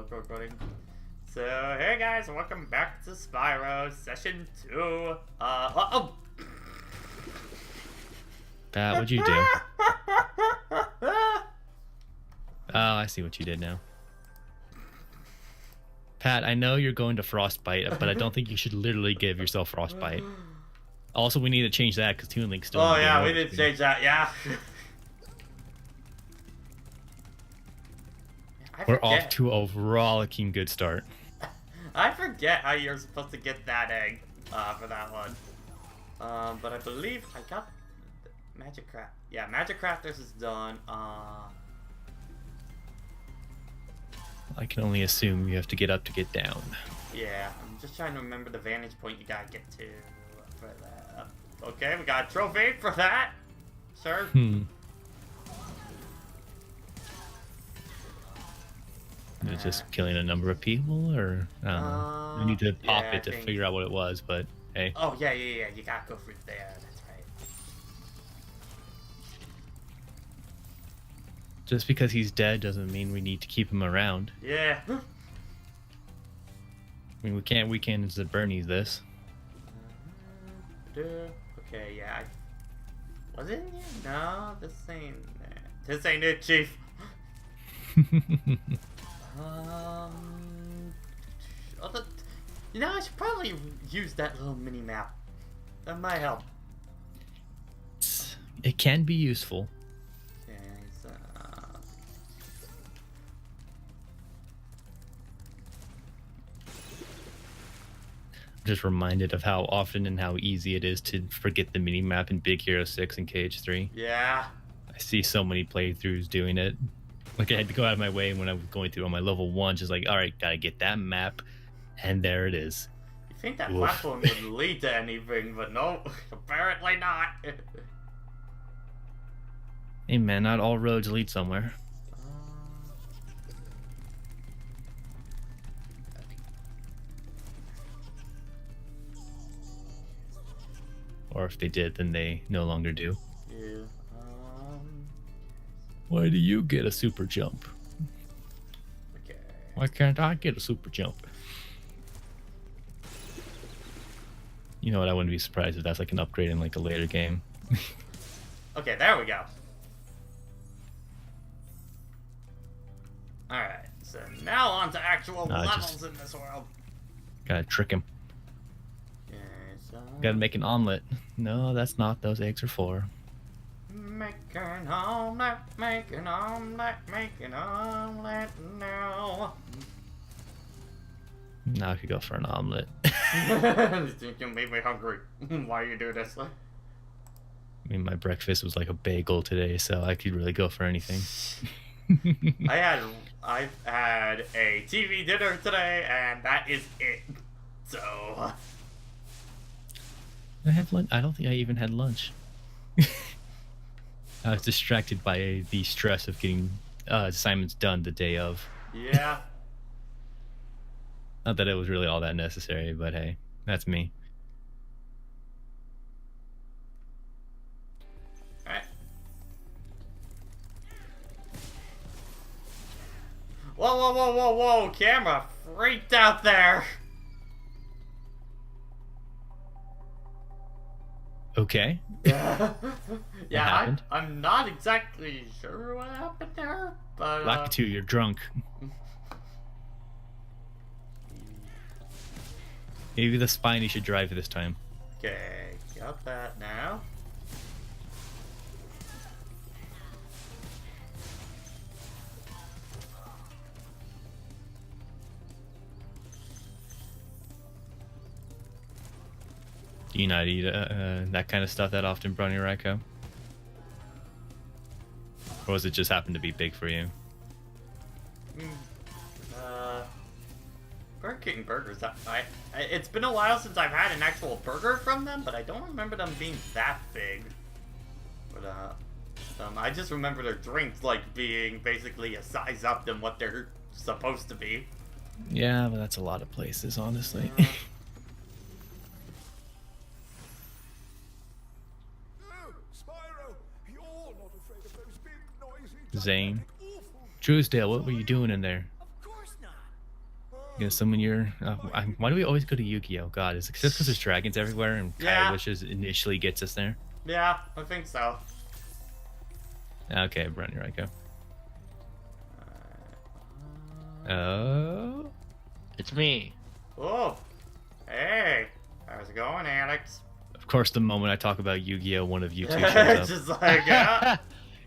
local recording. So, hey guys, welcome back to Spyro Session 2. Oh! Pat, what'd you do? Oh, I see what you did now. Pat, I know you're going to Frostbite, but I don't think you should literally give yourself Frostbite. Also, we need to change that because Toon Link's still. Oh yeah, we need to change that. Yeah. We're off to a rollicking good start. I forget how you're supposed to get that egg for that one. But I believe I got Magic Craft. Yeah, Magic Crafters is done. I can only assume you have to get up to get down. Yeah, I'm just trying to remember the vantage point you gotta get to for that. Okay, we got a trophy for that. Sure. It's just killing a number of people, or I don't know. I need to pop it to figure out what it was, but hey. Oh yeah, you gotta go through there. That's right. Just because he's dead doesn't mean we need to keep him around. Yeah. I mean, we can't just Bernie's this. Okay, yeah. Was it in here? No, this ain't it, Chief. You know, I should probably use that little mini map. That might help. It can be useful. Okay, so... I'm just reminded of how often and how easy it is to forget the mini map in Big Hero 6 and KH3. Yeah. I see so many playthroughs doing it. Like, I had to go out of my way when I was going through on my level 1, just like, alright, gotta get that map, and there it is. You think that platform would lead to anything, but no, apparently not. Hey man, not all roads lead somewhere. Or if they did, then they no longer do. Yeah. Why do you get a super jump? Okay. Why can't I get a super jump? You know what? I wouldn't be surprised if that's like an upgrade in like a later game. Okay, there we go. Alright, so now on to actual levels in this world. Gotta trick him. Okay, so... Gotta make an omelet. No, that's not. Those eggs are for. Make an omelet, make an omelet, make an omelet now. Now I could go for an omelet. You made me hungry. Why you do this? I mean, my breakfast was like a bagel today, so I could really go for anything. I've had a TV dinner today, and that is it. So I had lunch. I don't think I even had lunch. I was distracted by the stress of getting assignments done the day of. Yeah. Not that it was really all that necessary, but hey, that's me. Alright. Whoa, camera freaked out there. Okay. Yeah, I'm not exactly sure what happened there, but... Lucky 2, you're drunk. Maybe the Spiny should drive this time. Okay, got that now. Do you not eat that kind of stuff that often, Brony Raiko? Or was it just happen to be big for you? Burger King burgers. It's been a while since I've had an actual burger from them, but I don't remember them being that big. But I just remember their drinks like being basically a size up than what they're supposed to be. Yeah, but that's a lot of places, honestly. Zane. Truesdale, what were you doing in there? Of course not. Yeah, summon your. Why do we always go to Yu-Gi-Oh? God, is it just because there's dragons everywhere and Yeah. Kaya Wishes initially gets us there? Yeah, I think so. Okay, Brent, here I go. Oh. It's me. Oh, hey, how's it going, Alex? Of course, the moment I talk about Yu-Gi-Oh, one of you two shows It's up. just like, yeah.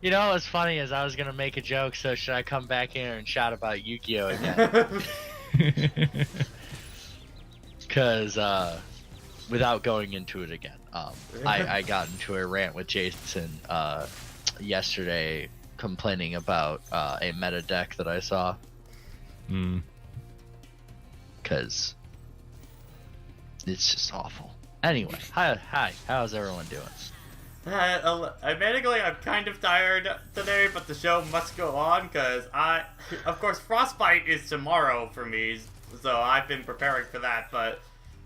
You know what's funny is I was gonna make a joke, so should I come back here and shout about Yu-Gi-Oh again? Because without going into it again, I got into a rant with Jason yesterday complaining about a meta deck that I saw. Because it's just awful. Anyway, hi, how's everyone doing? Admittedly, I'm kind of tired today, but the show must go on because of course, Frostbite is tomorrow for me, so I've been preparing for that. But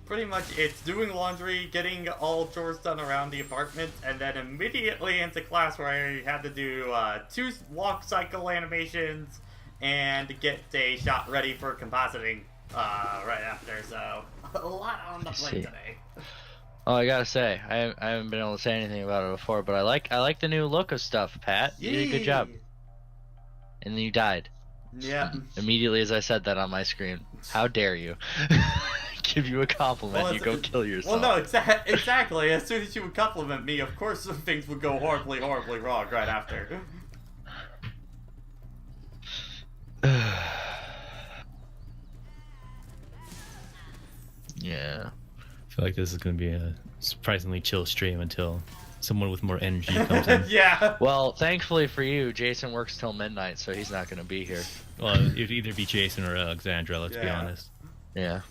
pretty much, it's doing laundry, getting all chores done around the apartment, and then immediately into class where I had to do 2 walk cycle animations and get a shot ready for compositing right after. So a lot on the plate today. Oh, I gotta say, I haven't been able to say anything about it before, but I like the new look of stuff, Pat. You did a good job. And then you died. Yeah. Immediately as I said that on my screen. How dare you? Give you a compliment, Well, you go kill yourself. Well, no, exactly. As soon as you would compliment me, of course things would go horribly, horribly wrong right after. Yeah. I feel like this is going to be a surprisingly chill stream until someone with more energy comes in. Yeah. Well, thankfully for you, Jason works till midnight, so he's not going to be here. Well, it'd either be Jason or Alexandra, let's be honest. Yeah.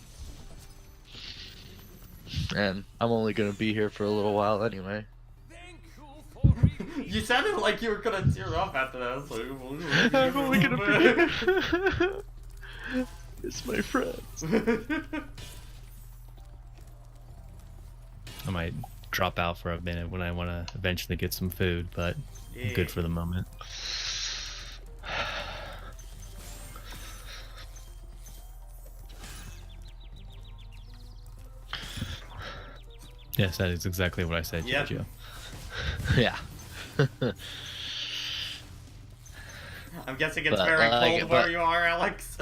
And I'm only going to be here for a little while anyway. You sounded like you were going to tear up after that. Like, I'm only going to be here. It's my friends. I might drop out for a minute when I want to eventually get some food, but I'm good for the moment. Yes, that is exactly what I said, Jojo. Yeah. I'm guessing it's very cold where you are, Alex.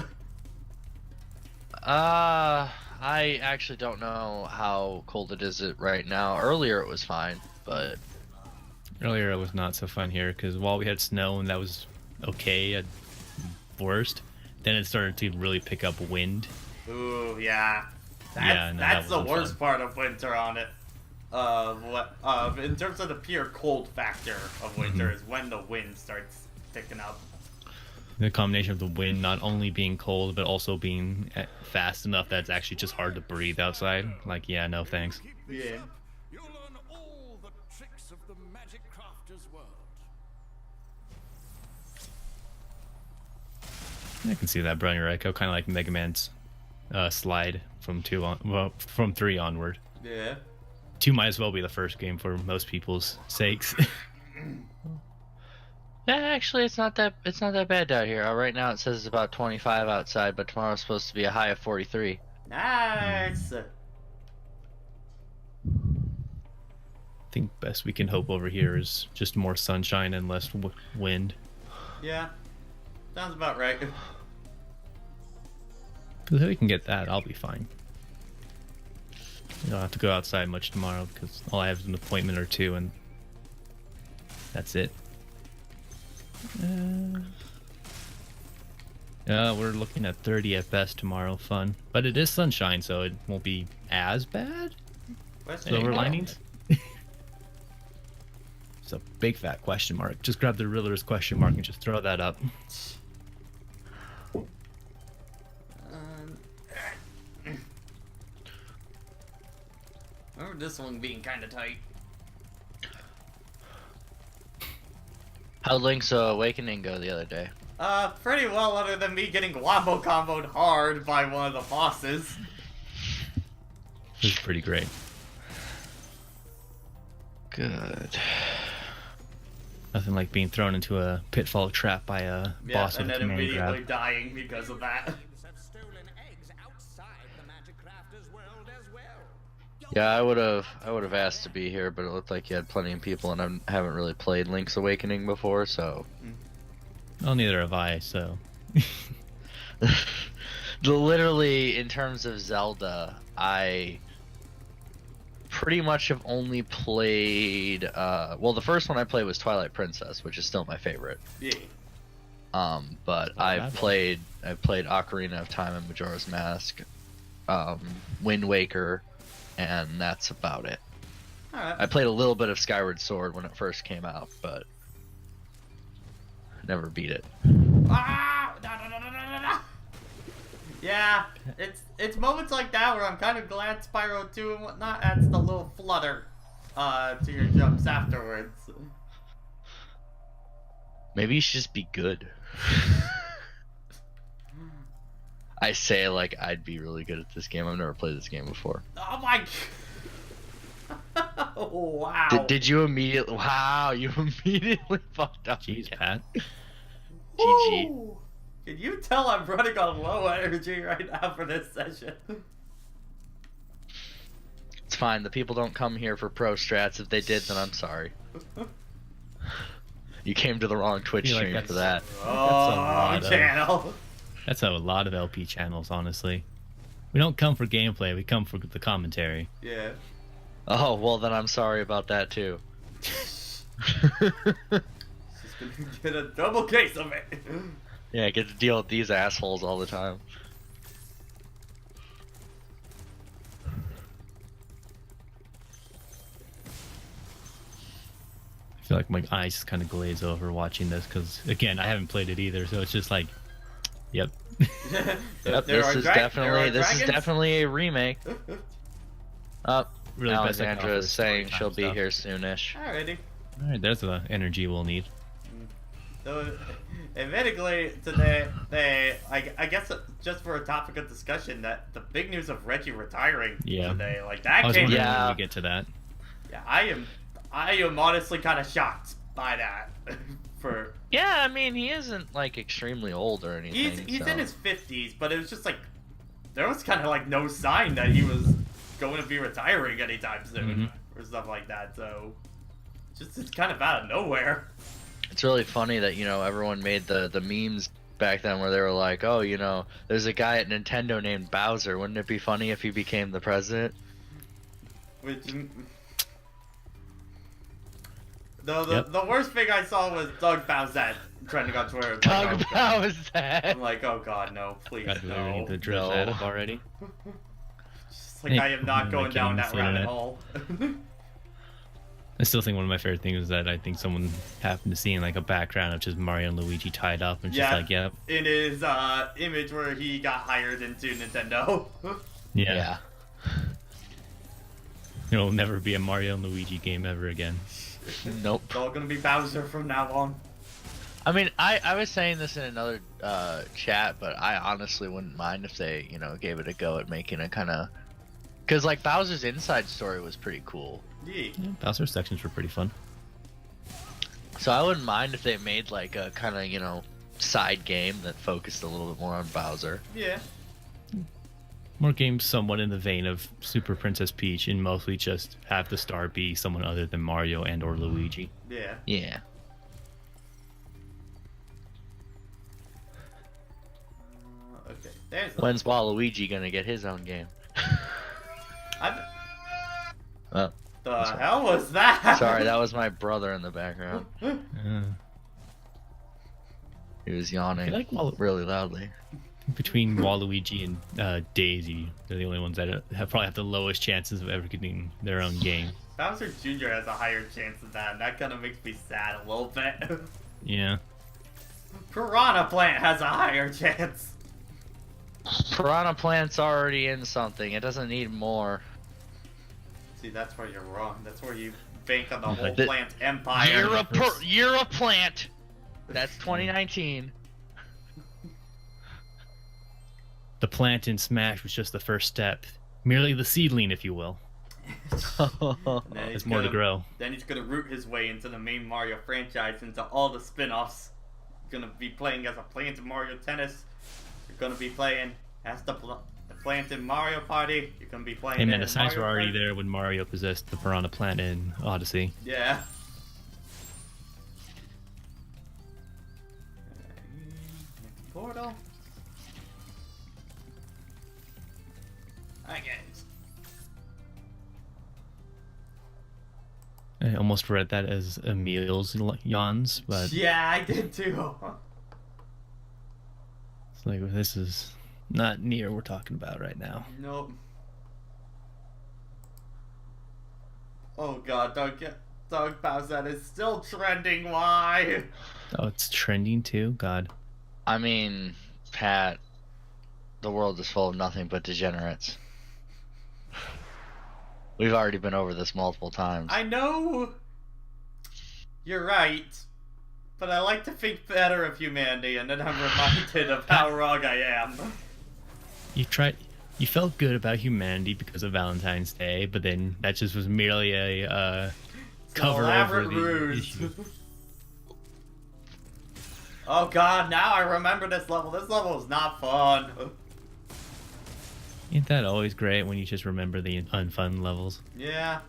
I actually don't know how cold it is right now. Earlier it was fine, but earlier it was not so fun here because while we had snow and that was okay at worst, then it started to really pick up wind. Ooh, yeah. No, that's the worst part of winter on it. In terms of the pure cold factor of winter is when the wind starts picking up. The combination of the wind not only being cold, but also being fast enough that it's actually just hard to breathe outside. Like, yeah, no thanks. Yeah. You'll learn all the tricks of the magic crafter's world. I can see that, Brony Reiko, kind of like Mega Man's slide from 3 onward. Yeah. 2 might as well be the first game for most people's sakes. actually, it's not that bad out here. Right now it says it's about 25 outside, but tomorrow's supposed to be a high of 43. Nice. I think best we can hope over here is just more sunshine and less wind. Yeah. Sounds about right. But if we can get that, I'll be fine. I don't have to go outside much tomorrow because all I have is an appointment or 2 and that's it. We're looking at 30 at best tomorrow. Fun, but it is sunshine, so it won't be as bad. Silver linings. It's a big fat question mark. Just grab the Riddler's question mark and just throw that up. Remember this one being kind of tight. How'd Link's Awakening go the other day? Pretty well, other than me getting wombo comboed hard by one of the bosses. It was pretty great. Good. Nothing like being thrown into a pitfall trap by a boss with and a then command immediately grab. dying because of that. Have stolen eggs out Crafter's World as well. Yeah, I would have asked to be here, but it looked like you had plenty of people, and I haven't really played Link's Awakening before, so. Well, neither have I, so. Literally, in terms of Zelda, I pretty much have only played. Well, the first one I played was Twilight Princess, which is still my favorite. Yeah. But I've played Ocarina of Time and Majora's Mask, Wind Waker, and that's about it. Alright. I played a little bit of Skyward Sword when it first came out, but never beat it. Ah! No, no, no, no, no, no, no. Yeah, it's moments like that where I'm kind of glad Spyro 2 and whatnot adds the little flutter to your jumps afterwards. Maybe you should just be good. I say like I'd be really good at this game. I've never played this game before. Oh my! Wow. Did you immediately? Wow, you immediately fucked up. Jeez, again. Pat. GG. Woo! Can you tell I'm running on low energy right now for this session? It's fine. The people don't come here for pro strats. If they did, then I'm sorry. You came to the wrong Twitch feel like stream that's- for that. Oh, channel. That's how a lot of LP channels, honestly. We don't come for gameplay, we come for the commentary. Yeah. Oh, well then I'm sorry about that too. She's gonna get a double case of it. Yeah, I get to deal with these assholes all the time. I feel like my eyes just kind of glaze over watching this because, again, I haven't played it either, so it's just like, yep. Yep, this is definitely a remake. Up. Really best I can Alexandra offer is saying story she'll time be stuff. here soonish. Alrighty. Alright, there's the energy we'll need. So, admittedly, today, I guess just for a topic of discussion, that the big news of Reggie retiring Yeah. today, like I that was came. wondering Yeah. when we get to that. Yeah, I am honestly kind of shocked by that. For Yeah, I mean he isn't like extremely old or anything. he's so. in his 50s, but it was just like there was kind of like no sign that he was going to be retiring anytime soon or stuff like that. So just it's kind of out of nowhere. It's really funny that everyone made the memes back then where they were like, oh, there's a guy at Nintendo named Bowser. Wouldn't it be funny if he became the president? Which the worst thing I saw was Doug Bowsette trending on Twitter. It's like, Doug oh, God. Bowser. I'm like, oh god, no, please Got whoever no. needs to address that up already. Just like I am not going down that rabbit hole. I still think one of my favorite things is that I think someone happened to see in like a background of just Mario and Luigi tied up and just like, yep. In his image where he got hired into Nintendo. Yeah. It'll never be a Mario and Luigi game ever again. Nope. It's all gonna be Bowser from now on. I mean, I was saying this in another chat, but I honestly wouldn't mind if they, gave it a go at making a kind of... Because, like, Bowser's Inside Story was pretty cool. Yeah. Yeah, Bowser's sections were pretty fun. So I wouldn't mind if they made, like, a kind of, side game that focused a little bit more on Bowser. Yeah. More games somewhat in the vein of Super Princess Peach and mostly just have the star be someone other than Mario and or Luigi. Yeah. Yeah. Okay. There's When's Waluigi gonna get his own game? Oh, the hell was that? sorry, that was my brother in the background. He was yawning I like really loudly. between Waluigi and Daisy, they're the only ones that probably have the lowest chances of ever getting their own game. Bowser Jr. has a higher chance of that, and that kind of makes me sad a little bit. Yeah. Piranha Plant has a higher chance. Piranha Plant's already in something. It doesn't need more. See, that's where you're wrong. That's where you bank on the whole The- plant empire. You're a plant. That's 2019. The plant in Smash was just the first step. Merely the seedling, if you will. Then There's more to grow. Then he's gonna root his way into the main Mario franchise, into all the spin-offs. Gonna be playing as a plant in Mario Tennis. You're gonna be playing as the plant plant in Mario Party. You can be playing. Hey it man, in the signs were Mario already Party. there when Mario possessed the Piranha Plant in Odyssey. Yeah. Portal. I guess. I almost read that as Emil's yawns, but Yeah, I did too. it's like this is not near what we're talking about right now. Nope. Oh god, Doug Bowsette is still trending. Why? Oh, it's trending too? God. I mean, Pat, the world is full of nothing but degenerates. We've already been over this multiple times. I know. You're right. But I like to think better of humanity, and then I'm reminded of how wrong I am. You felt good about humanity because of Valentine's Day, but then that just was merely a cover over Elaborate the ruse. issue. Oh god, now I remember this level. This level is not fun. Ain't that always great when you just remember the unfun levels? Yeah,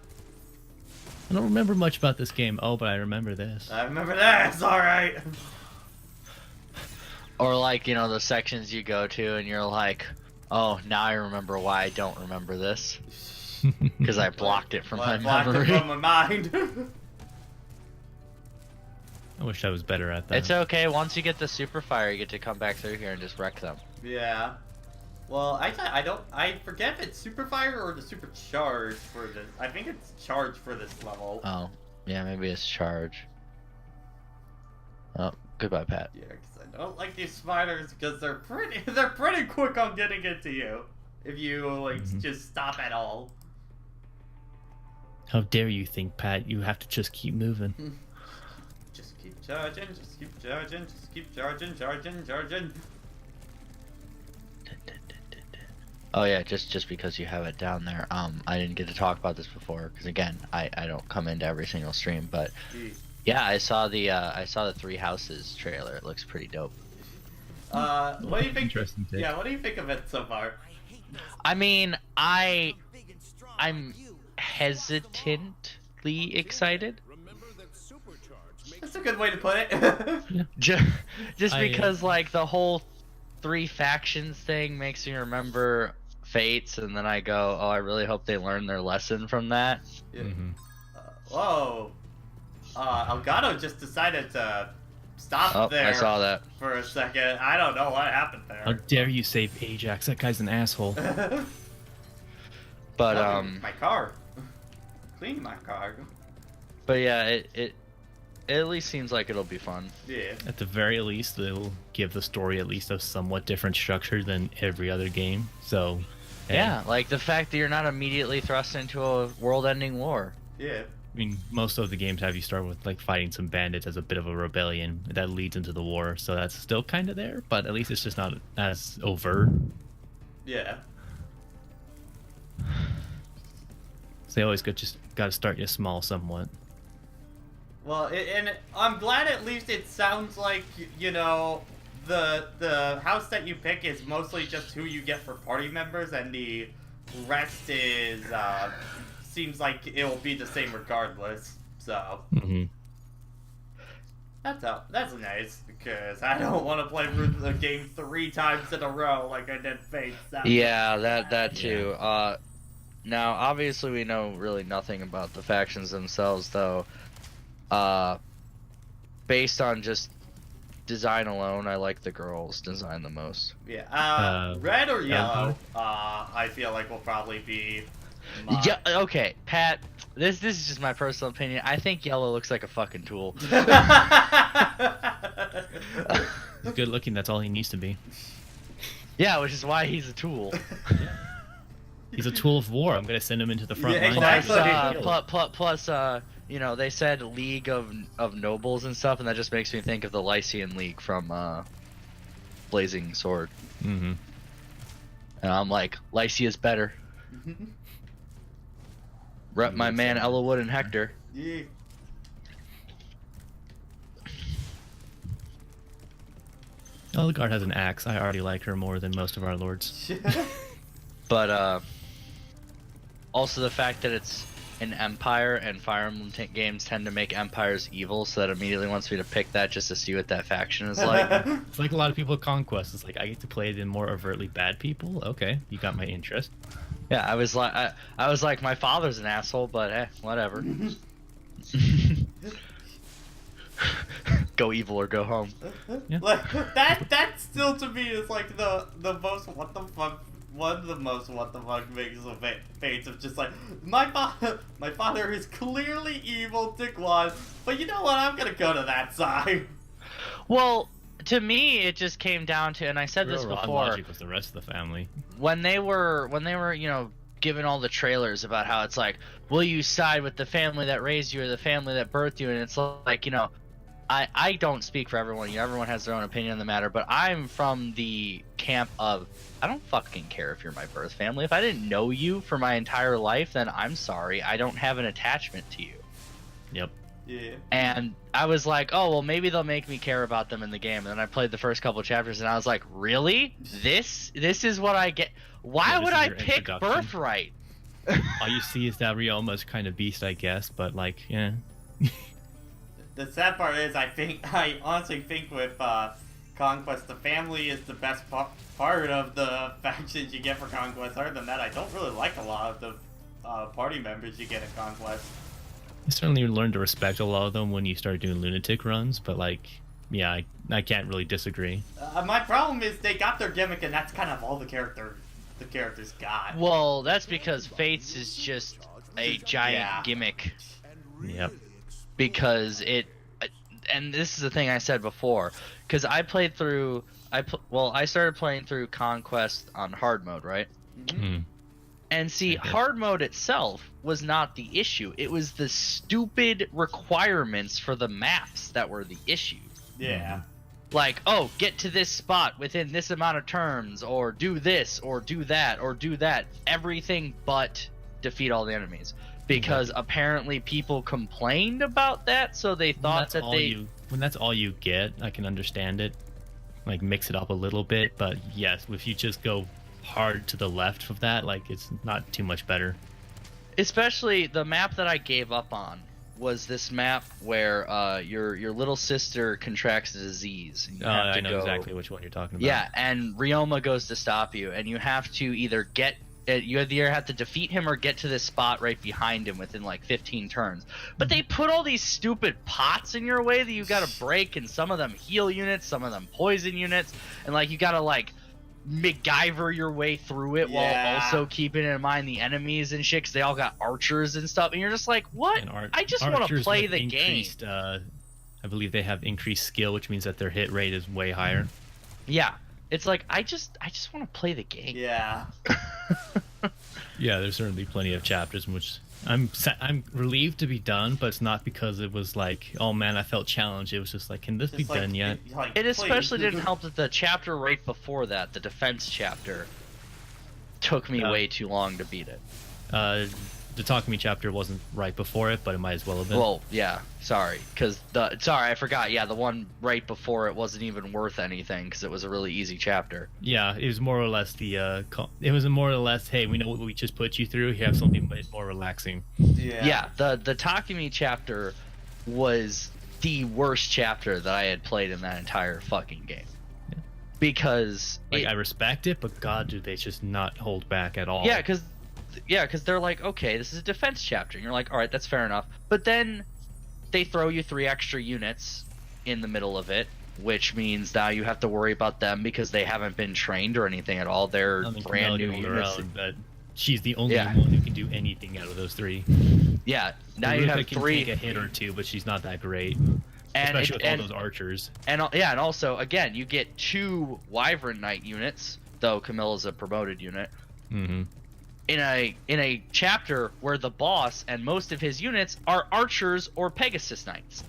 I don't remember much about this game. Oh, but I remember this. I remember this, alright. Or like, you know, the sections you go to and you're like, oh, now I remember why I don't remember this. Because I blocked it from my Blocked it memory. from my mind. I wish I was better at that. It's okay. Once you get the super fire, you get to come back through here and just wreck them. Yeah. Well, I forget if it's super fire or the super charge for this. I think it's charge for this level. Oh, yeah, maybe it's charge. Oh, goodbye, Pat. Yeah, because I don't like these spiders because they're pretty quick on getting into you if you like just stop at all. How dare you think, Pat? You have to just keep moving. Just keep charging, just keep charging, just keep charging, charging. Oh yeah, just because you have it down there. I didn't get to talk about this before because again, I don't come into every single stream, but yeah, I saw the Three Houses trailer. It looks pretty dope. What do you think? Interesting take. Yeah, what do you think of it so far? I mean, I'm hesitantly excited. That's a good way to put it. Just because like the whole three factions thing makes me remember Fates, and then I go, oh, I really hope they learn their lesson from that. Yeah. Whoa. Elgato just decided to stop there I saw that. for a second. I don't know what happened How there. dare you save Ajax? That guy's an asshole. But my car. Clean my car. but yeah, it at least seems like it'll be fun. Yeah. At the very least, they'll give the story at least a somewhat different structure than every other game. So, hey. Yeah, like the fact that you're not immediately thrust into a world-ending war. Yeah. I mean, most of the games have you start with like fighting some bandits as a bit of a rebellion that leads into the war. So that's still kind of there, but at least it's just not as overt. Yeah. So they always just got to start you small somewhat. Well, I'm glad at least it sounds like, you know, the house that you pick is mostly just who you get for party members, and the rest is, seems like it'll be the same regardless, so. That's nice, because I don't want to play through the game 3 times in a row like I did Fates. Yeah, that too. Now, obviously, we know really nothing about the factions themselves, though. Based on just design alone, I like the girls' design the most. Yeah, red or yellow, I feel like will probably be my... Yeah, okay, Pat, this is just my personal opinion. I think yellow looks like a fucking tool. He's good looking, that's all he needs to be. Yeah, which is why he's a tool. He's a tool of war. I'm going to send him into the front Yeah, line. exactly. Plus, you know, they said League of Nobles and stuff, and that just makes me think of the Lycian League from Blazing Sword. Mm-hmm. And I'm like, Lycia's better. Rep my man Ellawood and Hector. Yeah. Ellegaard has an axe. I already like her more than most of our lords. But also the fact that it's an Empire and Fire Emblem games tend to make Empires evil, so that immediately wants me to pick that just to see what that faction is like. It's like a lot of people at Conquest. It's like, I get to play the more overtly bad people? Okay, you got my interest. Yeah, I was like, my father's an asshole, but whatever. Go evil or go home. Yeah. Like that still to me is like the most what the fuck, one of the most what the fuck things of fates of just like my father is clearly evil, dickwad, but you know what, I'm gonna go to that side. Well, to me, it just came down to, and I said this Real odd before, logic was the rest of the family. when they were given all the trailers about how it's like, will you side with the family that raised you or the family that birthed you? And it's like, I don't speak for everyone. Everyone has their own opinion on the matter, but I'm from the camp of, I don't fucking care if you're my birth family. If I didn't know you for my entire life, then I'm sorry. I don't have an attachment to you. Yep. Yeah. And I was like, oh, well, maybe they'll make me care about them in the game. And then I played the first couple chapters, and I was like, really? This is what I get? Why Yeah, would this is I your pick introduction. Birthright? All you see is that Ryoma's kind of beast, I guess, but like, yeah. The sad part is, I honestly think with Conquest, the family is the best part of the factions you get for Conquest. Other than that, I don't really like a lot of the party members you get at Conquest. You certainly learn to respect a lot of them when you start doing lunatic runs, but like, yeah, I can't really disagree. My problem is they got their gimmick, and that's kind of all the characters got. Well, that's because Fates is just a giant Yeah. gimmick. Yep. Because and this is the thing I said before, because I started playing through Conquest on hard mode, right? Mm. And see, Okay. hard mode itself was not the issue. It was the stupid requirements for the maps that were the issue. Yeah. Like, oh, get to this spot within this amount of turns, or do this, or do that, or do that. Everything but defeat all the enemies. Because apparently people complained about that, so they thought that when that's all you get, I can understand it. Like, mix it up a little bit, but yes, if you just go hard to the left of that, like, it's not too much better. Especially the map that I gave up on was this map where your little sister contracts a disease. And you have to I know go... exactly which one you're talking about. Yeah, and Ryoma goes to stop you, and you have to either either have to defeat him or get to this spot right behind him within like 15 turns. But they put all these stupid pots in your way that you gotta break, and some of them heal units, some of them poison units, and like you gotta like MacGyver your way through it while also keeping in mind the enemies and shit, 'cause they all got archers and stuff, and you're just like, what? I just want to archers play with the game. I believe they have increased skill, which means that their hit rate is way higher. Yeah, it's like I just want to play the game. Yeah. Yeah, there's certainly plenty of chapters in which I'm relieved to be done, but it's not because it was like, oh man, I felt challenged. It was just like, can this be done yet? It especially didn't help that the chapter right before that, the defense chapter, took me way too long to beat it. The Talk to Me chapter wasn't right before it, but it might as well have been. Well, yeah, sorry, I forgot. Yeah, the one right before it wasn't even worth anything because it was a really easy chapter. Yeah, it was more or less it was more or less, hey, we know what we just put you through. You have something more relaxing. Yeah. Yeah, the Talk to Me chapter was the worst chapter that I had played in that entire fucking game. Yeah. Because I respect it, but God, do they just not hold back at all? Yeah, because they're like, okay, this is a defense chapter. And you're like, all right, that's fair enough. But then they throw you 3 extra units in the middle of it, which means now you have to worry about them because they haven't been trained or anything at all. They're brand new units. But she's the only one who can do anything out of those 3. Yeah, now you have can 3. Take a hit or 2, but she's not that great. And especially with all those archers. And also, again, you get 2 Wyvern Knight units, though Camilla's a promoted unit. Mm-hmm. In a chapter where the boss and most of his units are archers or Pegasus Knights.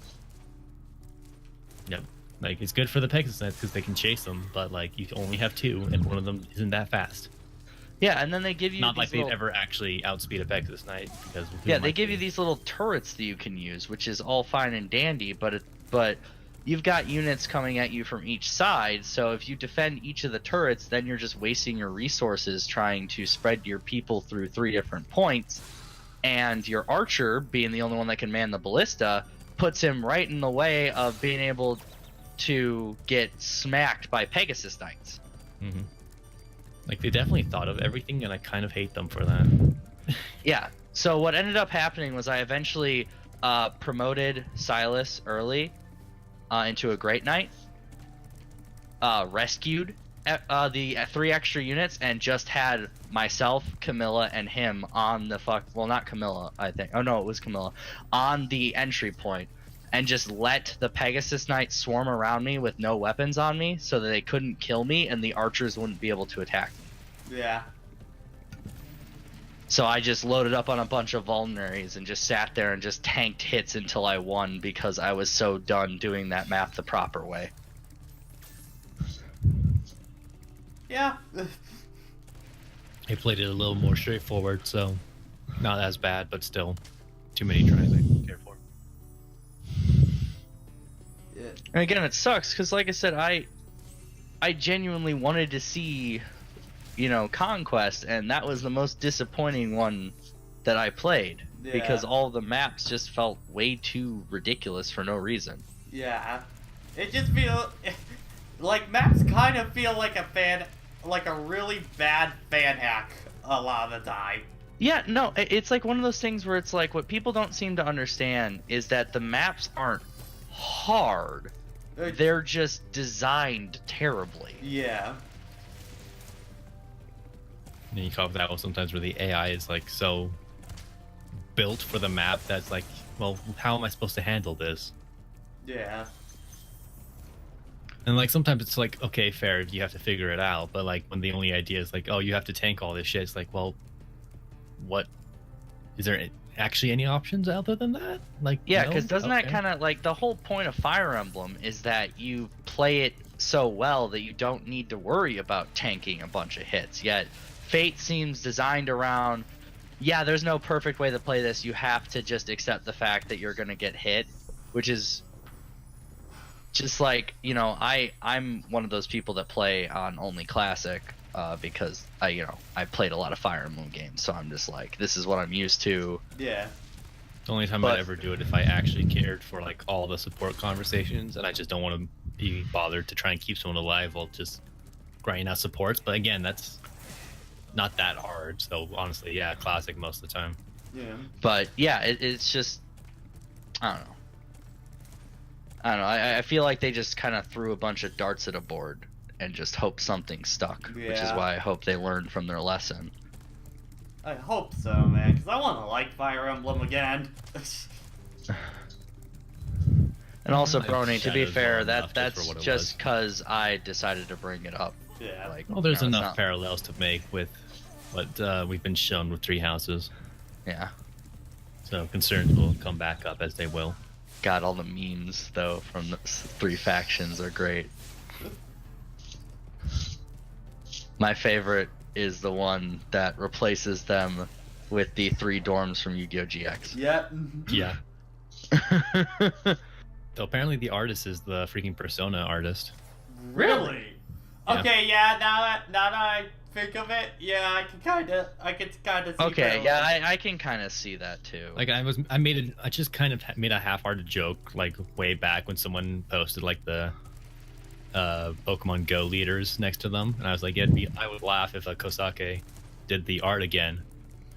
Yep. Like, it's good for the Pegasus Knights because they can chase them, but like you only have 2, and one of them isn't that fast. Yeah, and then they give you not like they'd ever actually outspeed a Pegasus Knight because they give you these little turrets that you can use, which is all fine and dandy, but you've got units coming at you from each side, so if you defend each of the turrets, then you're just wasting your resources trying to spread your people through 3 different points, and your archer, being the only one that can man the ballista, puts him right in the way of being able to get smacked by Pegasus Knights. Mm-hmm. Like, they definitely thought of everything, and I kind of hate them for that. Yeah, so what ended up happening was I eventually promoted Silas early into a Great Knight, rescued the 3 extra units, and just had myself, Camilla, and him on the well, not Camilla, I think. Oh no, it was Camilla on the entry point, and just let the Pegasus Knights swarm around me with no weapons on me, so that they couldn't kill me, and the archers wouldn't be able to attack me. Yeah. So I just loaded up on a bunch of vulneraries and just sat there and just tanked hits until I won, because I was so done doing that map the proper way. Yeah. They played it a little more straightforward, so not as bad, but still too many tries I care for. Yeah. And again, it sucks because, like I said, I genuinely wanted to see, Conquest, and that was the most disappointing one that I played, because all the maps just felt way too ridiculous for no reason. Yeah. It just feels like maps kind of feel like a really bad fan hack a lot of the time. Yeah, no, it's like one of those things where it's like, what people don't seem to understand is that the maps aren't hard. They're just designed terribly. Yeah. And you call that one sometimes where the AI is like so built for the map that's like, well, how am I supposed to handle this? Yeah. And like sometimes it's like, okay, fair, you have to figure it out, but like when the only idea is like, oh, you have to tank all this shit, it's like, well, what is there actually any options other than that? Like, yeah, no? because doesn't that Okay. kind of like the whole point of Fire Emblem is that you play it so well that you don't need to worry about tanking a bunch of hits, yet Fate seems designed around, yeah, there's no perfect way to play this, you have to just accept the fact that you're gonna get hit, which is just like, I'm one of those people that play on only Classic, because I played a lot of Fire Emblem games, so I'm just like, this is what I'm used to. Yeah. The only time I'd ever do it if I actually cared for like all the support conversations and I just don't want to be bothered to try and keep someone alive while just grinding out supports. But again, that's not that hard. So honestly, yeah, Classic most of the time. Yeah. But yeah, it's just, I don't know. I feel like they just kind of threw a bunch of darts at a board and just hope something stuck, which is Yeah. why I hope they learned from their lesson. I hope so, man, because I want to like Fire Emblem again. And also, I've Brony, to be shadowed fair, well enough that's just for what it just was. because I decided to bring it up. Yeah. Like, Well, there's it's enough not- parallels to make with what we've been shown with Three Houses. Yeah. So concerns will come back up as they will. God, all the memes, though, from the 3 factions are great. My favorite is the one that replaces them with the 3 dorms from Yu-Gi-Oh! GX. Yep. Yeah. So apparently the artist is the freaking Persona artist. Really? Yeah. Okay, yeah, now that I think of it, yeah, I can kind of see Okay, parallels. yeah, I can kind of see that, too. Like I just kind of made a half-hearted joke like way back when someone posted like the Pokemon Go leaders next to them, and I was like, I would laugh if a Kosake did the art again,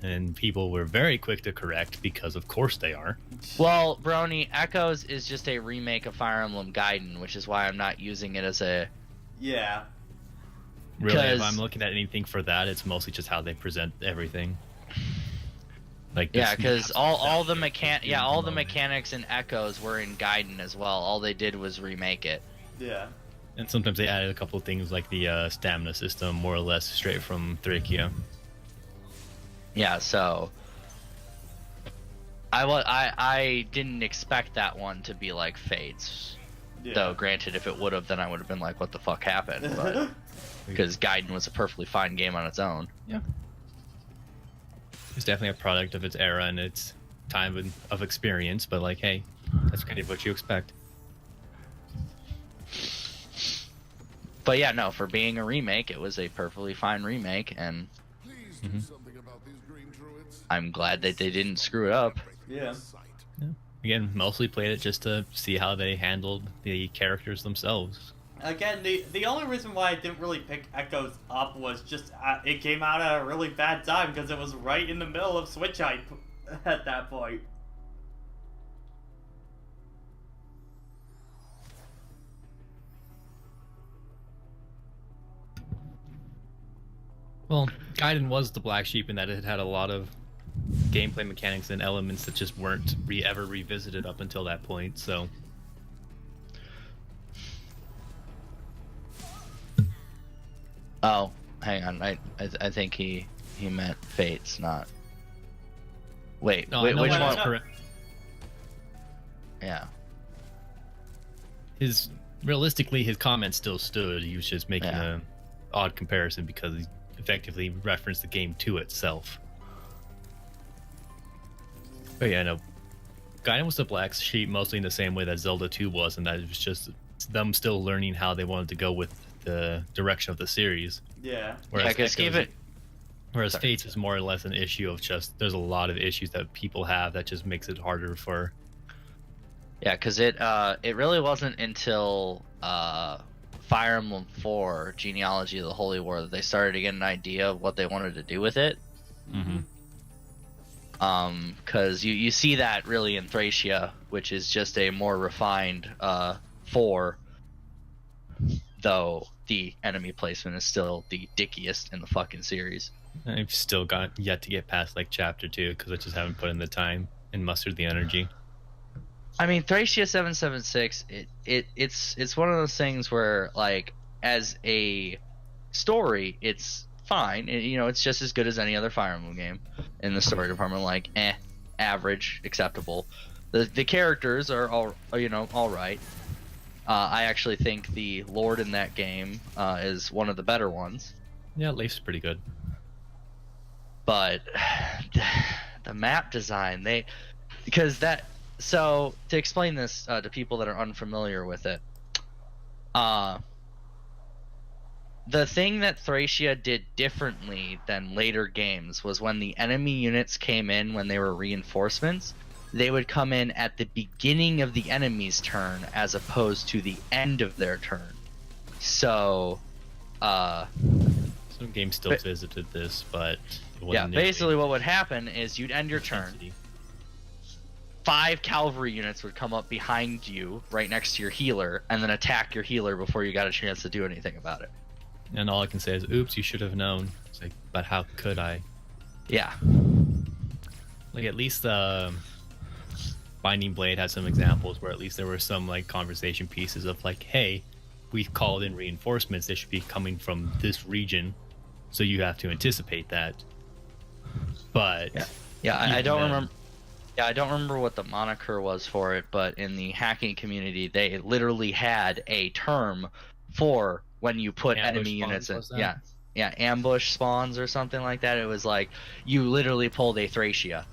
and people were very quick to correct because of course they are. Well, Brony, Echoes is just a remake of Fire Emblem Gaiden, which is why I'm not using it as a... Yeah. Really, if 'Cause- I'm looking at anything for that, it's mostly just how they present everything. Like Yeah, because all the moment. mechanics in Echoes were in Gaiden as well. All they did was remake it. Yeah. And sometimes they added a couple of things like the stamina system, more or less straight from Thrakia. Yeah, so I didn't expect that one to be like Fates. Yeah. Though, granted, if it would have, then I would have been like, what the fuck happened? But because Gaiden was a perfectly fine game on its own. Yeah. It's definitely a product of its era and its time of experience, but like, hey, that's kind of what you expect. But yeah, no, for being a remake, it was a perfectly fine remake, and Please do something about these green druids. I'm glad that they didn't screw it up. Yeah. Again, mostly played it just to see how they handled the characters themselves. Again, the only reason why I didn't really pick Echoes up was just it came out at a really bad time because it was right in the middle of Switch hype at that point. Well, Gaiden was the black sheep in that it had a lot of gameplay mechanics and elements that just weren't ever revisited up until that point, so... Oh, hang on. I think he meant Fates, not. Wait, No, which I know one? that's correct. Yeah. Realistically, his comment still stood. He was just making Yeah. a odd comparison because he effectively referenced the game to itself. But yeah, no. Gaiden was the black sheep mostly in the same way that Zelda 2 was, and that it was just them still learning how they wanted to go with the direction of the series. Yeah. I guess give it. Whereas Sorry. Fates is more or less an issue of just there's a lot of issues that people have that just makes it harder for. Yeah, because it really wasn't until Fire Emblem 4 Genealogy of the Holy War that they started to get an idea of what they wanted to do with it. Mm-hmm. Because you see that really in Thracia, which is just a more refined 4, though the enemy placement is still the dickiest in the fucking series. I've still got yet to get past like chapter 2 because I just haven't put in the time and mustered the energy. I mean, Thracia 776, it's one of those things where, like, as a story, it's fine. It's just as good as any other Fire Emblem game in the story department. Like, average, acceptable. The characters are all right. I actually think the Lord in that game is one of the better ones. Yeah, Leif's pretty good. But the map design, so to explain this to people that are unfamiliar with it, the thing that Thracia did differently than later games was when the enemy units came in when they were reinforcements, they would come in at the beginning of the enemy's turn as opposed to the end of their turn. So, some games still visited this, but it wasn't basically what would happen is you'd end your turn. 5 cavalry units would come up behind you right next to your healer and then attack your healer before you got a chance to do anything about it. And all I can say is, oops, you should have known. It's like, but how could I? Yeah. Like, at least Binding Blade had some examples where at least there were some like conversation pieces of like, hey, we've called in reinforcements. They should be coming from this region, so you have to anticipate that. But I don't remember. Yeah, I don't remember what the moniker was for it, but in the hacking community, they literally had a term for when you put enemy units in. Yeah, ambush spawns or something like that. It was like you literally pulled a Thracia.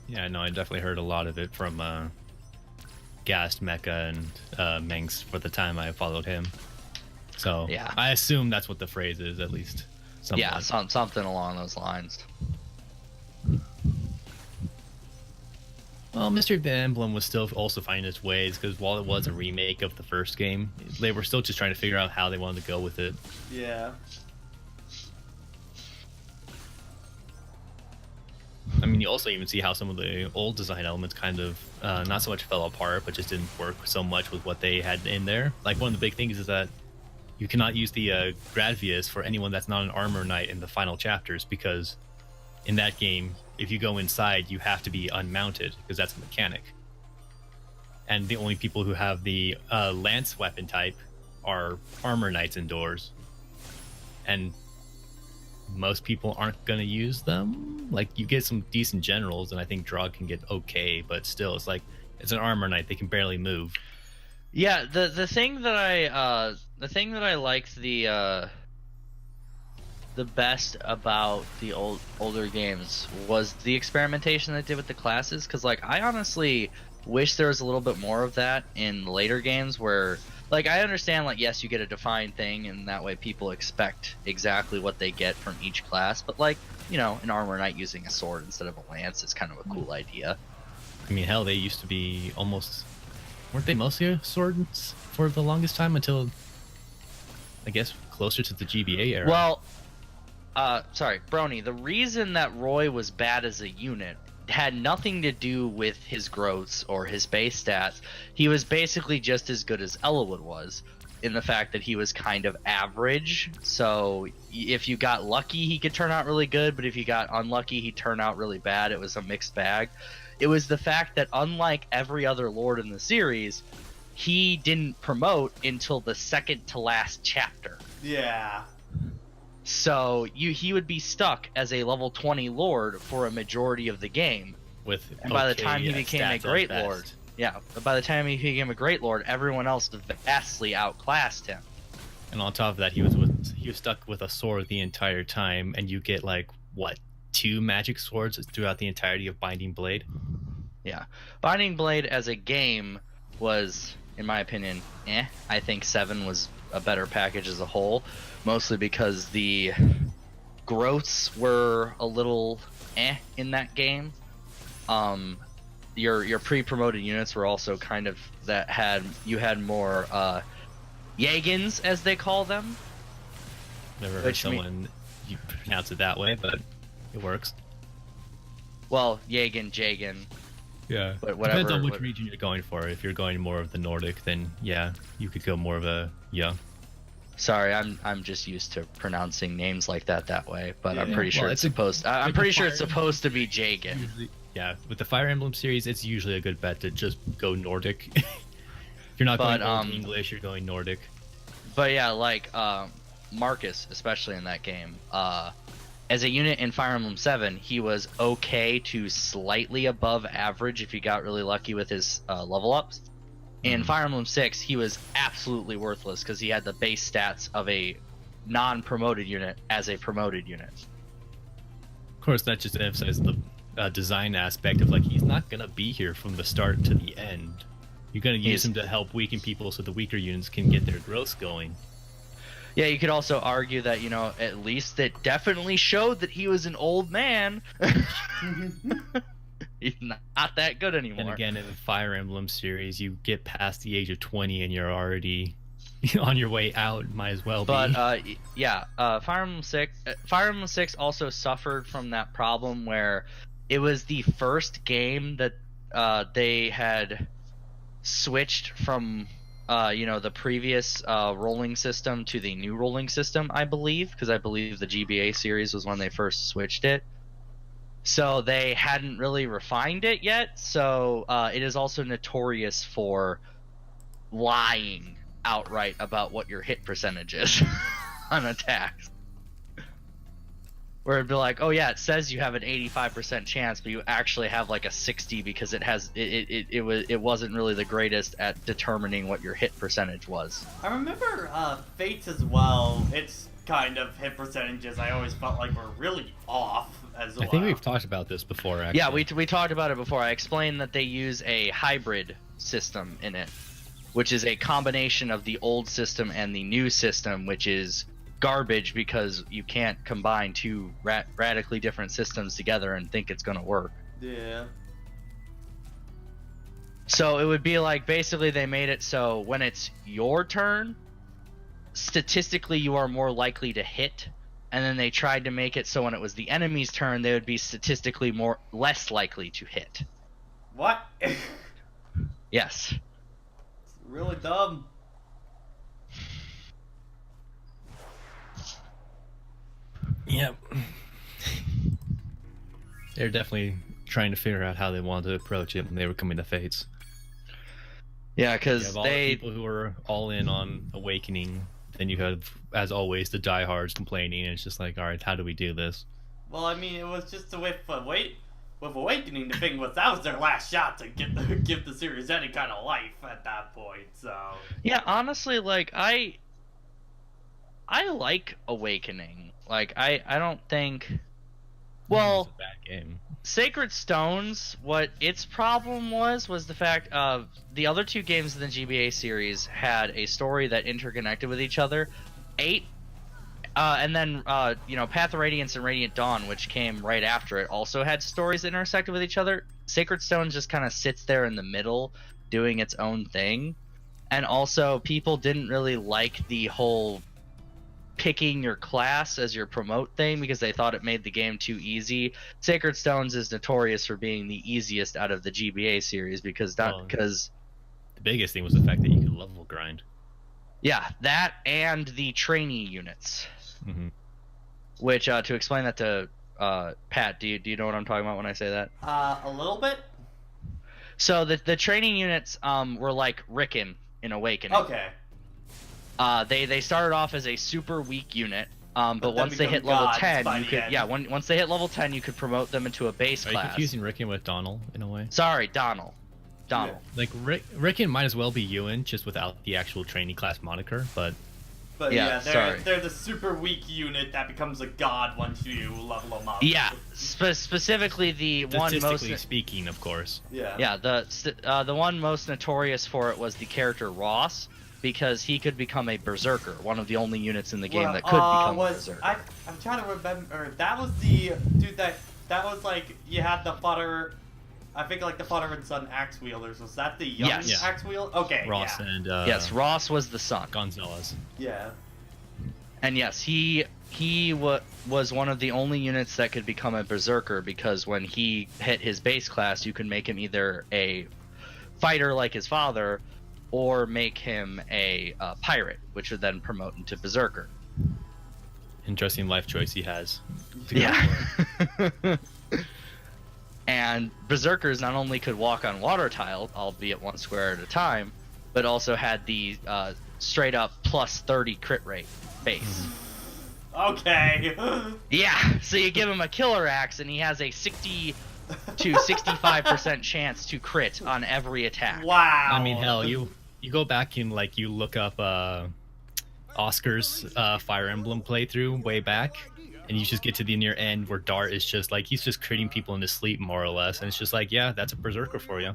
Yeah, no, I definitely heard a lot of it from Gast Mecha and Mengs for the time I followed him. So yeah, I assume that's what the phrase is, at least. Somewhat. Yeah, something along those lines. Well, Mystery of the Emblem was still also finding its ways because while it was a remake of the first game, they were still just trying to figure out how they wanted to go with it. Yeah. I mean, you also even see how some of the old design elements kind of not so much fell apart, but just didn't work so much with what they had in there. Like, one of the big things is that you cannot use the Gradvius for anyone that's not an armor knight in the final chapters, because in that game, if you go inside, you have to be unmounted, because that's a mechanic. And the only people who have the lance weapon type are armor knights indoors. And most people aren't going to use them. Like, you get some decent generals, and I think Drog can get okay, but still, it's like, it's an armor knight. They can barely move. Yeah, the thing that I liked the best about the older games was the experimentation they did with the classes, because like I honestly wish there was a little bit more of that in the later games where, like, I understand, like, yes, you get a defined thing, and that way people expect exactly what they get from each class, but, like, you know, an armor knight using a sword instead of a lance is kind of a cool idea. I mean, hell, they used to be almost... Weren't they mostly swords for the longest time until, I guess, closer to the GBA era? Well, sorry, Brony, the reason that Roy was bad as a unit had nothing to do with his growths or his base stats. He was basically just as good as Ellawood was, in the fact that he was kind of average. So if you got lucky, he could turn out really good, but if you got unlucky, he'd turn out really bad. It was a mixed bag. It was the fact that unlike every other lord in the series, he didn't promote until the second to last chapter. Yeah. So he would be stuck as a level 20 lord for a majority of the game. And by the time he became a great lord, by the time he became a great lord, everyone else vastly outclassed him. And on top of that, he was stuck with a sword the entire time, and you get like what, 2 magic swords throughout the entirety of Binding Blade. Yeah, Binding Blade as a game was, in my opinion, I think 7 was a better package as a whole, mostly because the growths were a little in that game. Your pre-promoted units were also kind of you had more Yagins, as they call them. Never heard someone you pronounce it that way, but it works. Well, Yagin, Jagan. Yeah, but whatever. Depends on which region you're going for. If you're going more of the Nordic, then yeah, you could go more of a Sorry, I'm just used to pronouncing names like that way, but yeah. I'm pretty sure it's supposed. I'm like pretty sure it's supposed to be Jagan. Yeah, with the Fire Emblem series, it's usually a good bet to just go Nordic. If you're not going Old English, you're going Nordic. But yeah, like Marcus, especially in that game, as a unit in Fire Emblem 7, he was okay to slightly above average if he got really lucky with his level ups. In Fire Emblem 6, he was absolutely worthless because he had the base stats of a non-promoted unit as a promoted unit. Of course, that just emphasizes the design aspect of, like, he's not going to be here from the start to the end. You're going to use him to help weaken people so the weaker units can get their growth going. Yeah, you could also argue that, you know, at least it definitely showed that he was an old man. He's not that good anymore. And again, in the Fire Emblem series, you get past the age of 20 and you're already on your way out. Might as well be. But Fire Emblem 6 also suffered from that problem where it was the first game that they had switched from the previous rolling system to the new rolling system, I believe, because I believe the GBA series was when they first switched it. So they hadn't really refined it yet, so it is also notorious for lying outright about what your hit percentage is on attacks. Where it'd be like, oh yeah, it says you have an 85% chance, but you actually have like a 60 because it wasn't really the greatest at determining what your hit percentage was. I remember Fates as well. Its kind of hit percentages I always felt like were really off as well. I think we've talked about this before, actually. Yeah, we talked about it before. I explained that they use a hybrid system in it, which is a combination of the old system and the new system, which is garbage because you can't combine two radically different systems together and think it's going to work. Yeah. So it would be like, basically they made it so when it's your turn, statistically you are more likely to hit, and then they tried to make it so when it was the enemy's turn, they would be statistically less likely to hit. What? Yes. It's really dumb. Yep. They're definitely trying to figure out how they wanted to approach it when they were coming to Fates. Yeah, because all the people who are all in on Awakening, then you have, as always, the diehards complaining, and it's just like, all right, how do we do this? Well, I mean, it was just with Awakening, the thing was that was their last shot to give the series any kind of life at that point. So yeah, honestly, like I like Awakening. Like I don't think. Well, it's a bad game. Sacred Stones, what its problem was the fact the other two games in the GBA series had a story that interconnected with each other. And then Path of Radiance and Radiant Dawn, which came right after it, also had stories that intersected with each other. Sacred Stones just kind of sits there in the middle, doing its own thing. And also, people didn't really like the whole picking your class as your promote thing because they thought it made the game too easy. Sacred Stones is notorious for being the easiest out of the GBA series because the biggest thing was the fact that you could level grind. Yeah, that and the trainee units. Mm-hmm. Which to explain that to Pat, do you know what I'm talking about when I say that? A little bit. So the training units were like Rickon in Awakening. Okay. They started off as a super weak unit, but once they hit become level gods 10, by you the could end. once they hit level 10, you could promote them into a base Are class. you confusing Rickon with Donald in a way? Sorry, Donald. Like Rickon might as well be Ewan, just without the actual trainee class moniker, but yeah, sorry. they're the super weak unit that becomes a god once you level them up. Yeah, specifically the one most statistically speaking, of course. Yeah. The one most notorious for it was the character Ross, because he could become a berserker, one of the only units in the game that could become a berserker. I'm trying to remember. That was the dude that was like you had the Father. I think like the Father and Son axe wielders. Was that the young Yes. axe wielder? Okay. Ross yeah. and Yes, Ross was the son. Gonzalez. Yeah. And yes, he was one of the only units that could become a berserker because when he hit his base class, you could make him either a fighter like his father, or make him a pirate, which would then promote into berserker. Interesting life choice he has. Yeah. And berserkers not only could walk on water tile, albeit one square at a time, but also had the straight up plus 30 crit rate base. Okay. Yeah, so you give him a killer axe and he has a 60 to 65% chance to crit on every attack. Wow. I mean, hell, you go back and like you look up Oscar's Fire Emblem playthrough way back, and you just get to the near end where Dart is just like he's just critting people into sleep more or less, and it's just like, yeah, that's a berserker for you.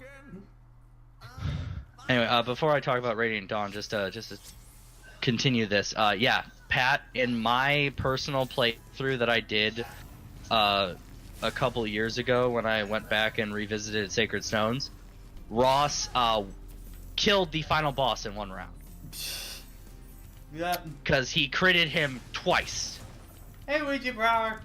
Anyway, before I talk about Radiant Dawn, just to continue this, yeah, Pat, in my personal playthrough that I did a couple years ago when I went back and revisited Sacred Stones, Ross killed the final boss in one round. Yeah. Because he critted him twice. Hey, Ouija Brower.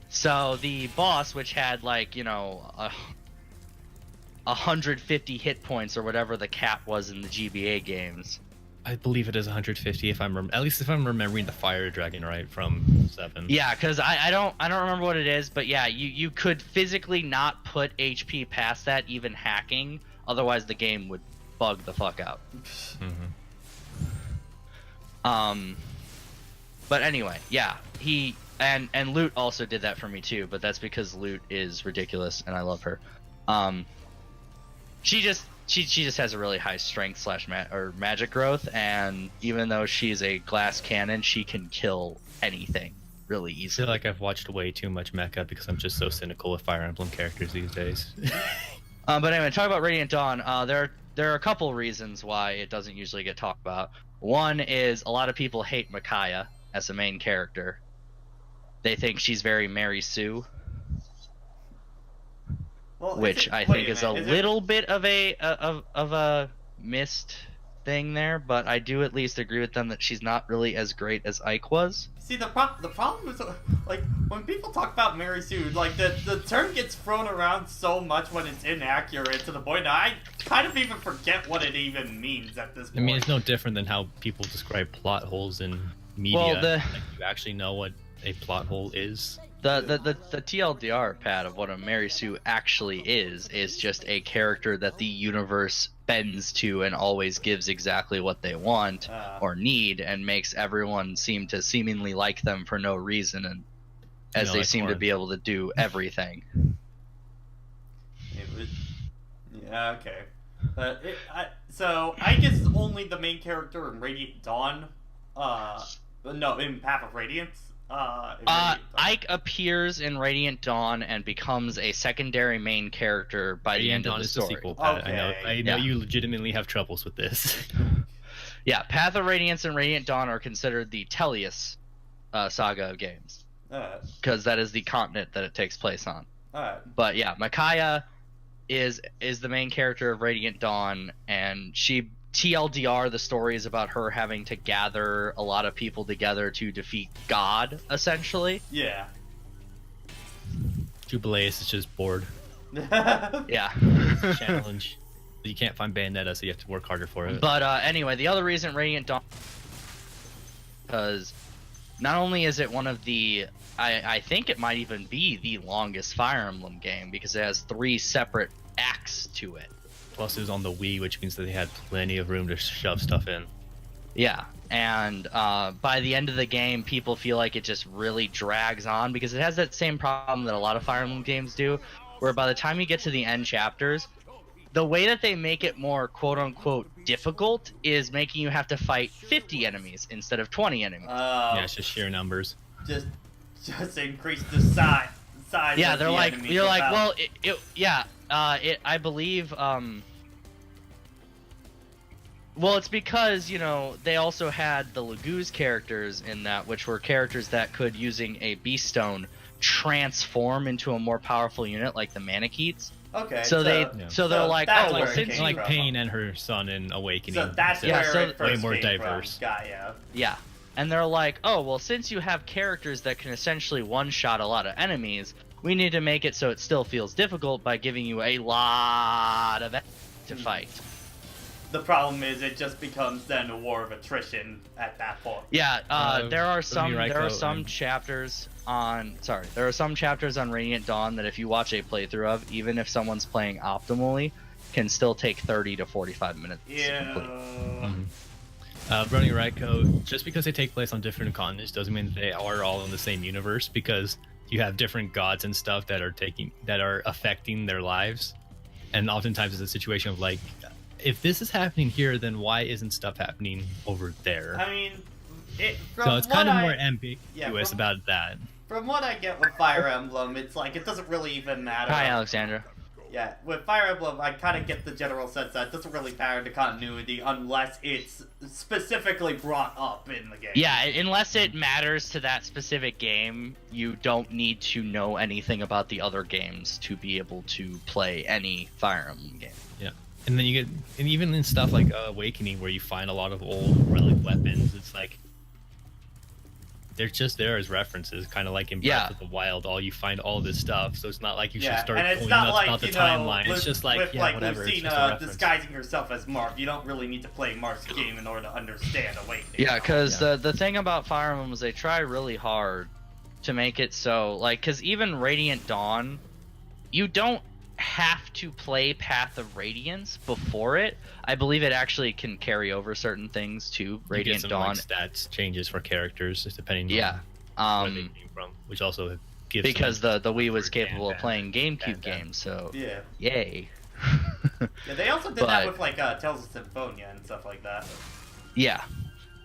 So the boss, which had like 150 hit points or whatever the cap was in the GBA games. I believe it is 150 if I'm at least if I'm remembering the Fire Dragon right from 7. Yeah, because I don't remember what it is, but yeah, you could physically not put HP past that, even hacking, otherwise the game would bug the fuck out. But anyway, yeah, he and Loot also did that for me too, but that's because Loot is ridiculous and I love her. She just has a really high strength / magic growth, and even though she's a glass cannon, she can kill anything really I easily. feel like I've watched way too much mecha because I'm just so cynical with Fire Emblem characters these days. But anyway, talk about Radiant Dawn. There are a couple reasons why it doesn't usually get talked about. One is a lot of people hate Micaiah as a main character. They think she's very Mary Sue. Well, Which I think is a little bit of a missed thing there, but I do at least agree with them that she's not really as great as Ike was. See, the problem is, like, when people talk about Mary Sue, like, the term gets thrown around so much when it's inaccurate to the point that I kind of even forget what it even means at this point. I mean, it's no different than how people describe plot holes in media. Well, like, you actually know what a plot hole is. The TLDR, Pat, of what a Mary Sue actually is just a character that the universe bends to and always gives exactly what they want or need, and makes everyone seem to seemingly like them for no reason, and as they like seem to Warren. be able to do everything. Yeah, okay. So Ike is only the main character in Radiant Dawn. No, in Path of Radiance. Ike appears in Radiant Dawn and becomes a secondary main character by the end of the is the story. sequel, Pat. I know Okay. you legitimately have troubles with this. Yeah, Path of Radiance and Radiant Dawn are considered the Tellius saga of games, because that is the continent that it takes place on. Alright. But yeah, Micaiah is the main character of Radiant Dawn, and she TLDR, the story is about her having to gather a lot of people together to defeat God, essentially. Yeah. Jubileus is just bored. Yeah. Challenge. You can't find Bayonetta, so you have to work harder for it. But anyway, the other reason Radiant Dawn, because not only is it one of the, I think it might even be the longest Fire Emblem game, because it has 3 separate acts to it. Plus, it was on the Wii, which means that they had plenty of room to shove stuff in. Yeah, and by the end of the game, people feel like it just really drags on, because it has that same problem that a lot of Fire Emblem games do, where by the time you get to the end chapters, the way that they make it more quote-unquote difficult is making you have to fight 50 enemies instead of 20 enemies. Yeah, it's just sheer numbers. Just increase the size. Yeah, of they're the like, enemies you're like, without- well, I believe, well, it's because, you know, they also had the Laguz characters in that, which were characters that could, using a Beast Stone, transform into a more powerful unit, like the Manicheets. Okay. So they're like, that's oh, well, where it since came you Like from. Pain and her son in Awakening. So that's So Yeah, where so- it first way more came diverse. From. Got ya. Yeah. And they're like, oh, well, since you have characters that can essentially one-shot a lot of enemies, we need to make it so it still feels difficult by giving you a lot of to fight. The problem is it just becomes then a war of attrition at that point. Yeah, there are Raiko some and- chapters on there are some chapters on Radiant Dawn that if you watch a playthrough of, even if someone's playing optimally, can still take 30 to 45 minutes to Yeah. complete. Running Raiko, just because they take place on different continents doesn't mean they are all in the same universe, because you have different gods and stuff that are affecting their lives, and oftentimes it's a situation of like, if this is happening here, then why isn't stuff happening over there? I mean, So it's kind of more Yeah, ambiguous about that. From what I get with Fire Emblem, it's like it doesn't really even matter. Hi, Alexandra. Yeah, with Fire Emblem, I kind of get the general sense that it doesn't really matter the continuity unless it's specifically brought up in the game. Yeah, unless it matters to that specific game, you don't need to know anything about the other games to be able to play any Fire Emblem game. Yeah. And then you get, and even in stuff like Awakening, where you find a lot of old relic weapons, it's like they're just there as references, kind of like in Breath of the Wild. You find all this stuff, so it's not like you should start and it's going not nuts like, about the you know, timeline. with, It's just like, with, yeah, like whatever. It's just a Lucina reference. disguising herself as Marth, you don't really need to play Marth's game in order to understand Awakening. Yeah, because Yeah. the thing about Fire Emblem is they try really hard to make it so, like, because even Radiant Dawn, you don't have to play Path of Radiance before it. I believe it actually can carry over certain things to You Radiant get some, Dawn. like, stats changes for characters, just depending Yeah. on where they came from, which also gives Because them the Wii was for capable of Gandalf. playing GameCube Gandalf. games, so Yeah. yay. Yeah, they also did that with, like, Tales of Symphonia and stuff like that. Yeah.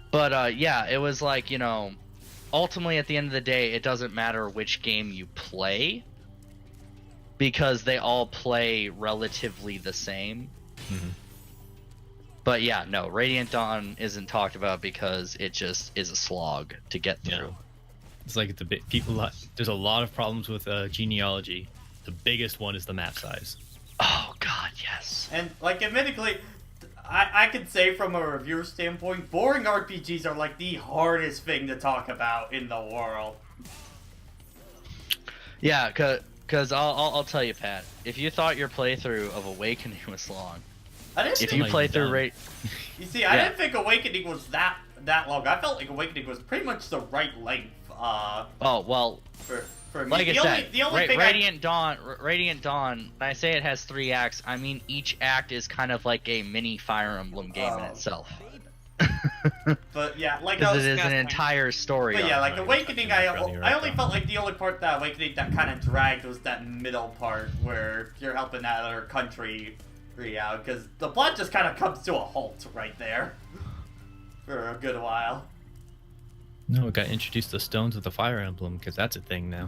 But, yeah, it was like, you know, ultimately at the end of the day, it doesn't matter which game you play, because they all play relatively the same. Mhm. But yeah, no, Radiant Dawn isn't talked about because it just is a slog to get through. Yeah. It's like the people. There's a lot of problems with genealogy. The biggest one is the map size. Oh god, yes. And, like, admittedly, I could say from a reviewer standpoint, boring RPGs are, like, the hardest thing to talk about in the world. Yeah, cause I'll tell you, Pat. If you thought your playthrough of Awakening was long, I didn't if think, you play through you see, I Yeah. didn't think Awakening was that long. I felt like Awakening was pretty much the right length, oh well, for me. like I said, the only thing Radiant Dawn. When I say it has 3 acts, I mean each act is kind of like a mini Fire Emblem game in Oh. itself. But yeah, like I Because was it is an discussing- entire story. But yeah, arc. like Awakening, I only Right. felt like the only part that Awakening that kind of dragged was that middle part where you're helping that other country out, because the plot just kind of comes to a halt right there for a good while. No, we got introduced to Stones with the Fire Emblem because that's a thing now.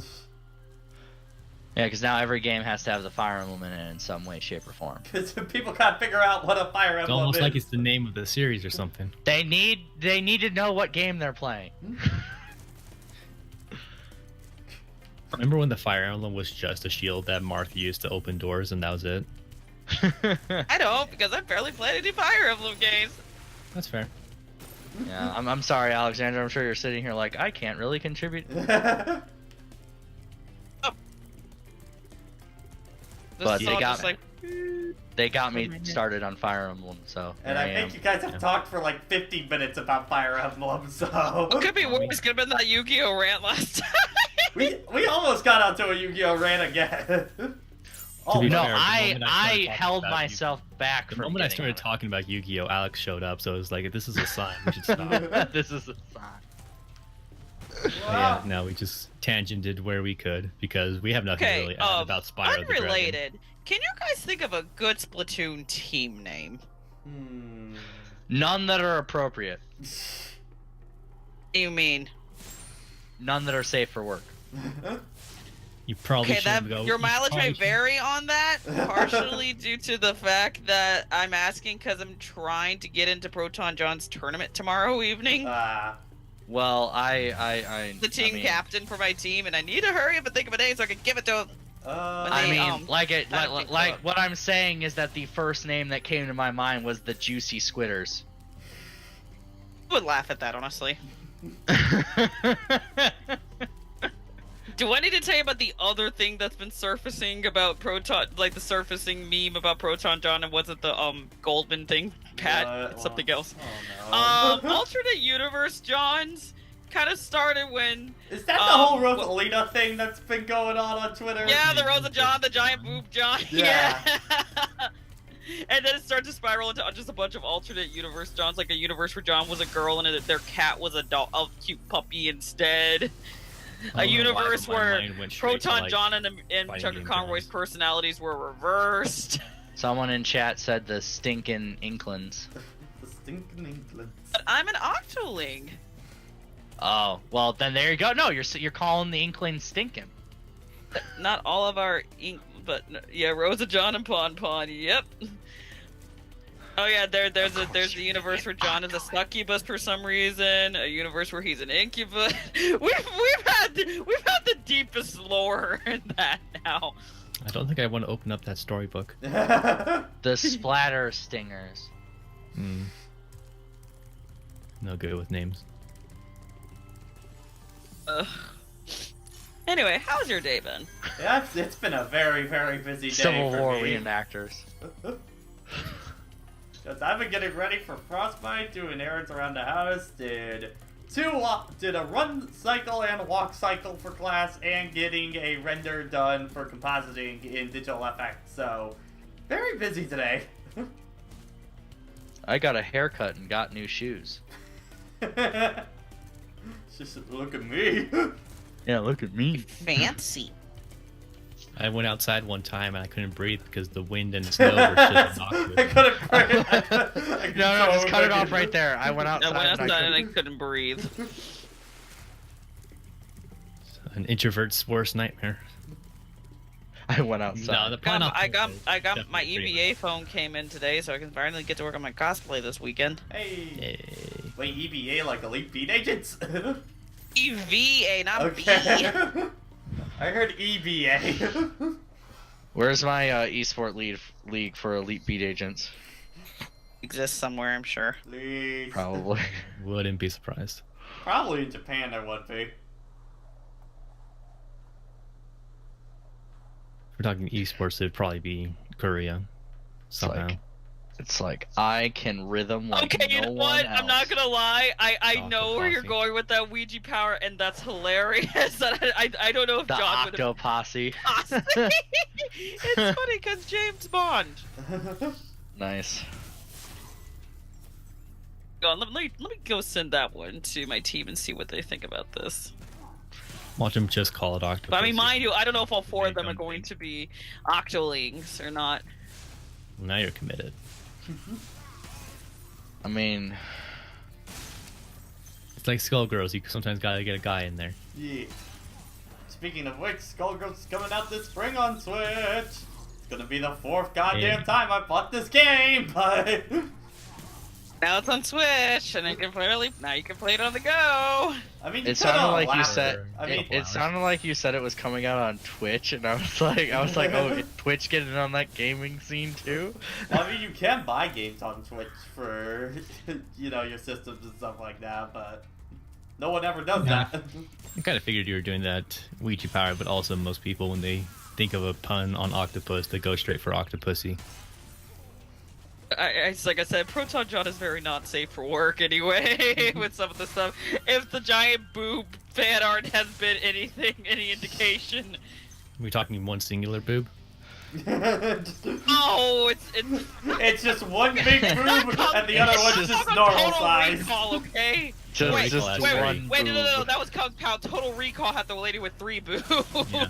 Yeah, because now every game has to have the Fire Emblem in it in some way, shape, or form. Because people can't figure out what a Fire It's Emblem almost is. like it's the name of the series or something. They need to know what game they're playing. Remember when the Fire Emblem was just a shield that Marth used to open doors and that was it? I don't, because I barely played any Fire Emblem games. That's fair. Yeah, I'm sorry, Alexander. I'm sure you're sitting here like, I can't really contribute. This But is they all got just like, They got me started on Fire Emblem, so And I think you guys have talked for like 50 minutes about Fire Emblem, so... it could be worse. Could have been that Yu-Gi-Oh rant last time. we almost got onto a Yu-Gi-Oh rant again. To be no, fair, the moment I started held talking about myself back The from moment I getting started on talking about Yu-Gi-Oh, Alex showed up, so it was like, this is a sign. We should stop. it. This is a sign. But yeah, no, we just tangented where we could because we have nothing to Okay, really add about Spyro the Dragon. unrelated. Can you guys think of a good Splatoon team name? None that are appropriate. You mean? None that are safe for work. You probably Okay, shouldn't go. your you mileage probably may vary on that, partially due to the fact that I'm asking because I'm trying to get into Proton John's tournament tomorrow evening. Well, I The team captain for my team, and I need to hurry up and think of a name so I can give it to him. I mean, like up. what I'm saying is that the first name that came to my mind was the Juicy Squitters. I would laugh at that, honestly. Do I need to tell you about the other thing that's been surfacing about Proton, like the surfacing meme about Proton John, and was it the Goldman thing, Pat? It's something else. Oh, no. Alternate universe Johns kind of started when. Is that the whole Rosalina thing that's been going on Twitter? Yeah, the Rosa John, the giant boob John. Yeah. And then it started to spiral into just a bunch of alternate universe Johns, like a universe where John was a girl and their cat was a cute puppy instead. A universe where Proton John and Chucker Conroy's personalities were reversed. Someone in chat said the stinking Inklings. The stinking Inklings. But I'm an Octoling. Oh, well then there you go. No, you're calling the Inklings stinking. Not all of our but yeah, Rosa John and Pon Pon. Yep. Oh yeah, there's the universe where John is a succubus for some reason. A universe where he's an incubus. We've had the deepest lore in that now. I don't think I want to open up that storybook. The splatter stingers. No good with names. Anyway, how's your day been? Yeah, it's been a very, very busy day Civil for War me. reenactors. Because I've been getting ready for Frostbite, doing errands around the house, did a run cycle and a walk cycle for class, and getting a render done for compositing in Digital FX. So, very busy today. I got a haircut and got new shoes. Just look at me. Yeah, look at me. Fancy. I went outside one time and I couldn't breathe because the wind and snow were just I innocuous. couldn't breathe. No, just cut it off right there. I went outside. I went outside and I couldn't breathe. An introvert's worst nightmare. I went outside. No, probably not I got Definitely my pretty EVA phone came in today, so I can finally get to work on my cosplay this weekend. Hey. Yay. Wait, EVA like Elite Beat Agents? EVA, not Okay. B. I heard EVA. Where's my esport league for Elite Beat Agents? Exists somewhere, I'm sure. Please. Probably. Wouldn't be surprised. Probably in Japan there would be. If we're talking esports, it'd probably be Korea. Somehow. It's like I can rhythm like Okay, you no know one what? else. I'm not gonna lie. I Octo know where you're Posse. going with that Ouija power, and that's hilarious. I don't know if The John would Octo Posse. have. It's funny because James Bond. Nice. Go on, let me go send that one to my team and see what they think about this. Watch them just call it Octopus. But I mean, mind you, I don't know if all four of them are Don't going think. to be Octolings or not. Now you're committed. I mean, It's like Skullgirls. You sometimes gotta get a guy in there. Yeah. Speaking of which, Skullgirls is coming out this spring on Switch. It's gonna be the 4th goddamn time I bought this game, but Now it's on Switch, and you can play it on the go. I mean, It sounded like you said. I mean, It sounded like you said it was coming out on Twitch, and I was like, oh, is Twitch getting on that gaming scene too? I mean, you can buy games on Twitch for, your systems and stuff like that, but no one ever does that. I kind of figured you were doing that Ouija power, but also most people, when they think of a pun on octopus, they go straight for Octopussy. Like I said, Proton John is very not safe for work anyway with some of the stuff. If the giant boob fan art has been any indication. Are we talking one singular boob? Oh, It's just one big boob and the other one's just normal size. Recall, okay? Just Wait, one no, boob. that was Kung Pao. Total Recall had the lady with 3 boobs. Yeah.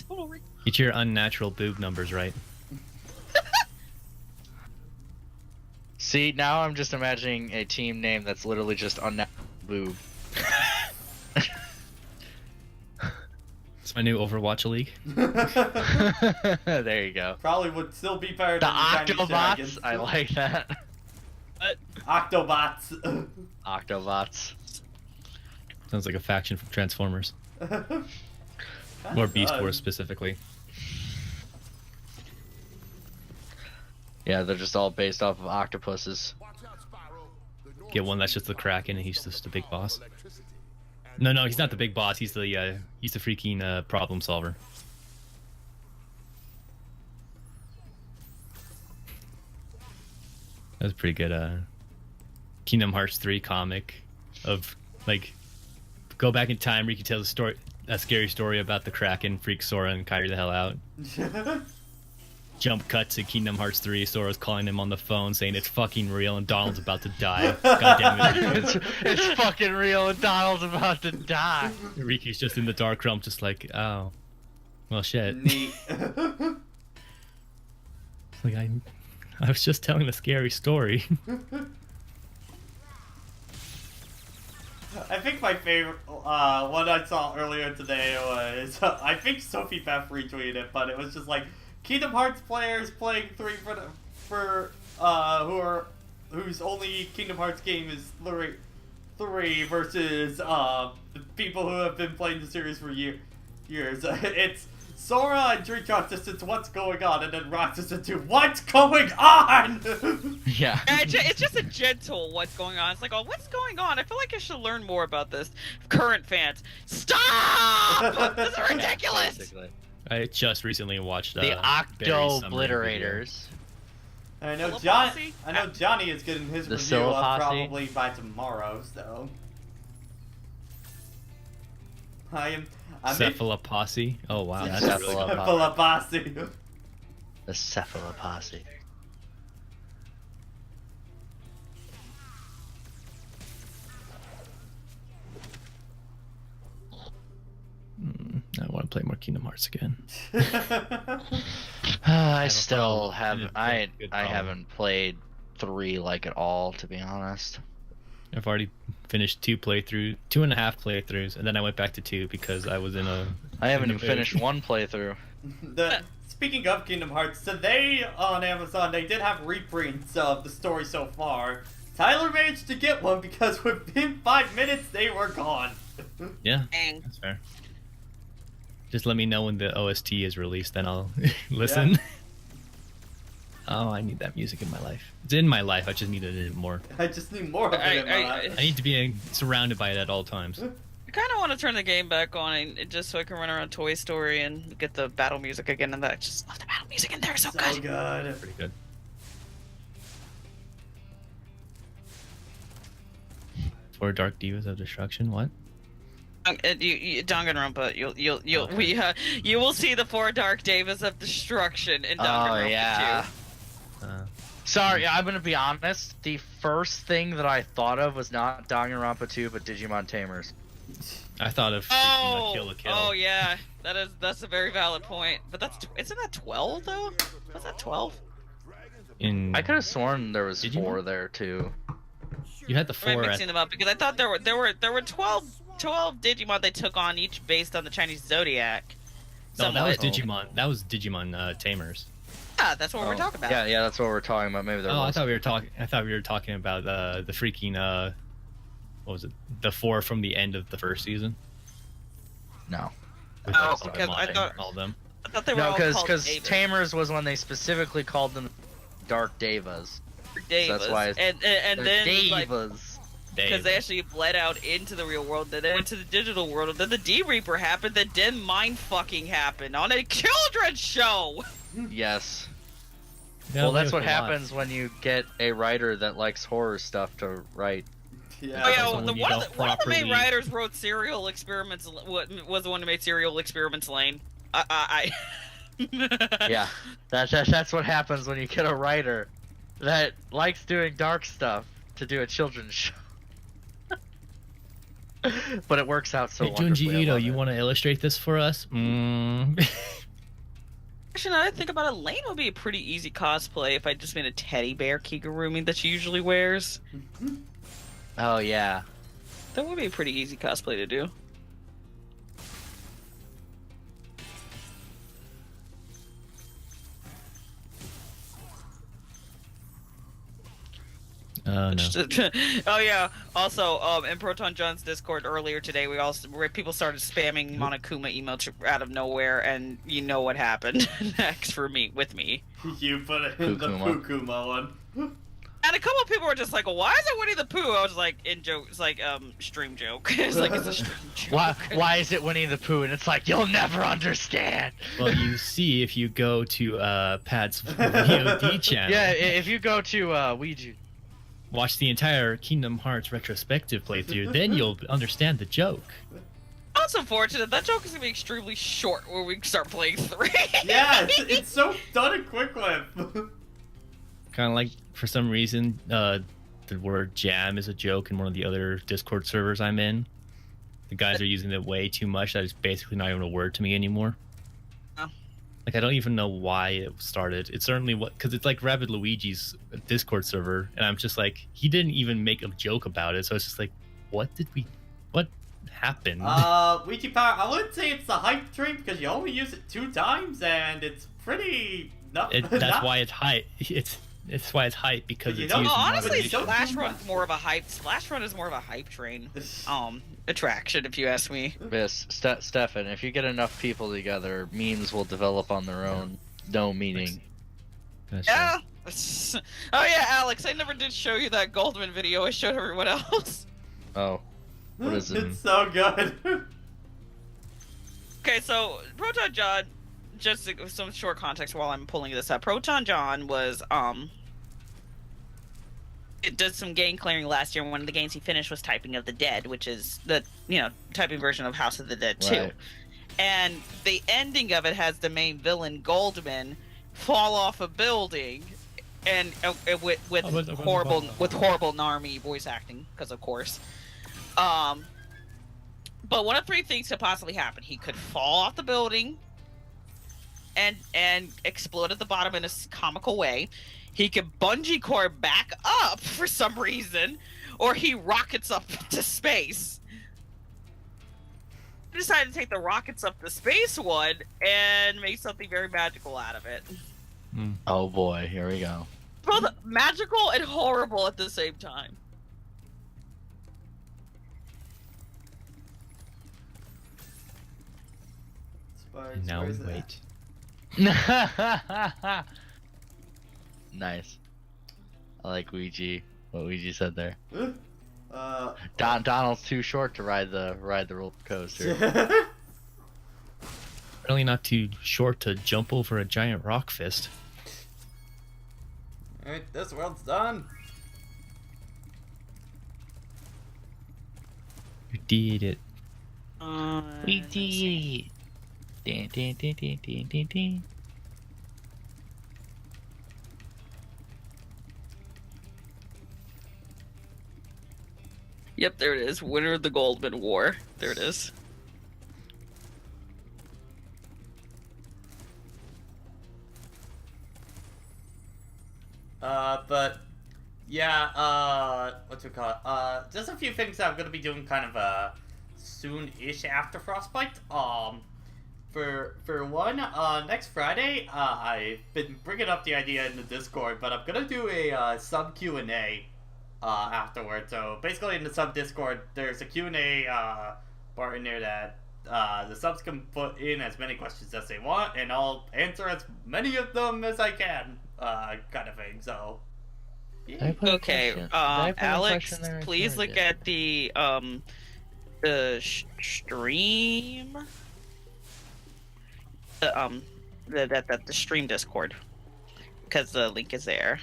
Total Recall. Get your unnatural boob numbers right. See, now I'm just imagining a team name that's literally just unnatural boob. It's my new Overwatch league. There you go. Probably would still be better The than the Chinese Octobots. dragons. I like that. Octobots. Octobots. Sounds like a faction from Transformers. Or Beast Wars specifically. Yeah, they're just all based off of octopuses. Get one that's just the Kraken and he's just the big boss. No, he's not the big boss. He's the freaking problem solver. That was pretty good. Kingdom Hearts 3 comic of like go back in time. Ricky tells a scary story about the Kraken, freak Sora and Kyrie the hell out. Jump cut to Kingdom Hearts 3. Sora's calling him on the phone saying it's fucking real and Donald's about to die. God damn it. It's fucking real and Donald's about to die. Riki's just in the dark realm just like, oh. Well, shit. Neat. Like, I was just telling a scary story. I think my favorite one I saw earlier today was I think Sophie Pep retweeted it, but it was just like Kingdom Hearts players playing 3 whose only Kingdom Hearts game is 3 versus the people who have been playing the series for years. It's Sora and Dreamcast distance, what's going on? And then Roxas into what's going on? Yeah. It's just a gentle what's going on. It's like, oh, what's going on? I feel like I should learn more about this. Current fans, stop! This is ridiculous! Basically. I just recently watched The Barry's summary Octo-obliterators. I know Philipposse? Johnny is getting his The review up Philipposse? probably by tomorrow, so I'm Cephaloposse. Oh wow, Yeah, that's really good. Philipposse. The Cephaloposse. I want to play more Kingdom Hearts again. I still problem. have I Good I problem. haven't played 3 like at all, to be honest. I've already finished 2.5 playthroughs, and then I went back to 2 because I was in a. I haven't in even a mood. finished 1 playthrough. Speaking of Kingdom Hearts, today on Amazon they did have reprints of the story so far. Tyler managed to get one because within 5 minutes they were gone. Yeah, Dang. that's fair. Just let me know when the OST is released, then I'll listen. Yeah. Oh, I need that music in my life. It's in my life. I just needed it more. I just need more of it in my life. I need to be surrounded by it at all times. I kind of want to turn the game back on just so I can run around Toy Story and get the battle music again. And I just love the battle music in there. It's so So good. good. Pretty good. Four Dark Divas of Destruction. What? Danganronpa, you will see the 4 Dark Divas of Destruction in Danganronpa Oh yeah. 2. Sorry, I'm gonna be honest. The first thing that I thought of was not Danganronpa 2, but Digimon Tamers. I thought of Oh, Kill la Kill. oh yeah, that's a very valid point. But isn't that 12 though? Was that 12? In I could have sworn there was Digimon? 4 there too. You had the Am I 4 mixing at... them up? Because I thought there were 12 Digimon they took on each based on the Chinese zodiac. No, that was Somewhat. Digimon. That was Digimon Tamers. Yeah, that's what we're talking about. Yeah, that's what we're talking about. Maybe there Oh, I was. thought we were talking about the freaking what was it? The 4 from the end of the first season. No. With Oh, the because I Starmon thought- and all them. I thought they were No, all called because Tamers was when they specifically called them Dark Devas. Devas. So that's why and They're then like, Devas. because they actually bled out into the real world, then they went to the digital world, and then the D Reaper happened, then mind fucking happened on a children's show. Yes. Yeah, Well, that's there what was a lot. happens when you get a writer that likes horror stuff to write. Yeah. Oh yeah, So well, when you one of don't the main properly- writers wrote Serial Experiments. Was the one who made Serial Experiments Lane. I Yeah, that's what happens when you get a writer that likes doing dark stuff to do a children's show. But it works out so Hey, wonderfully. Junji I Ito, love you it. want to illustrate this for us? Mm. Actually, now that I think about it, Lane would be a pretty easy cosplay if I just made a teddy bear Kigurumi that she usually wears. Oh yeah. That would be a pretty easy cosplay to do. No. Oh yeah. Also, in Proton John's Discord earlier today, people started spamming Monokuma emotes out of nowhere, and you know what happened next for me with me. You put it in the Pukuma. Pukuma one. And a couple of people were just like, "Why is it Winnie the Pooh?" I was like, "In joke, it's like stream joke. It's like it's a stream joke." Why is it Winnie the Pooh? And it's like you'll never understand. Well, you see, if you go to Pat's VOD channel, Yeah, if you go to WiiDude. watch the entire Kingdom Hearts retrospective playthrough, then you'll understand the joke. That's unfortunate. That joke is gonna be extremely short when we start playing 3. Yeah, it's so done in quick clip. Kind of like, for some reason, the word jam is a joke in one of the other Discord servers I'm in. The guys are using it way too much that it's basically not even a word to me anymore. Oh. Like, I don't even know why it started. It's certainly because it's like Rabbid Luigi's Discord server, and I'm just like, he didn't even make a joke about it, so it's just like, what happened? Ouija Power, I wouldn't say it's the hype train because you only use it 2 times and it's pretty... That's why it's hype. It's why it's hype, because But you it's don't- used No, in honestly, you don't Splash do Run's much. more of a hype. Splash Run is more of a hype train, attraction, if you ask me. Yes, Stefan, if you get enough people together, memes will develop on their own, no meaning. That's Yeah. Oh yeah, Alex, I never did show you that Goldman video. I showed everyone else. Oh, what is it? It's so good. Okay, so Proton John, just some short context while I'm pulling this up. Proton John was it did some game clearing last year. One of the games he finished was Typing of the Dead, which is the typing version of House of the Dead 2. Right. And the ending of it has the main villain Goldman fall off a building, and with horrible Narmi voice acting, because of course. But one of 3 things could possibly happen. He could fall off the building and explode at the bottom in a comical way. He could bungee cord back up for some reason, or he rockets up to space. I decided to take the rockets up to space one and make something very magical out of it. Oh boy, here we go. Both magical and horrible at the same time. Sparks, Now where's we it wait. Nice. I like Ouija. What Ouija said there. at? Donald's too short to ride the roller coaster. Really not too short to jump over a giant rock fist. Alright, this world's done. You did it. We did it. Dun, dun, dun, dun, dun, dun, dun. Yep, there it is. Winner of the Goldman War. There it is. But Yeah, what's it called? Just a few things that I'm gonna be doing kind of, soon-ish after Frostbite. For one, next Friday, I've been bringing up the idea in the Discord, but I'm gonna do a, sub Q&A, afterward. So, basically in the sub Discord, there's a Q&A, part in there that, the subs can put in as many questions as they want, and I'll answer as many of them as I can, kind of thing, so... Yeah. Okay, Alex, please look at the stream, the stream Discord, because the link is there.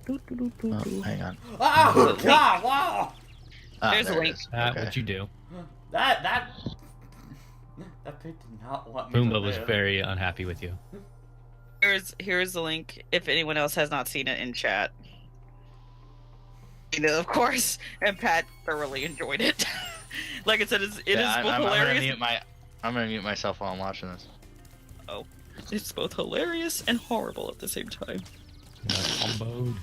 Oh, hang on. Oh, God, wow! There's a there it link. is. What'd you do? That pig did not want me to Pumbaa was live. very unhappy with you. Here's the link if anyone else has not seen it in chat. You know, of course, and Pat thoroughly enjoyed it. Like I said, it is both hilarious. I'm gonna mute myself while I'm watching this. Oh, it's both hilarious and horrible at the same time. Comboed.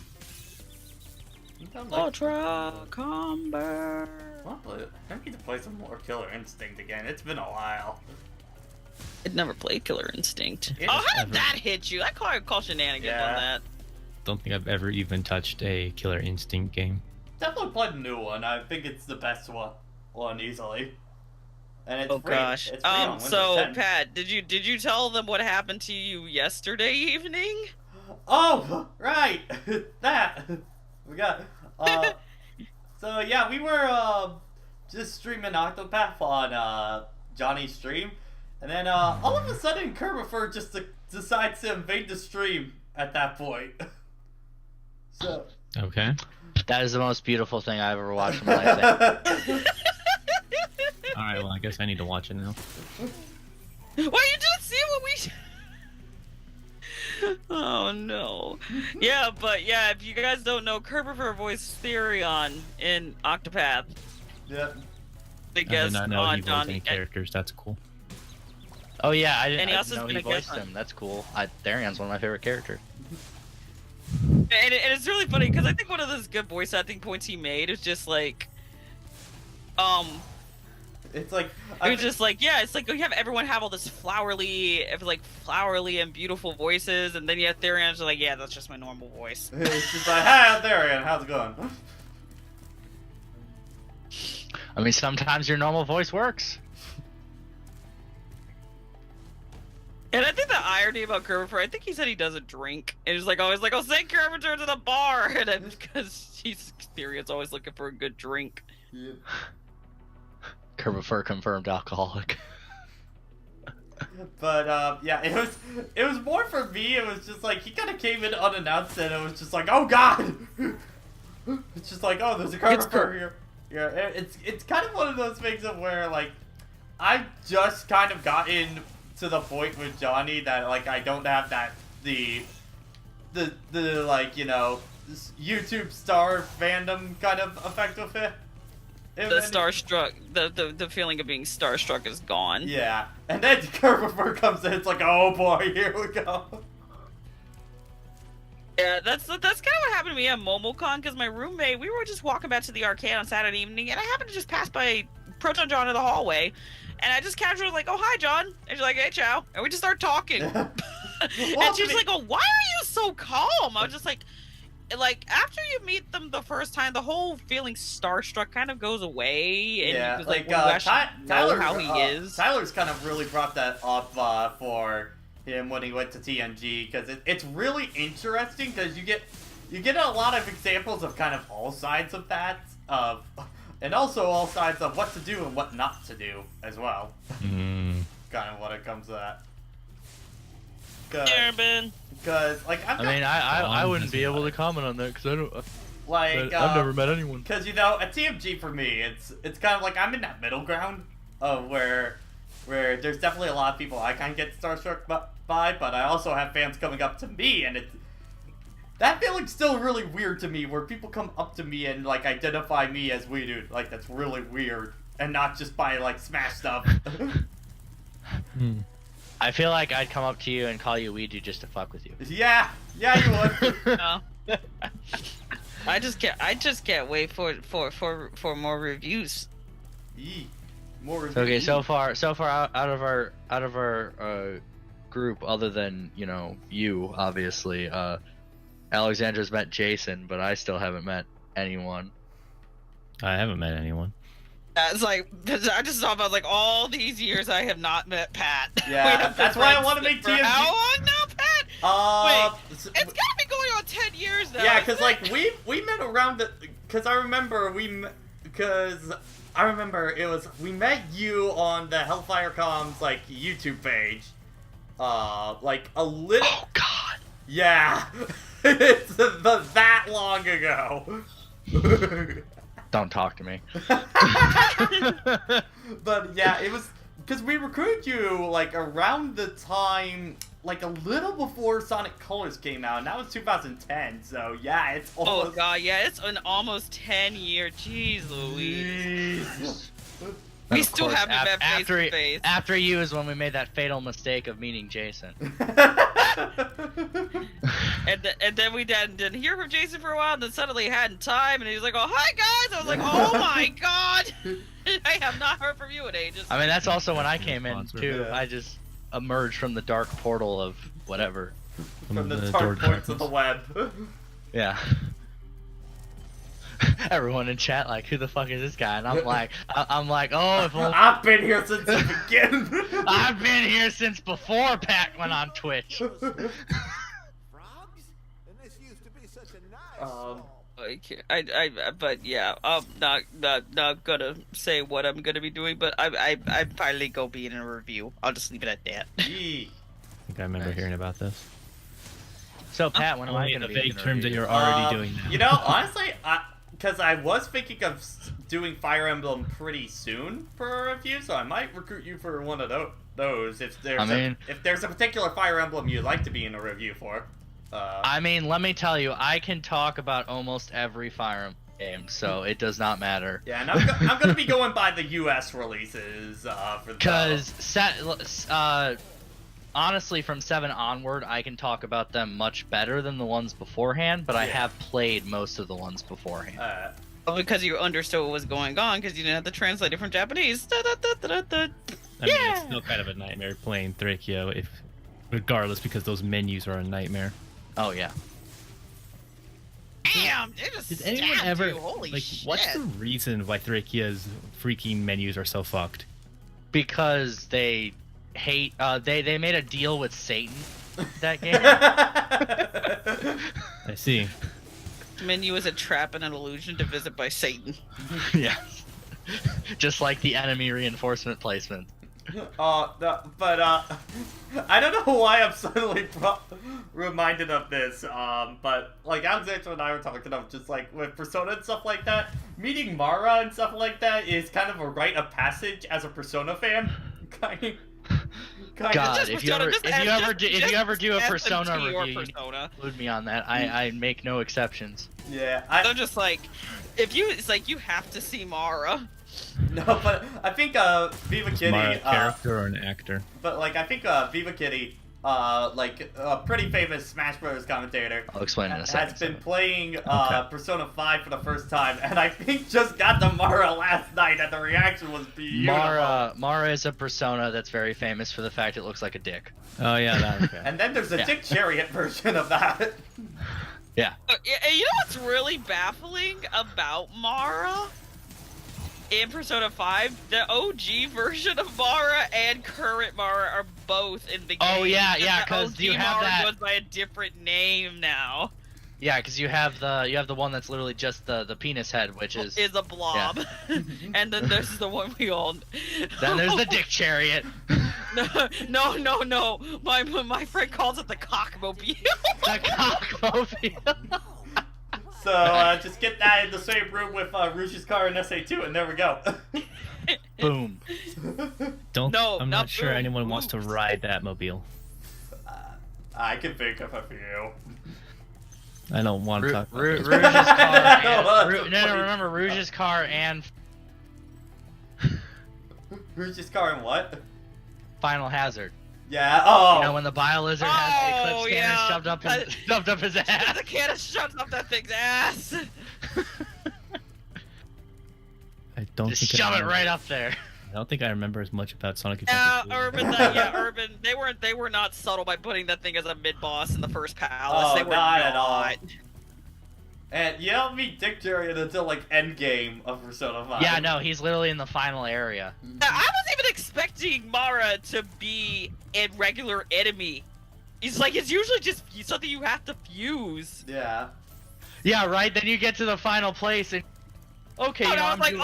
Ultra combo. I need to play some more Killer Instinct again. It's been a while. I'd never played Killer Instinct. It Oh, is how did that hit you? I call shenanigans Yeah. on that. Don't think I've ever even touched a Killer Instinct game. Definitely played the new one. I think it's the best one easily. And it's Oh free. gosh. It's free on Windows So 10. Pat, did you tell them what happened to you yesterday evening? Oh, right. That. We got. So yeah, we were just streaming Octopath on Johnny's stream, and then all of a sudden Kerbifer just decides to invade the stream at that point. So. Okay. That is the most beautiful thing I've ever watched in my life. Alright, well, I guess I need to watch it now. Why you didn't see what we? Oh no. Yeah, but yeah, if you guys don't know, Kerbifer voiced Therion in Octopath. Yep. I I guess did not know on he voiced Johnny. any characters. That's cool. Oh yeah, I And he didn't also know is he gonna guest voiced on- him. That's cool. Therion's one of my favorite characters. And it's really funny because I think one of those good voice acting points he made is just like, It's like. it was just like, yeah, it's like you have everyone have all this flowery and beautiful voices, and then you have Therion's just like, yeah, that's just my normal voice. It's just like, hi, Therion, how's it going? I mean, sometimes your normal voice works. And I think the irony about Kerbifer, I think he said he doesn't drink, and he's like always like, "I'll send Kerbifer to the bar," and then because Therion's always looking for a good drink. Yeah. Kerbifer confirmed alcoholic. But yeah, it was more for me. It was just like he kind of came in unannounced, and it was just like, oh god, it's just like, oh, there's a Kerbifer here. Yeah, it's kind of one of those things of where like I've just kind of gotten to the point with Johnny that like I don't have that the like, you know, YouTube star fandom kind of effect with it. The starstruck, the feeling of being starstruck is gone. Yeah, and then Kerbifer comes in. It's like, oh boy, here we go. Yeah, that's kind of what happened to me at MomoCon, because my roommate, we were just walking back to the arcade on Saturday evening, and I happened to just pass by Proton John in the hallway, and I just casually like, oh hi John, and she's like, hey ciao, and we just start talking. And she's like, oh, why are you so calm? I was just like after you meet them the first time, the whole feeling starstruck kind of goes away, and Yeah, he was like, like well, you actually know how he is. Tyler's kind of really brought that up for him when he went to TNG, because it's really interesting because you get a lot of examples of kind of all sides of that, and also all sides of what to do and what not to do as well. Mm. Kind of when it comes to that. Urban. Because like I wouldn't be able to comment on that because I don't. like I've never met anyone. Because, you know, at TMG for me, it's kind of like I'm in that middle ground of where there's definitely a lot of people I kind of get starstruck by, but I also have fans coming up to me, and that feeling's still really weird to me, where people come up to me and, like, identify me as WiiDude. Like, that's really weird, and not just by, like, Smash stuff. I feel like I'd come up to you and call you WiiDude just to fuck with you. Yeah, you would. I just can't wait for more reviews. Yee. More Okay, reviews. so far out of our group, other than you obviously, Alexandra's met Jason, but I still haven't met anyone. I haven't met anyone. It's like I just thought about like all these years I have not met Pat. Yeah, We have been that's why I friends want to make for TMG. how long now, Pat? It's gotta be going on 10 years now. Yeah, because like we met around the, because I remember we met you on the Hellfire Comms like YouTube page, like a little. Oh God. Yeah, it's that long ago. Don't talk to me. But yeah, it was because we recruited you like around the time, like a little before Sonic Colors came out, and that was 2010. So yeah, it's almost. Oh god, yeah, it's an almost 10-year. Jeez Louise. Jeez. We Of still course, haven't met face to face. After you is when we made that fatal mistake of meeting Jason. And then we didn't hear from Jason for a while, and then suddenly had time, and he was like, "Oh hi guys!" I was like, "Oh my god, I have not heard from you in ages." I mean, that's also when I came in Sponsor. too. Yeah. I just emerged from the dark portal of whatever. From the door dark points of the darkness. web. Yeah. Everyone in chat like, who the fuck is this guy? And I'm like, oh, if only I've been here since the beginning. I've been here since before Pat went on Twitch. Frogs? And this used to be such a nice swamp. But yeah, I'm not gonna say what I'm gonna be doing, but I finally go be in a review. I'll just leave it at that. Yee. I think I remember Nice. hearing about this. So Pat, when am I Only in gonna the be vague in a terms that review? you're already doing now. You know, honestly, because I was thinking of doing Fire Emblem pretty soon for a review, so I might recruit you for one of those if there's if there's a particular Fire Emblem you'd like to be in a review for. I mean, let me tell you, I can talk about almost every Fire Emblem game, so it does not matter. Yeah, and I'm gonna be going by the U.S. releases for the. Because honestly, from 7 onward, I can talk about them much better than the ones beforehand, but I Yeah. have played most of the ones beforehand. Well, because you understood what was going on, because you didn't have to translate it from Japanese. I mean, it's still kind of a nightmare playing Thrakio, regardless, because those menus are a nightmare. Oh yeah. Damn! They just Did anyone stabbed ever you. Holy like? shit! What's the reason why Thrakia's freaking menus are so fucked? Because they hate they made a deal with Satan that game. I see. Menu is a trap and an illusion to visit by Satan. Yeah. Just like the enemy reinforcement placement. But I don't know why I'm suddenly reminded of this. But like Alexander and I were talking of just like with Persona and stuff like that, meeting Mara and stuff like that is kind of a rite of passage as a Persona fan. Kind God, Just if you Persona, ever just if add- you ever just- do if you ever do a just add Persona them to your review, you need Persona. to include me on that. I make no exceptions. Yeah, I'm just like, it's like you have to see Mara. no, but I think Viva Kitty, Mara, a character or an actor? but like I think Viva Kitty, like a pretty famous Smash Bros. Commentator, I'll explain in a has second. been playing Okay. Persona 5 for the first time, and I think just got to Mara last night, and the reaction was beautiful. Mara is a Persona that's very famous for the fact it looks like a dick. Oh yeah, that. Okay. And then there's a Yeah. Dick Chariot version of that. Yeah. You know what's really baffling about Mara? In Persona 5, the OG version of Mara and current Mara are both in the game. Oh, yeah, and yeah, the 'cause OG you have Mara that- goes by a different name now. Yeah, because you have the one that's literally just the penis head, which is A blob. And then there's the one we all... then there's the dick chariot. No. My friend calls it the cockmobile. The cockmobile. So just get that in the same room with Rouge's car and SA2, and there we go. Boom. Don't. No, I'm not not sure boom, anyone wants to booms. ride that mobile. I can think of a few. I don't want to talk about Rouge's this. car. No, No, remember Rouge's car and Rouge's car and what? Final Hazard. Yeah. Oh. You know, when the Biolizard has the Eclipse cannon shoved up his ass. The cannon shoves up that thing's ass. I don't Just think shove I it remember. right up there. I don't think I remember as much about Sonic Adventure 2. Urban. They were not subtle by putting that thing as a mid boss in the first palace. Oh, They were not at all. And you don't meet Dick Durian until like endgame of Persona 5. Yeah, no, he's literally in the final area. I wasn't even expecting Mara to be a regular enemy. It's usually just something you have to fuse. Yeah. Yeah, right. Then you get to the final place and okay, you know, I was like,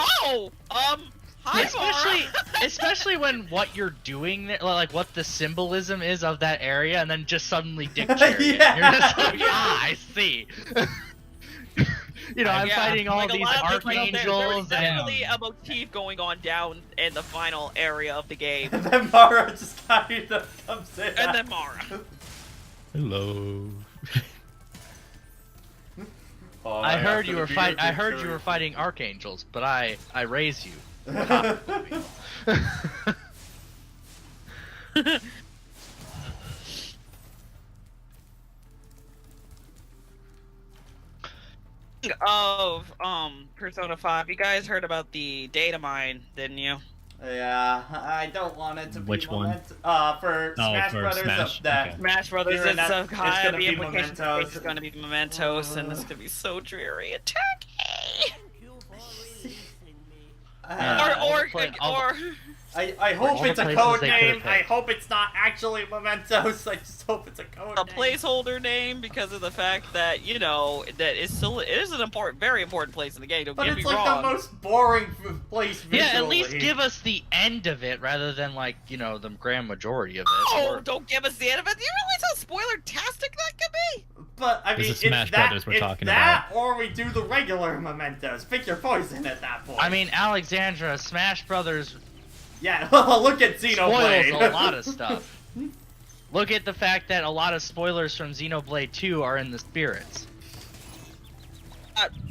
hi, especially when what you're doing there, like what the symbolism is of that area, and then just suddenly Dick Durian. Yeah. You're just like, I see. You know, I'm fighting all these archangels. There's definitely a motif going on down in the final area of the game. And then Mara just kind of comes in. And then Mara. Hello. Oh, I heard have you to were be fight. your I heard you Durian. were fighting archangels, but I raise you. Of Persona 5, you guys heard about the data mine, didn't you? Yeah, I don't want it to be Which one? For Oh, Smash for Brothers, Smash, that okay. Smash Brothers Here is and now, so it's high. gonna The be implication Mementos. is going to be Mementos, and it's going to be so dreary and tacky. I hope all the it's a places code they name. could've I picked. hope it's not actually Mementos. I just hope it's a code a name. placeholder name because of the fact that that it is an very important place in the game. Don't But get it's me like wrong. the most boring place visually. Yeah, at least give us the end of it rather than like the grand majority of it. Oh, Or- don't give us the end of it. Do you realize how spoiler-tastic that could be? But I This mean, is Smash it's that, Brothers we're it's talking that, or we do the regular Mementos. Pick your poison at that point. I mean, Alexandra, Smash Brothers yeah. Look at spoils Xenoblade. a lot of stuff. Look at the fact that a lot of spoilers from Xenoblade 2 are in the spirits.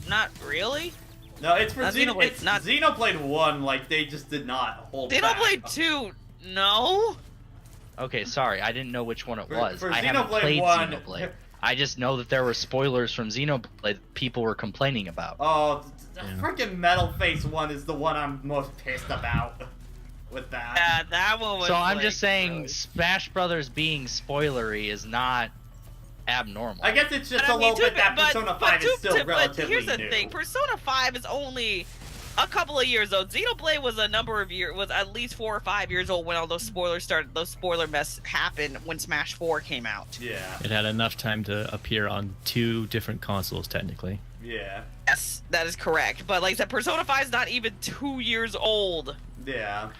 Not really. No, it's for Not Xenoblade. Xenoblade, It's not- Xenoblade 1. Like they just did not hold back. Xenoblade 2, no. Okay, sorry, I didn't know which one it was. For I haven't Xenoblade played 1 Xenoblade. I just know that there were spoilers from Xenoblade people were complaining about. Oh, the Yeah. freaking Metal Face one is the one I'm most pissed about. With that. Yeah, that one was. So I'm like, just saying, really- Smash Brothers being spoilery is not abnormal. I guess it's just But a I mean, little bit that but- Persona but 5 is still but relatively here's the new. thing: Persona 5 is only a couple of years old. Xenoblade was a number of years, was at least 4 or 5 years old when all those spoilers started. Those spoiler mess happened when Smash 4 came out. Yeah, It had enough time to appear on 2 different consoles, technically. yeah, Yes, that is correct. But like I said, Persona 5 is not even 2 years old. yeah.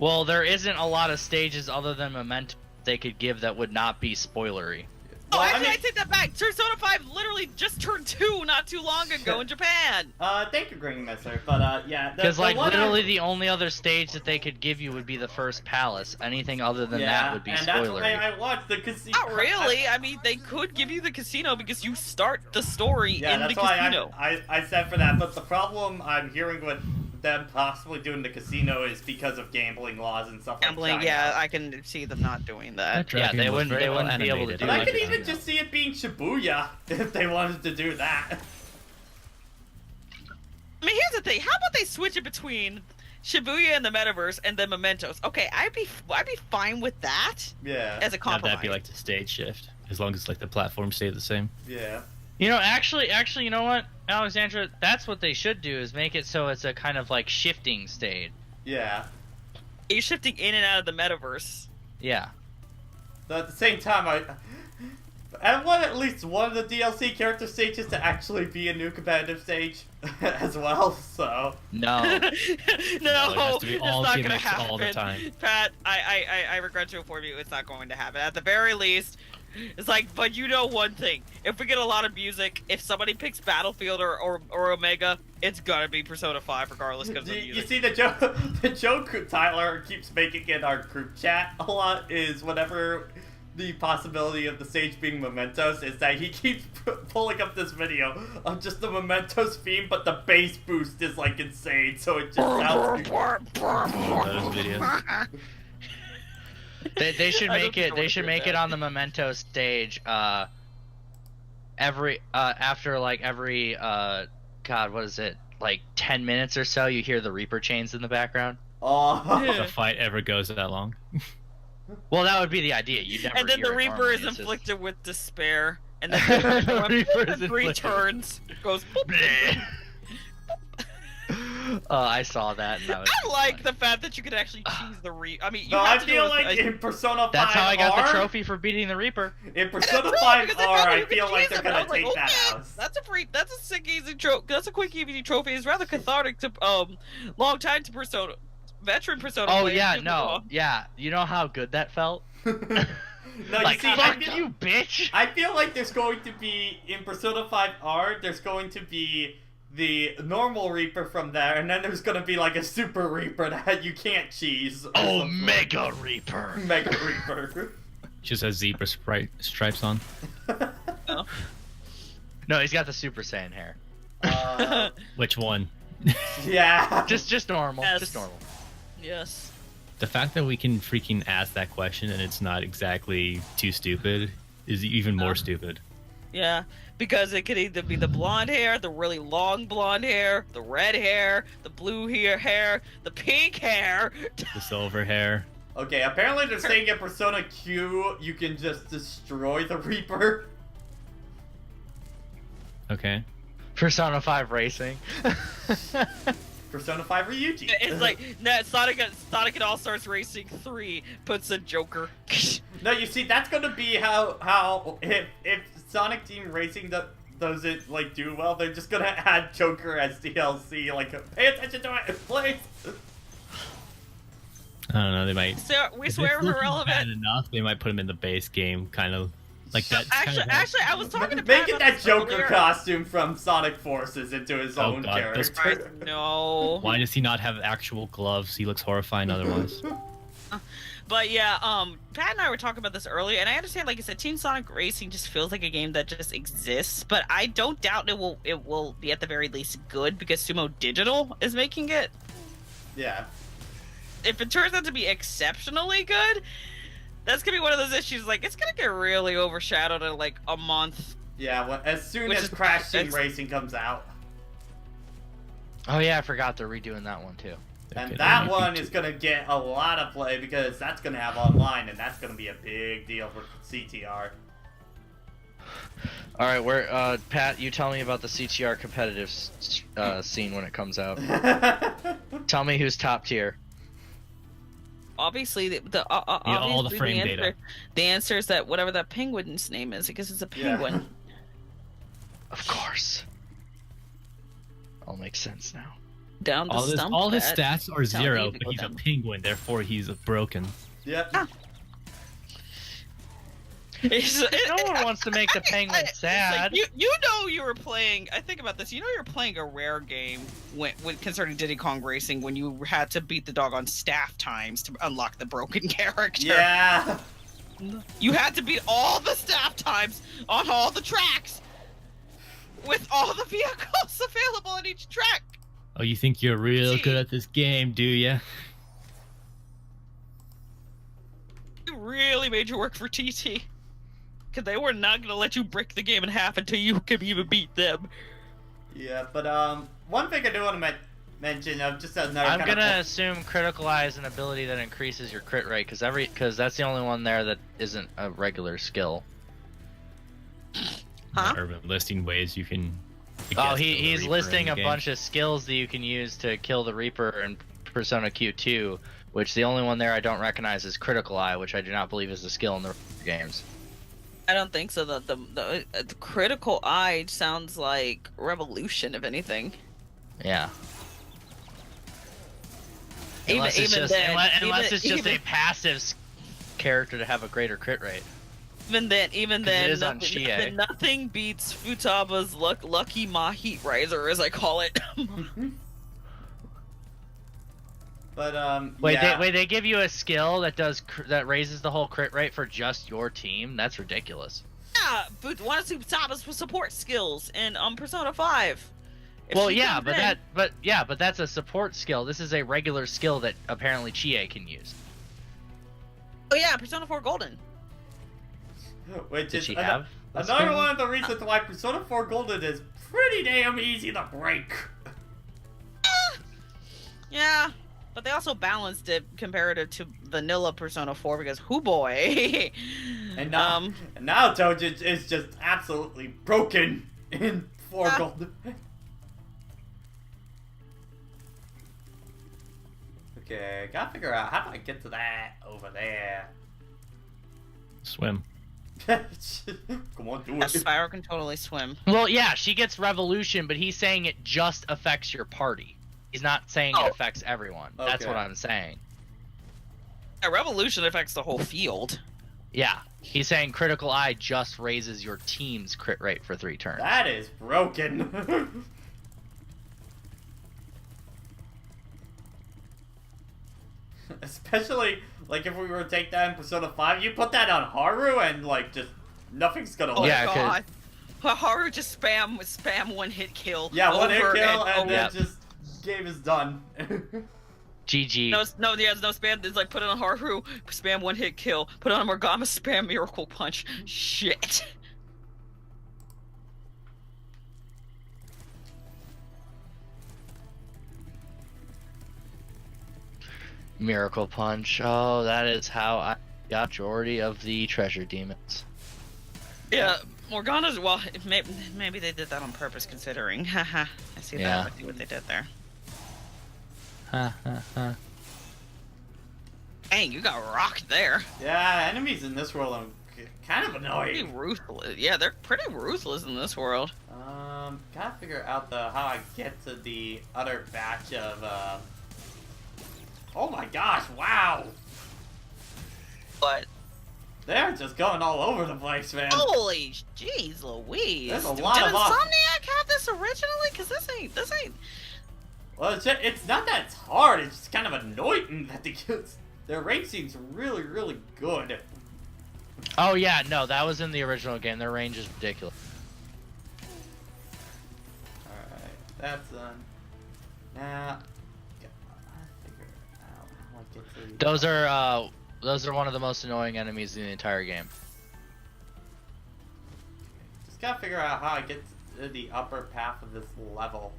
Well, there isn't a lot of stages other than Memento they could give that would not be spoilery. Oh, Well, actually, I mean, take that back. Persona 5 literally just turned 2 not too long ago in Japan. Thank you, Green Messer. But yeah, Because like one literally the only other stage that they could give you would be the first palace. Anything other than that would be and that's why spoilery. I watched the casino. Not really. I mean, they could give you the casino because you start the story Yeah, in the that's why casino. I said for that. But the problem I'm hearing with them possibly doing the casino is because of gambling laws and stuff Gambling, like that. yeah, I can see them not doing that. That Yeah, dragon they was wouldn't- very they well wouldn't be able to animated. do But I like could the even casino. just see it being Shibuya if they wanted to do that. I mean, here's the thing: how about they switch it between Shibuya and the Metaverse and then Mementos? Okay, I'd be fine with that Yeah, as a Have compromise. that be like the stage shift, as long as like the platform stay the same. yeah. You know, actually, you know what, Alexandra? That's what they should do is make it so it's a kind of like shifting stage. Yeah. You're shifting in and out of the Metaverse. Yeah. But at the same time, I want at least one of the DLC character stages to actually be a new competitive stage as well. So no, No. it has to be it's all not gonna gimmicks happen. all the time. Pat, I regret to inform you, it's not going to happen. At the very least, it's like, but you know one thing: if we get a lot of music, if somebody picks Battlefield or Omega, it's gonna be Persona 5 regardless because of the you music. see the joke Tyler keeps making in our group chat a lot is whenever the possibility of the stage being Mementos is that he keeps pulling up this video of just the Mementos theme, but the bass boost is like insane, so it just sounds. Those videos. They should I don't make think I it. wanna They should do make that. it on the Memento stage. After like every God, what is it? Like 10 minutes or so, you hear the Reaper chains in the background. Oh. If the fight ever goes that long. Well, that would be the idea. You never. And then hear the it Reaper normally, is it's just- inflicted with despair, and then The Reaper is three inflicted. turns goes. I saw that. And that was I like funny. the fact that you could actually choose the I mean, you No, I have to feel do like in Persona 5 That's how I got R, the trophy for beating the Reaper. in Persona That's 5 because they R, found I you could feel like cheese they're them, and I gonna was take like, that okay, out. that's a sick easy trophy. That's a quick easy trophy. It's rather cathartic to long time to Persona, veteran Persona. Oh players. yeah, People no, go, yeah. You know how good that felt? No, Like, you see, fuck you, bitch. I feel like there's going to be, in Persona 5 R, there's going to be the normal Reaper from there, and then there's going to be like a Super Reaper that you can't cheese. or Oh, something. Mega Reaper. Mega Reaper. Just has zebra stripes on. No, he's got the Super Saiyan hair. Which one? Yeah. Just normal. Yes. Just normal. Yes. The fact that we can freaking ask that question and it's not exactly too stupid is even more stupid. Yeah, because it could either be the blonde hair, the really long blonde hair, the red hair, the blue hair, the pink hair. The silver hair. Okay, apparently they're saying in Persona Q, you can just destroy the Reaper. Okay. Persona 5 Racing. Persona 5 Ryuji. It's like Sonic and All Stars Racing 3 puts a Joker. No, you see, that's gonna be how if Sonic Team Racing doesn't like do well, they're just gonna add Joker as DLC. Like, pay attention to it, please. I don't know. They might. So we if swear it's we're looking bad relevant. enough, they might put him in the base game, kind of like that. Actually, I was talking to Make Pat it about that this Joker earlier. costume from Sonic Forces into his Oh own God, those character. No. Why does he not have actual gloves? He looks horrifying otherwise. But yeah, Pat and I were talking about this earlier, and I understand, like I said, Team Sonic Racing just feels like a game that just exists. But I don't doubt it will be at the very least good because Sumo Digital is making it. Yeah. If it turns out to be exceptionally good, that's gonna be one of those issues. Like it's gonna get really overshadowed in like a month. Yeah, well, as soon Which as is- Crash Team that's- Racing comes out. Oh yeah, I forgot they're redoing that one too. And Okay, that might be one too- is going to get a lot of play because that's going to have online, and that's going to be a big deal for CTR. All right, where Pat, you tell me about the CTR competitive scene when it comes out. Tell me who's top tier. Obviously, all the obviously frame answer, data. The answer is that whatever that penguin's name is, because it's a Yeah. penguin. Of course. All makes sense now. Down the stump. All his Pat. stats are Tell me zero, to but go he's a down. penguin, therefore he's broken. Yep. No one wants to make the penguin It's sad. like, you know you were playing. I think about this. You know you were playing a rare game when concerning Diddy Kong Racing when you had to beat the dog on staff times to unlock the broken character. Yeah. You had to beat all the staff times on all the tracks with all the vehicles available on each track. Oh, you think you're real good at this game, do ya? You really made your work for TT. Because they were not going to let you break the game in half until you could even beat them. Yeah, but one thing I do want to mention, just another I'm kind gonna of... assume critical eye is an ability that increases your crit rate because that's the only one there that isn't a regular skill. Huh? Or listing ways you can. Oh, he's listing a bunch of skills that you can use to kill the Reaper in Persona Q2, which the only one there I don't recognize is critical eye, which I do not believe is a skill in the games. I don't think so. The critical eye sounds like revolution, if anything. Yeah. Unless Unless it's just even, a passive character to have a greater crit rate. Even then, it is on Chie. nothing beats Futaba's Lucky Heat Riser, as I call it. But, Wait, yeah. they give you a skill that that raises the whole crit rate for just your team? That's ridiculous. Yeah, but one of Futaba's support skills in Persona 5. If Well, she yeah, comes but in- but that's a support skill. This is a regular skill that apparently Chie can use. Oh yeah, Persona 4 Golden. Which Did is she have a another screen? one of the reasons why Persona 4 Golden is pretty damn easy to break. Yeah, but they also balanced it comparative to vanilla Persona 4 because hoo boy. And now Toad is just absolutely broken in 4 Yeah. Golden. Okay, gotta figure out how do I get to that over there. Swim. Come on, do Yeah, it. Spyro can totally swim. Well, yeah, she gets Revolution, but he's saying it just affects your party. He's not saying Oh. it affects everyone. That's Okay. what I'm saying. Yeah, Revolution affects the whole field. Yeah, he's saying Critical Eye just raises your team's crit rate for 3 turns. That is broken. Especially, like, if we were to take that in Persona 5, you put that on Haru and, like, just nothing's gonna Oh work. Yeah, god. Haru just spam one hit kill. Yeah, one hit over kill and then Yep. just game is done. GG. No, yeah, no spam. It's like put it on Haru, spam one hit kill. Put it on Morgana, spam Miracle Punch. Shit. Miracle Punch. Oh, that is how I got majority of the treasure demons. Yeah, Morgana's. Well, maybe they did that on purpose, considering. Haha, I see Yeah. that. I see what they did there. Ha ha ha. Dang, you got rocked there. Yeah, enemies in this world are kind of Pretty annoying. ruthless. Yeah, they're pretty ruthless in this world. Gotta figure out how I get to the other batch of, Oh my gosh, wow! But They're just going all over the place, man. holy jeez, Louise! There's a lot Did of Insomniac have this originally? Cause this ain't. Well, it's not that it's hard, it's just kind of annoying that the kids, their range seems really, really good. Oh yeah, no, that was in the original game. Their range is ridiculous. Alright, that's done. Now, gotta figure out how I get to Those are one of the most annoying enemies in the entire game. Just gotta figure out how I get to the upper half of this level.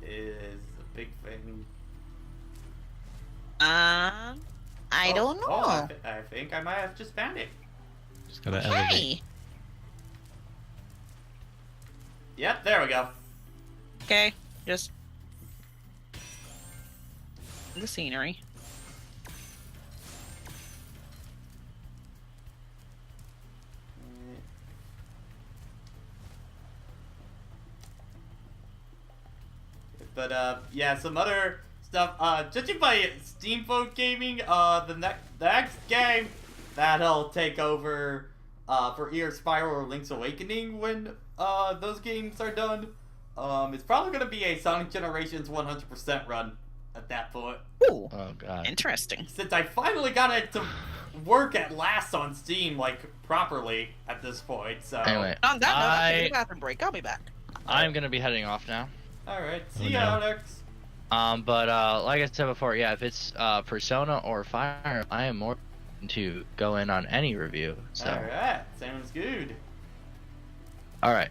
Is a big thing. I don't know. I think I might have just found it. Just gotta elevate. Hey. Yep, there we go. Okay, just the scenery. But yeah, some other stuff. Judging by Steamboat Gaming, the next game that'll take over for either Spyro or Link's Awakening when those games are done, it's probably gonna be a Sonic Generations 100% run at that point. Ooh, Oh god. interesting. Since I finally got it to work at last on Steam, like, properly at this point, so... Anyway, On that note, I'll take I a bathroom break. I'll be back. I'm gonna be heading off now. Alright, Oh, see no. ya, Alex. But like I said before, yeah, if it's Persona or Fire, I am more to go in on any review. So, Alright, sounds good. all right,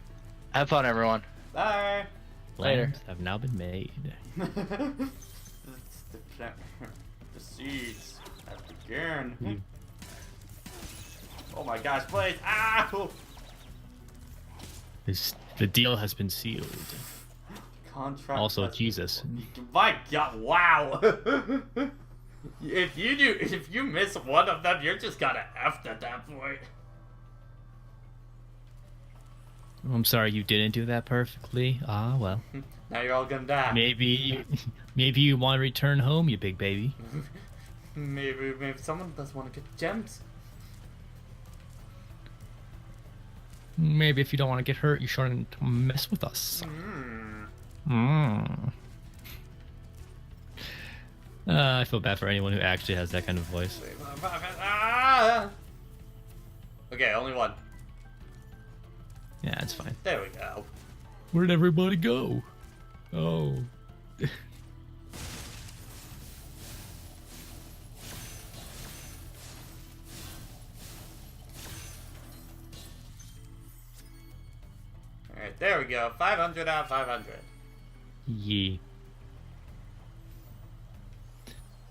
have fun, everyone. Bye. Later. Plans have now been made. the seeds have begun. Mm. Oh my gosh, please! Ow! The deal has been sealed. Contract. Also, must- Jesus. My God! Wow! if you miss one of them, you're just kinda effed at that point. I'm sorry you didn't do that perfectly. Ah, well. Now you're all gonna die. Maybe you want to return home, you big baby. Maybe someone does want to get gems. Maybe if you don't want to get hurt, you shouldn't mess with us. I feel bad for anyone who actually has that kind of voice. Ah! Okay, only one. Yeah, it's fine. There we go. Where'd everybody go? Oh. there we go. 500 out of 500. Yee.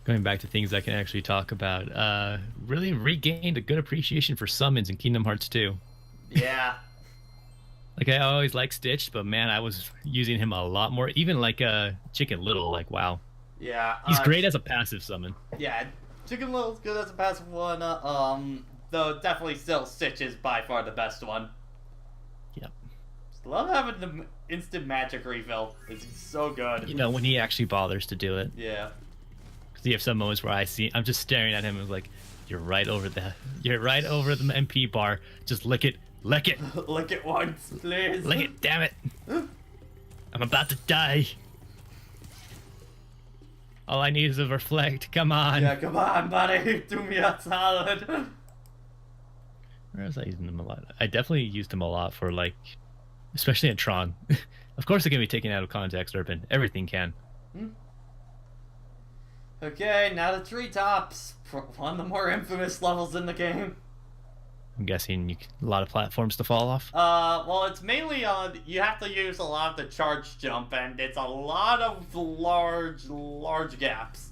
Going back to things I can actually talk about, really regained a good appreciation for summons in Kingdom Hearts 2. Yeah. Like, I always liked Stitch, but man, I was using him a lot more. Even like Chicken Little, like, wow. Yeah. He's great as a passive summon. Yeah, Chicken Little's good as a passive one. Though definitely still Stitch is by far the best one. Yep. Just love having the instant magic refill. It's so good. You know, when he actually bothers to do it. Yeah. Because you have some moments where I'm just staring at him and like, you're right over the MP bar. Just lick it. Lick it. Lick it once, please. Lick it, damn it. I'm about to die. All I need is a reflect. Come on. Yeah, come on, buddy. Do me a solid. Where was I using him a lot? I definitely used him a lot for, like, especially in Tron. Of course it can be taken out of context, Urban. Everything can. Okay, now the treetops. One of the more infamous levels in the game. I'm guessing a lot of platforms to fall off. Well, it's mainly you have to use a lot of the charge jump, and it's a lot of large gaps.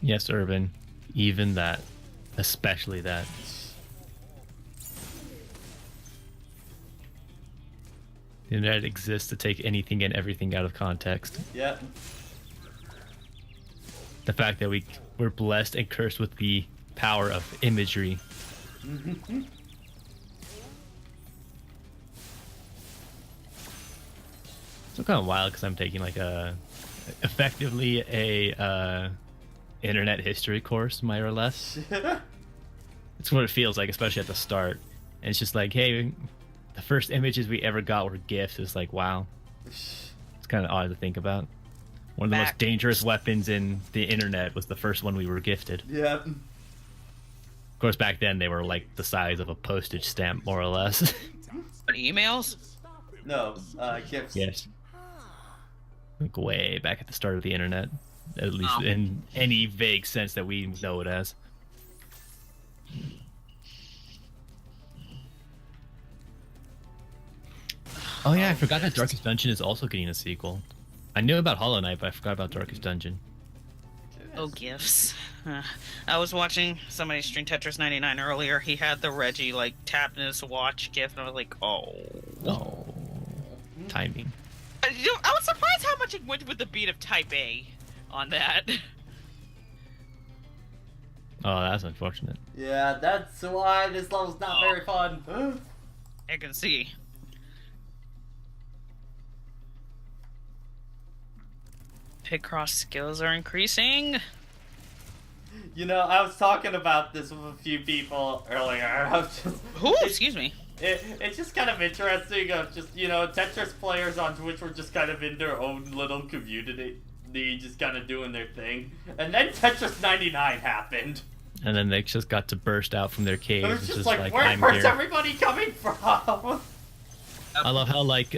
Yes, Urban. Even that. Especially that. The internet exists to take anything and everything out of context. Yep. The fact that we're blessed and cursed with the power of imagery. So kind of wild because I'm taking like effectively a internet history course, more or less. It's what it feels like, especially at the start. And it's just like, hey, the first images we ever got were GIFs. It's like, wow. It's kind of odd to think about. One of the most dangerous weapons in the internet was the first one we were gifted. Yep. Of course, back then they were like the size of a postage stamp, more or less. Emails? No, GIFs. Yes. Like way back at the start of the internet. At least in any vague sense that we know it as. Oh yeah, I forgot that Darkest Dungeon is also getting a sequel. I knew about Hollow Knight, but I forgot about Darkest Dungeon. Oh, gifts. I was watching somebody stream Tetris 99 earlier. He had the Reggie, like, tapping his watch gif, and I was like, oh. Oh. Timing. I was surprised how much it went with the beat of Type A on that. Oh, that's unfortunate. Yeah, that's why this level's not very fun. I can see. Picross skills are increasing. You know, I was talking about this with a few people earlier. I was just... Ooh, excuse me. It's just kind of interesting of just, you know, Tetris players on Twitch were just kind of in their own little community, just kind of doing their thing. And then Tetris 99 happened. And then they just got to burst out from their It caves. was just like, where's here. everybody coming from? I love how, like,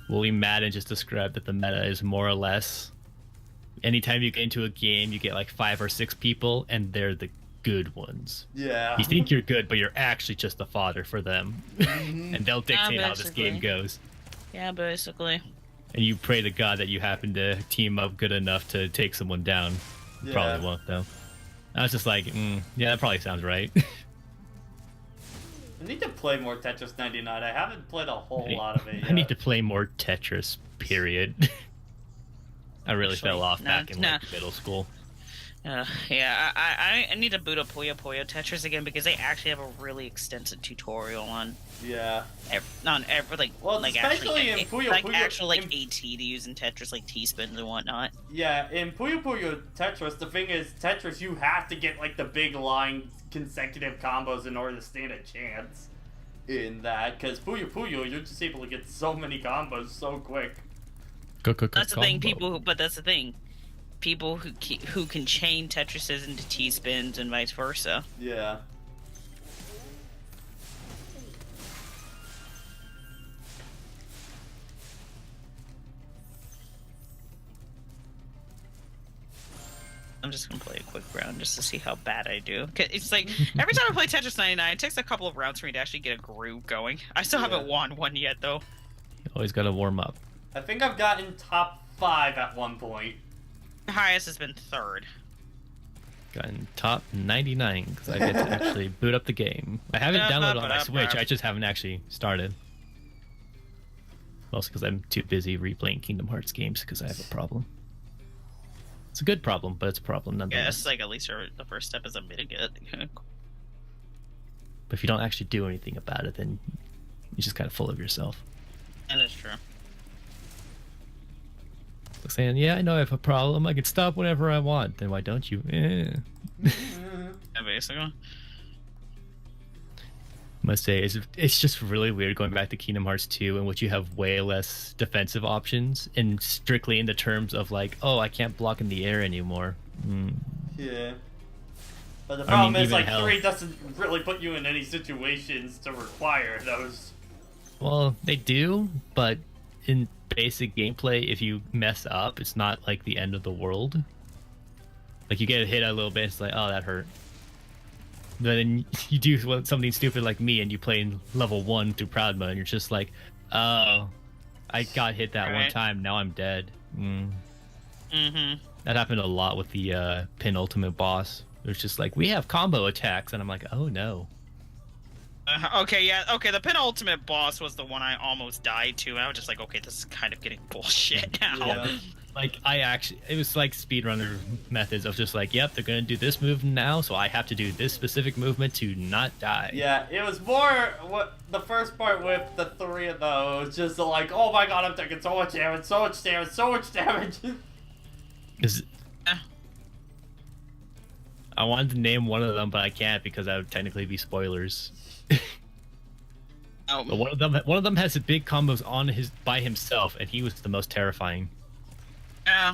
William Madden just described that the meta is more or less, anytime you get into a game, you get like 5 or 6 people, and they're the good ones. Yeah. You think you're good, but you're actually just a fodder for them. And they'll dictate how this game goes. Yeah, basically. And you pray to God that you happen to team up good enough to take someone down. Yeah. Probably won't, though. I was just like, yeah, that probably sounds right. I need to play more Tetris 99. I haven't played a whole lot of it yet. I need to play more Tetris, period. I really fell off back in like, middle school. Yeah, I need to boot up Puyo Puyo Tetris again because they actually have a really extensive tutorial on. Yeah. Well, like especially in Puyo like Puyo, actual like AT to use in Tetris, like T-spins and whatnot. Yeah, in Puyo Puyo Tetris, the thing is, Tetris, you have to get like the big line consecutive combos in order to stand a chance in that. Because Puyo Puyo, you're just able to get so many combos so quick. That's the thing, but that's the thing. People who can chain Tetrises into T-spins and vice versa. Yeah. I'm just gonna play a quick round just to see how bad I do. 'Cause it's like every time I play Tetris 99, it takes a couple of rounds for me to actually get a groove going. I still haven't won one yet though. You always gotta warm up. I think I've gotten top 5 at one point. The highest has been 3rd. Gotten top 99 because I get to actually boot up the game. I haven't downloaded on my Switch. I just haven't actually started. Mostly because I'm too busy replaying Kingdom Hearts games because I have a problem. It's a good problem, but it's a problem Yeah, nonetheless. it's like at least the first step is a mitigate. But if you don't actually do anything about it, then you're just kind of full of yourself. That is true. Like saying, yeah, I know I have a problem. I can stop whenever I want. Then why don't you? Yeah, basically. Must say, it's just really weird going back to Kingdom Hearts 2, in which you have way less defensive options, and strictly in the terms of like, oh, I can't block in the air anymore. Yeah. But the I problem mean, is, even like, hell- 3 doesn't really put you in any situations to require those. Well, they do, but in basic gameplay, if you mess up, it's not like the end of the world. Like, you get hit a little bit, it's like, oh, that hurt. But then you do something stupid like me, and you play in level 1 through Proud Mode, and you're just like, oh, I got hit that one time, now I'm dead. That happened a lot with the penultimate boss. It was just like, we have combo attacks, and I'm like, oh no. Okay, yeah, okay, the penultimate boss was the one I almost died to, and I was just like, okay, this is kind of getting bullshit now. Yeah. Like, it was like speedrunner methods of just like, yep, they're gonna do this move now, so I have to do this specific movement to not die. Yeah, it was more what the first part with the 3 of those, just like, oh my god, I'm taking so much damage, so much damage, so much damage. 'Cause I wanted to name one of them, but I can't because that would technically be spoilers. But one of them has the big combos on by himself, and he was the most terrifying. Yeah.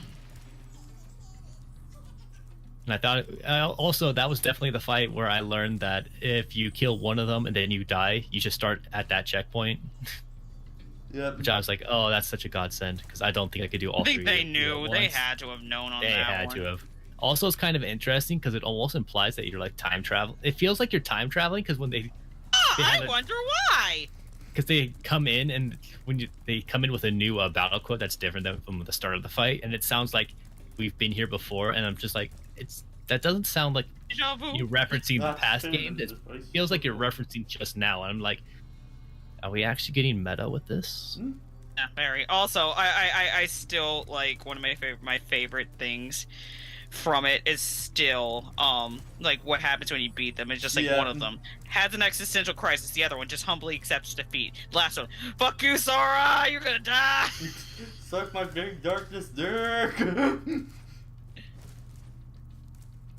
And I thought also that was definitely the fight where I learned that if you kill one of them and then you die, you should start at that checkpoint. Yep. Which I was like, oh, that's such a godsend, because I don't think I could do all I three. think they knew. at They once. had to have known on They that had one. to have. Also, it's kind of interesting because it almost implies that you're like time travel. It feels like you're time traveling because when they I wonder why. because they come in and they come in with a new battle quote that's different than from the start of the fight, and it sounds like we've been here before, and I'm just like, that doesn't sound like Deja vu. you're referencing the That's past been game. It in the feels like you're referencing just now, and I'm like, are we actually getting meta with this? Yeah, very. Also, I still like one of my favorite things from it is still like what happens when you beat them. It's just like one of them has an existential crisis, the other one just humbly accepts defeat. The last one, fuck you, Sora, you're gonna die. Suck my big darkness dick.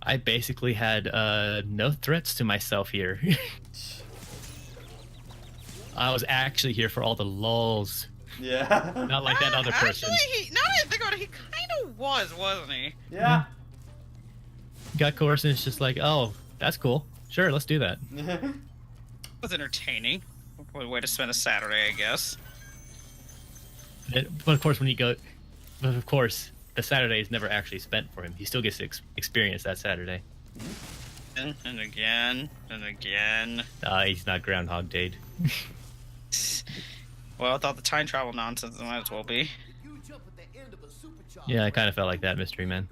I basically had no threats to myself here. I was actually here for all the lulls. Yeah. Not like that other person. Actually, now that I think about it, he kind of wasn't he? Yeah. Got coerced, and it's just like, oh, that's cool. Sure, let's do that. It was entertaining. What a way to spend a Saturday, I guess. But of course, the Saturday is never actually spent for him. He still gets to experience that Saturday. And again, and again. He's not Groundhog Day. Well, I thought the time travel nonsense might as well be. Yeah, I kind of felt like that, Mystery Man.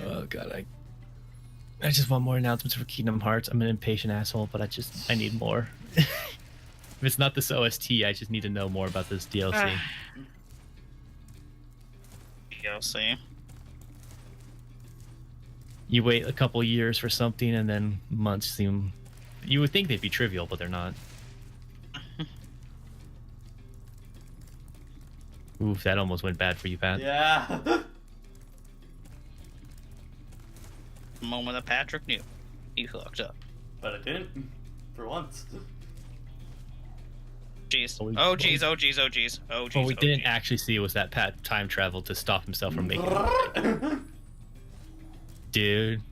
Oh god, I just want more announcements for Kingdom Hearts. I'm an impatient asshole, but I need more. If it's not this OST, I just need to know more about this DLC. DLC. You wait a couple years for something, and then months seem... You would think they'd be trivial, but they're not. Oof, that almost went bad for you, Pat. Yeah. The moment that Patrick knew he fucked up. But I didn't. For once. Jeez. Well, we- Oh jeez, oh jeez, oh jeez. Oh jeez. What we oh, didn't jeez. actually see was that Pat time traveled to stop himself from making it. Dude,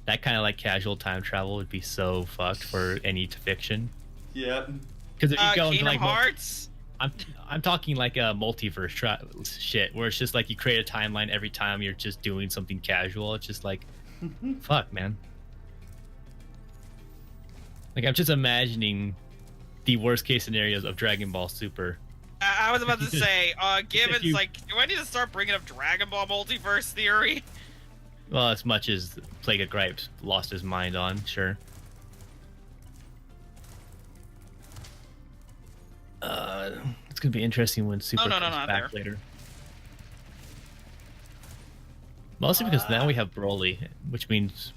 that kind of like casual time travel would be so fucked for any fiction. Yeah. Because if you go into Kingdom like Hearts? I'm talking like a multiverse shit, where it's just like you create a timeline every time you're just doing something casual. It's just like, fuck, man. Like I'm just imagining the worst case scenarios of Dragon Ball Super. I was about to say, given you- like, do I need to start bringing up Dragon Ball multiverse theory? Well, as much as Plague of Gripes lost his mind on, sure. It's gonna be interesting when Super no, comes not back there. later. Mostly because now we have Broly, which means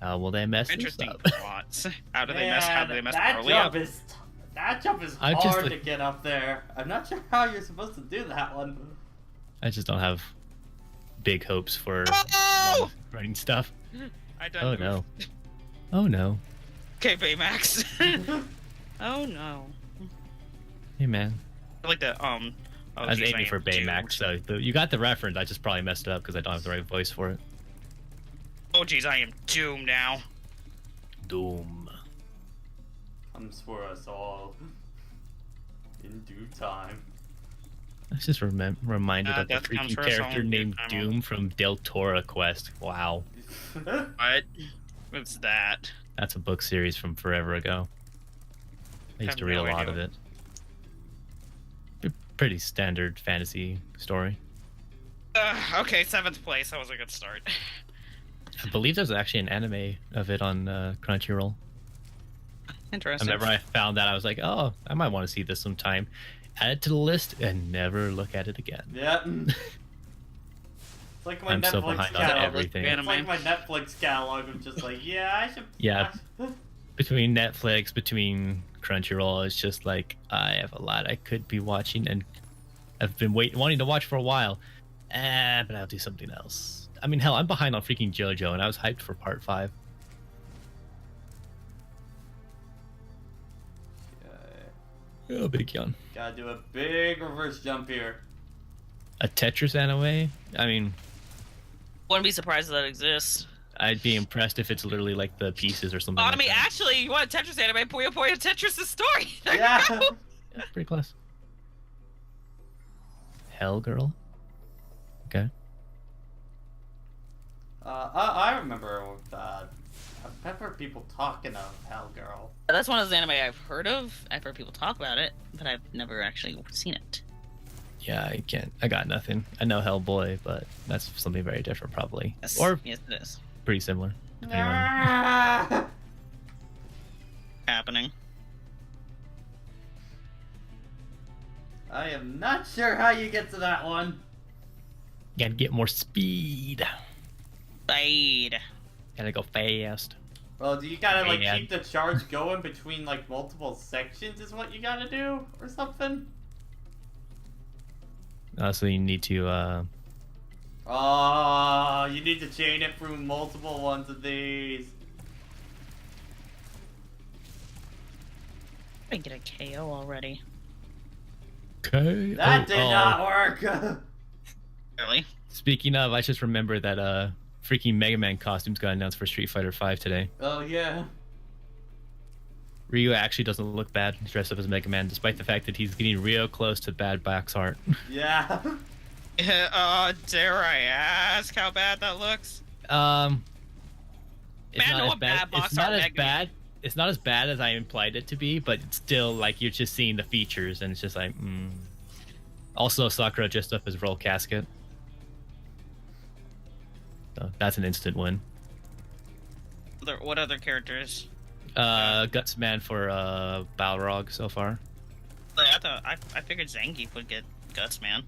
how will they mess this Interesting up? plots. How do they mess? How do they mess that Broly up? That jump is I'm hard just to like- get up there. I'm not sure how you're supposed to do that one. I just don't have big hopes for Oh! running stuff. I done Oh moved. no. Oh no. Okay, Baymax. Oh no. Hey man. I like the Oh, I was geez, aiming for am Baymax, doomed. so you got the reference. I just probably messed it up because I don't have the right voice for it. Oh jeez, I am doomed now. Doom. Comes for us all. In due time. I was just reminded of the death comes freaking for us all character in due named time. Doom from Del Toro Quest. Wow. What? What's that? That's a book series from forever ago. I used Have to read no a lot idea. of it. Pretty standard fantasy story. Okay, 7th place. That was a good start. I believe there's actually an anime of it on Crunchyroll. Interesting. Whenever I found that, I was like, oh, I might want to see this sometime. Add it to the list and never look at it again. Yeah. It's like my I'm Netflix so behind on catalog. everything. It's like my Netflix catalog of just like, yeah, I should. Yeah. Between Netflix, between Crunchyroll, it's just like I have a lot I could be watching, and I've been wanting to watch for a while. But I'll do something else. I mean, hell, I'm behind on freaking JoJo, and I was hyped for part 5. Oh, big yawn. Gotta do a big reverse jump here. A Tetris anime? I mean, Wouldn't be surprised if that exists. I'd be impressed if it's literally like the pieces or something. I like mean, that. actually, you want a Tetris anime? Puyo Puyo Tetris' story. There Yeah. you go. Yeah, pretty close. Hell Girl? Okay. I remember that. I've heard people talking of Hellgirl. That's one of those anime I've heard of. I've heard people talk about it, but I've never actually seen it. Yeah, I can't. I got nothing. I know Hellboy, but that's something very different, probably. Yes. Or yes, it is pretty similar. Depending on... Ah! happening. I am not sure how you get to that one. Gotta get more speed. Fade. Gotta go fast. Well, do you gotta like Yeah. keep the charge going between like multiple sections? Is what you gotta do, or something? So you need to, Oh, you need to chain it through multiple ones of these. I get a KO already. Okay. That did not work. Really? Speaking of, I just remembered that freaking Mega Man costumes got announced for Street Fighter V today. Oh yeah. Ryu actually doesn't look bad dressed up as Mega Man, despite the fact that he's getting real close to bad box art. Yeah. Dare I ask how bad that looks? It's Man, not no, as a bad. bad box It's not art as Mega bad. It's not as bad as I implied it to be, but it's still like you're just seeing the features, and it's just like. Also, Sakura dressed up as Roll Casket. So that's an instant win. What other characters? Gutsman for Balrog so far. I figured Zangief would get Guts, man.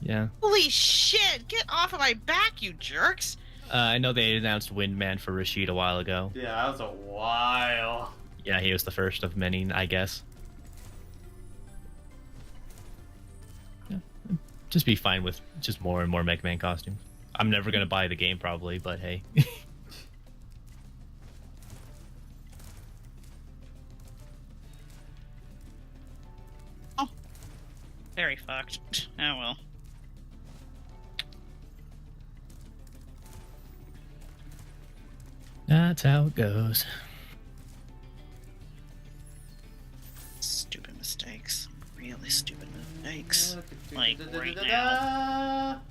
Yeah. Holy shit! Get off of my back, you jerks! I know they announced Windman for Rashid a while ago. Yeah, that was a while. Yeah, he was the first of many, I guess. Yeah. Just be fine with just more and more Mega Man costumes. I'm never gonna buy the game probably, but hey. Very fucked. Oh well. That's how it goes. Stupid mistakes. stupid mistakes. Like, right now.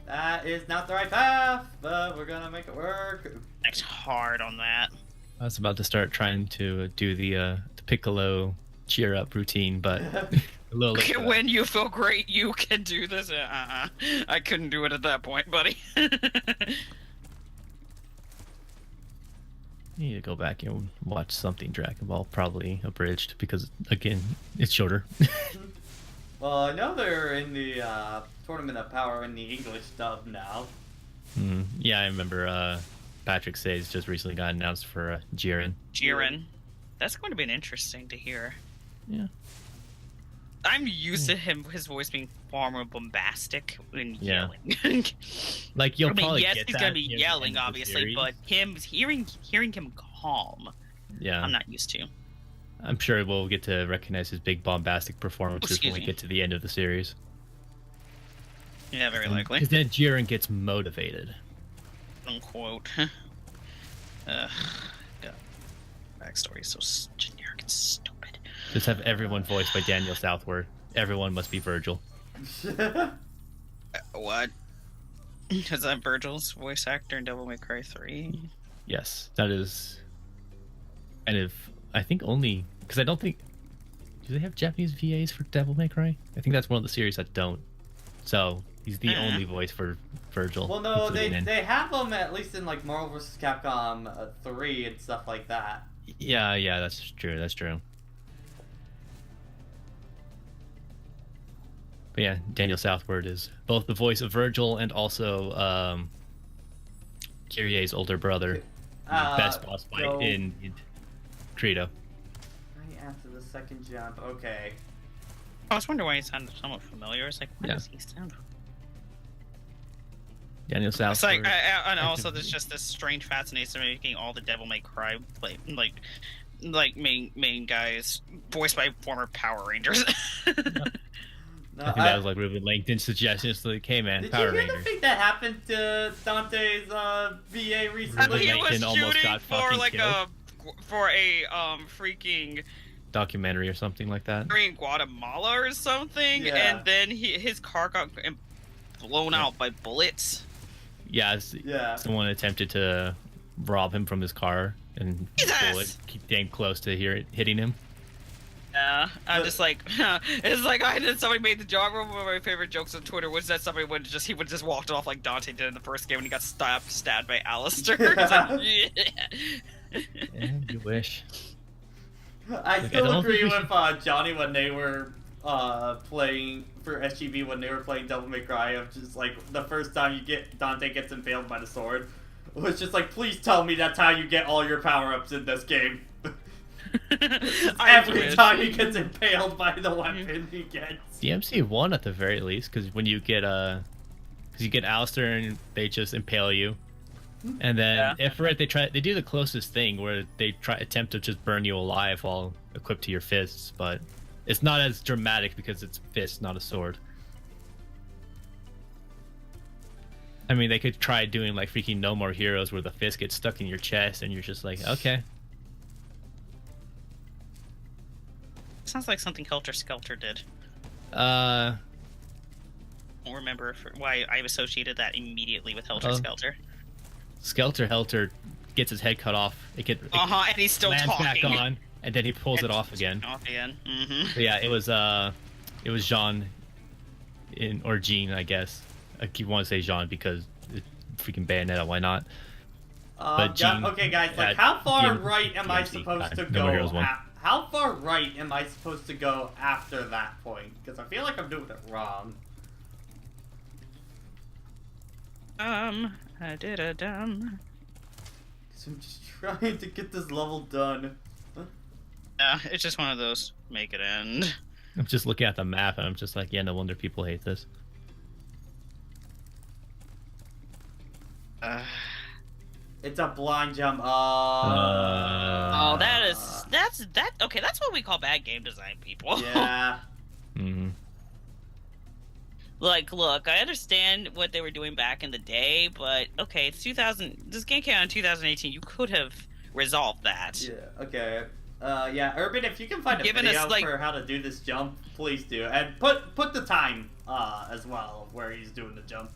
That is not the right path, but we're gonna make it work. It's hard on that. I was about to start trying to do the Piccolo cheer up routine, but a little late for that. When you feel great, you can do this. I couldn't do it at that point, buddy. You need to go back and watch something Dragon Ball, probably abridged, because again, it's shorter. Well, I know they're in the Tournament of Power in the English dub now. Yeah, I remember Patrick Says just recently got announced for Jiren. Jiren. That's going to be interesting to hear. Yeah. I'm used to his voice being far more bombastic and yelling. Like you'll probably yes, get he's that gonna be near the yelling, end of the obviously, series. but hearing him calm, Yeah, I'm not used to. I'm sure we'll get to recognize his big bombastic performances Excuse when we me. get to the end of the series. Yeah, very likely. Because then Jiren gets motivated. Unquote. God. Backstory is so generic and stupid. Just have everyone voiced by Daniel Southward. Everyone must be Virgil. What? Is that Virgil's voice actor in Devil May Cry 3? Yes, that is. And if I think only because I don't think do they have Japanese VAs for Devil May Cry? I think that's one of the series that don't. So he's the only voice for Virgil. Well, no, they including in- have them at least in like Marvel vs. Capcom 3 and stuff like that. Yeah, that's true. That's true. But yeah, Daniel Southward is both the voice of Virgil and also Kyrie's older brother, the best boss fight so- in Credo. Right after the second jump, okay. I was wondering why he sounded somewhat familiar. It's like, why Yeah. does he sound? Daniel Southward. It's like, and also there's just this strange fascination making all the Devil May Cry main guys voiced by former Power Rangers. No, I think that was like really LinkedIn suggestions like, hey man, did Power you hear Rangers. the thing that happened to Dante's VA I recently? mean, he was Lincoln almost shooting got for fucking like killed. a freaking Documentary or something like that. in Guatemala or something, Yeah. and then his car got blown out by bullets. Yeah, Yeah. someone attempted to rob him from his car and Jesus! bullet keep damn close to hitting him. Yeah, I'm just like, it's like somebody made the joke. One of my favorite jokes on Twitter was that somebody would just walked off like Dante did in the first game when he got stabbed by Alistair. It's like, Yeah, you wish. I I still don't agree think we with Johnny when they were playing for SGB when they were playing Devil May Cry of just like the first time Dante gets impaled by the sword. It was just like, please tell me that's how you get all your power-ups in this game. Every time he gets impaled by the weapon he gets. DMC1 at the very least, because when you get Alistair and they just impale you, and then Ifrit they do the closest thing where they attempt to just burn you alive while equipped to your fists, but it's not as dramatic because it's fists, not a sword. I mean, they could try doing like freaking No More Heroes where the fist gets stuck in your chest and you're just like, okay. Sounds like something Helter Skelter did. Uh, I don't remember why I associated that immediately with Helter Oh. Skelter. Skelter Helter gets his head cut off. It And he's still lands talking. back on, and then he pulls it off again. Off again. Mm-hmm. But yeah, it was Jean or Jean, I guess. I keep wanting to say Jean because it's freaking Bayonetta. Why not? But Jean, okay, guys, like, at how far DM right am I DMC, supposed to No More Heroes go? 1. How far right am I supposed to go after that point? Because I feel like I'm doing it wrong. I did a dumb. Because I'm just trying to get this level done. Yeah, it's just one of those. Make it end. I'm just looking at the map and I'm just like, yeah, no wonder people hate this. It's a blind jump. Oh, that's okay. That's what we call bad game design, people. Yeah. Mm-hmm. Like, look, I understand what they were doing back in the day, but okay, it's 2000. This game came out in 2018. You could have resolved that. Yeah, okay. Yeah, Urban, if you can find a Given video us, like- for how to do this jump, please do. And put the time, as well, of where he's doing the jump.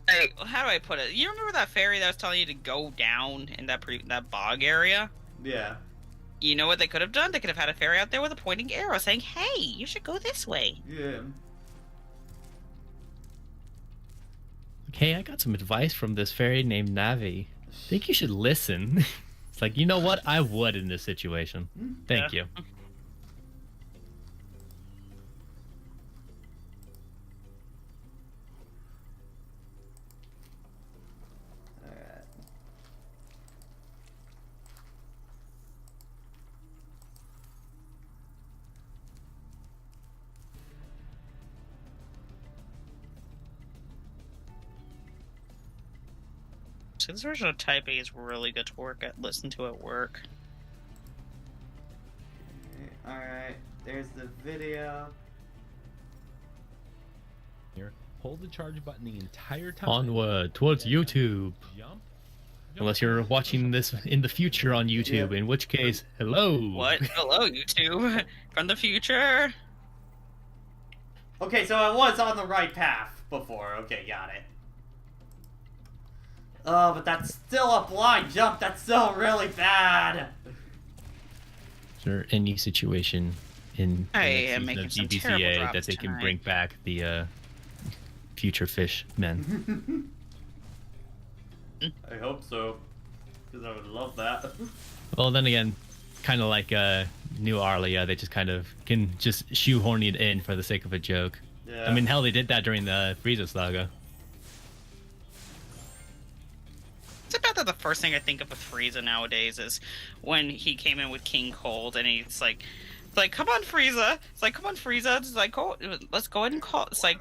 Hey, how do I put it? You remember that fairy that was telling you to go down in that bog area? Yeah. You know what they could have done? They could have had a fairy out there with a pointing arrow saying, "Hey, you should go this way." Yeah. Okay, I got some advice from this fairy named Navi. Think you should listen. It's like, you know what? I would in this situation. Thank you. Alright. So this version of Type A is really good to listen to at work. Alright, there's the video. Here, hold the charge button the entire time. Onward towards YouTube. Jump. Unless you're watching this in the future on YouTube, in which case, hello. What? Hello, YouTube. From the future. Okay, so I was on the right path before. Okay, got it. Oh, but that's still a blind jump. That's still really bad. Is there any situation in I the am next making season some of terrible DBCA drops that they can tonight. bring back the future fish men? I hope so. Because I would love that. Well, then again, kind of like New Arlia, they just kind of can just shoehorn it in for the sake of a joke. Yeah. I mean, hell, they did that during the Frieza saga. It's about that the first thing I think of with Frieza nowadays is when he came in with King Cold and he's like, come on, Frieza. It's like, come on, Frieza. It's like, let's go ahead and call. It's like,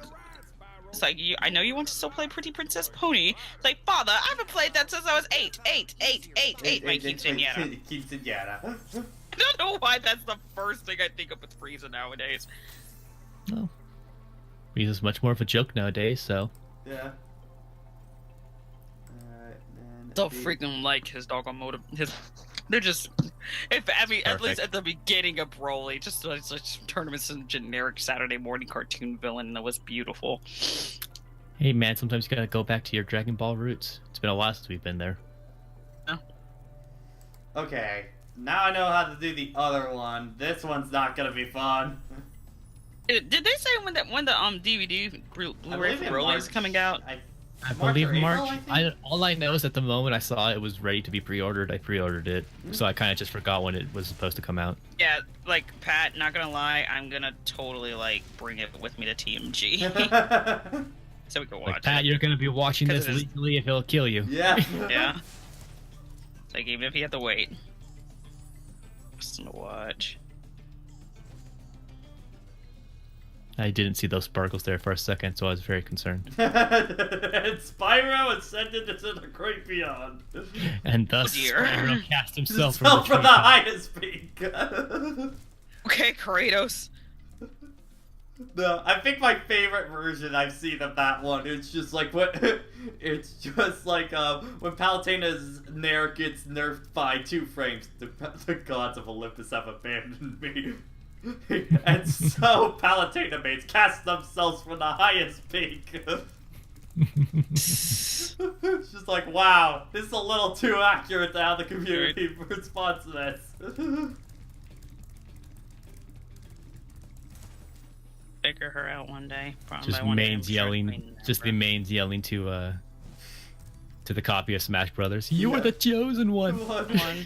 I know you want to still play Pretty Princess Pony. It's like, Father, I haven't played that since I was 8. My quinceañera. Quinceañera. I don't know why that's the first thing I think of with Frieza nowadays. Well, Frieza's much more of a joke nowadays, so. Yeah. So freaking like his doggone motive. They're just, at least at the beginning of Broly, just turn him into some generic Saturday morning cartoon villain that was beautiful. Hey man, sometimes you gotta go back to your Dragon Ball roots. It's been a while since we've been there. Okay, now I know how to do the other one. This one's not gonna be fun. Did they say when the DVD Blu-ray for Broly is coming out? I March believe or April, March. I think? All I know is at the moment I saw it was ready to be pre-ordered. I pre-ordered it, so I kind of just forgot when it was supposed to come out. Yeah, like Pat, not gonna lie, I'm gonna totally like bring it with me to TMG so we can watch Like, Pat, it. you're gonna be watching 'Cause this it is- legally if it'll kill you. Yeah. Yeah. Like even if you have to wait. Something to watch. I didn't see those sparkles there for a second, so I was very concerned. And Spyro ascended into the great beyond. And thus, dear. Spyro cast himself Self from for the the tree. highest peak. Okay, Kratos. No, I think my favorite version I've seen of that one is just like what it's just like when Palutena's Nair gets nerfed by 2 frames. The gods of Olympus have abandoned me. And so Palutena mates cast themselves from the highest peak. It's just like, wow, this is a little too accurate to how the community responds to this. Figure her out one day. Probably Just one day, I'm mains sure yelling, Queen just the never. mains yelling to the copy of Smash Brothers. You Yeah. were the chosen one. One.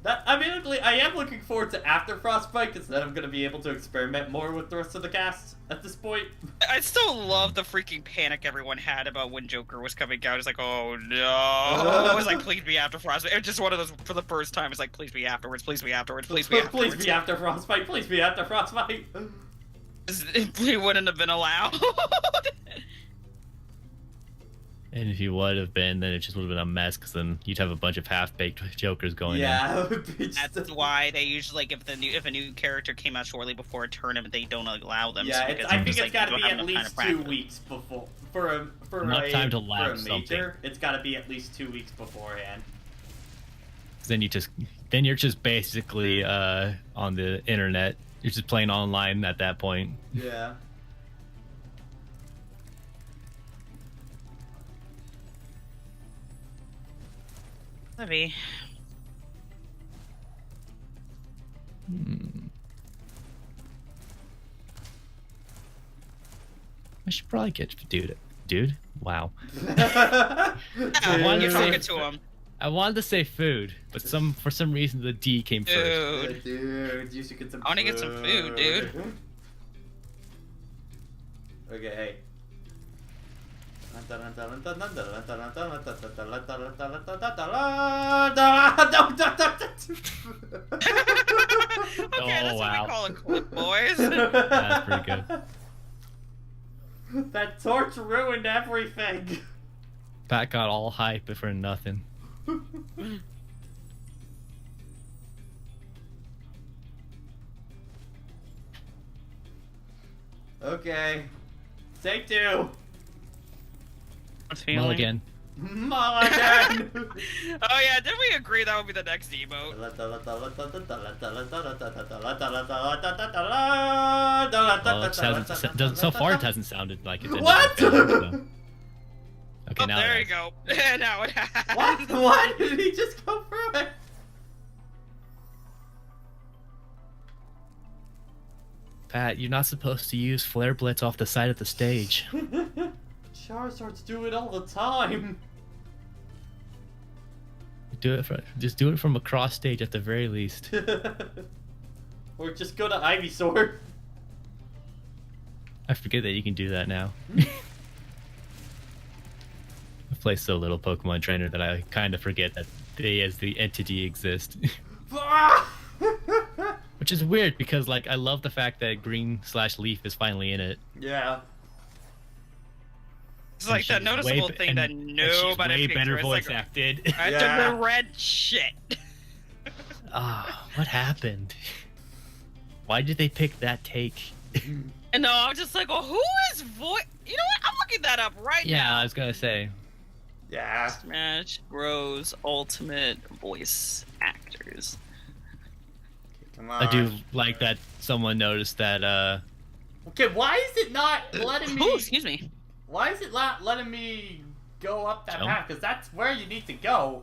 Admittedly, I am looking forward to after Frostbite, because then I'm going to be able to experiment more with the rest of the cast at this point. I still love the freaking panic everyone had about when Joker was coming out. It's like, oh no. It was like, please be after Frostbite. It was just one of those, for the first time, it's like, please be afterwards, please be afterwards, please be afterwards. Please be after Frostbite, please be after Frostbite. He wouldn't have been allowed. And if you would have been, then it just would have been a mess, because then you'd have a bunch of half-baked jokers going in. Yeah, it would be just That's why they usually, like, if a new character came out shortly before a tournament, they don't allow them. yeah, because I they're think just it's like, got to you be don't at have enough least time 2 to practice. weeks before for Enough a time to for lab a something. major. It's got to be at least 2 weeks beforehand. 'Cause then you just then you're just basically on the internet. You're just playing online at that point. Yeah. Heavy. I should probably get dude. Wow. Yeah, wanted you're to say- talking to him. I wanted to say food, but for some reason the D came first. Dude. You should get some I wanna get some food, dude. Okay, hey. Okay, that's wow. what we call a clip, boys. That's pretty good. That torch ruined everything. Pat got all hype for nothing. Okay. Take two. Mulligan. Mulligan. Oh yeah, didn't we agree that would be the next emote? Well, so far it hasn't sounded like it did. What? So. Okay, Oh, now there it you has. go. Now it has. What? What? Did he just go through it? Pat, you're not supposed to use flare blitz off the side of the stage. Charizards do it all the time. Just do it from across stage at the very least. Or just go to Ivysaur. I forget that you can do that now. I play so little Pokemon Trainer that I kind of forget that they as the entity exist. Which is weird because like I love the fact that Green/Leaf is finally in it. Yeah. It's like that she's noticeable way- thing that and nobody she's way picked better her. It's voice like, acted. I Yeah. took the red shit. Ah, what happened? Why did they pick that take? And no, I'm just like, well, who is voice? You know what? I'm looking that up right Yeah, now. I was gonna say. Yeah. Smash Bros. Ultimate voice actors. Come on. I do like that someone noticed that Okay, why is it not letting me? Oh, excuse me. Why is it not letting me go up that Jump? path? Because that's where you need to go.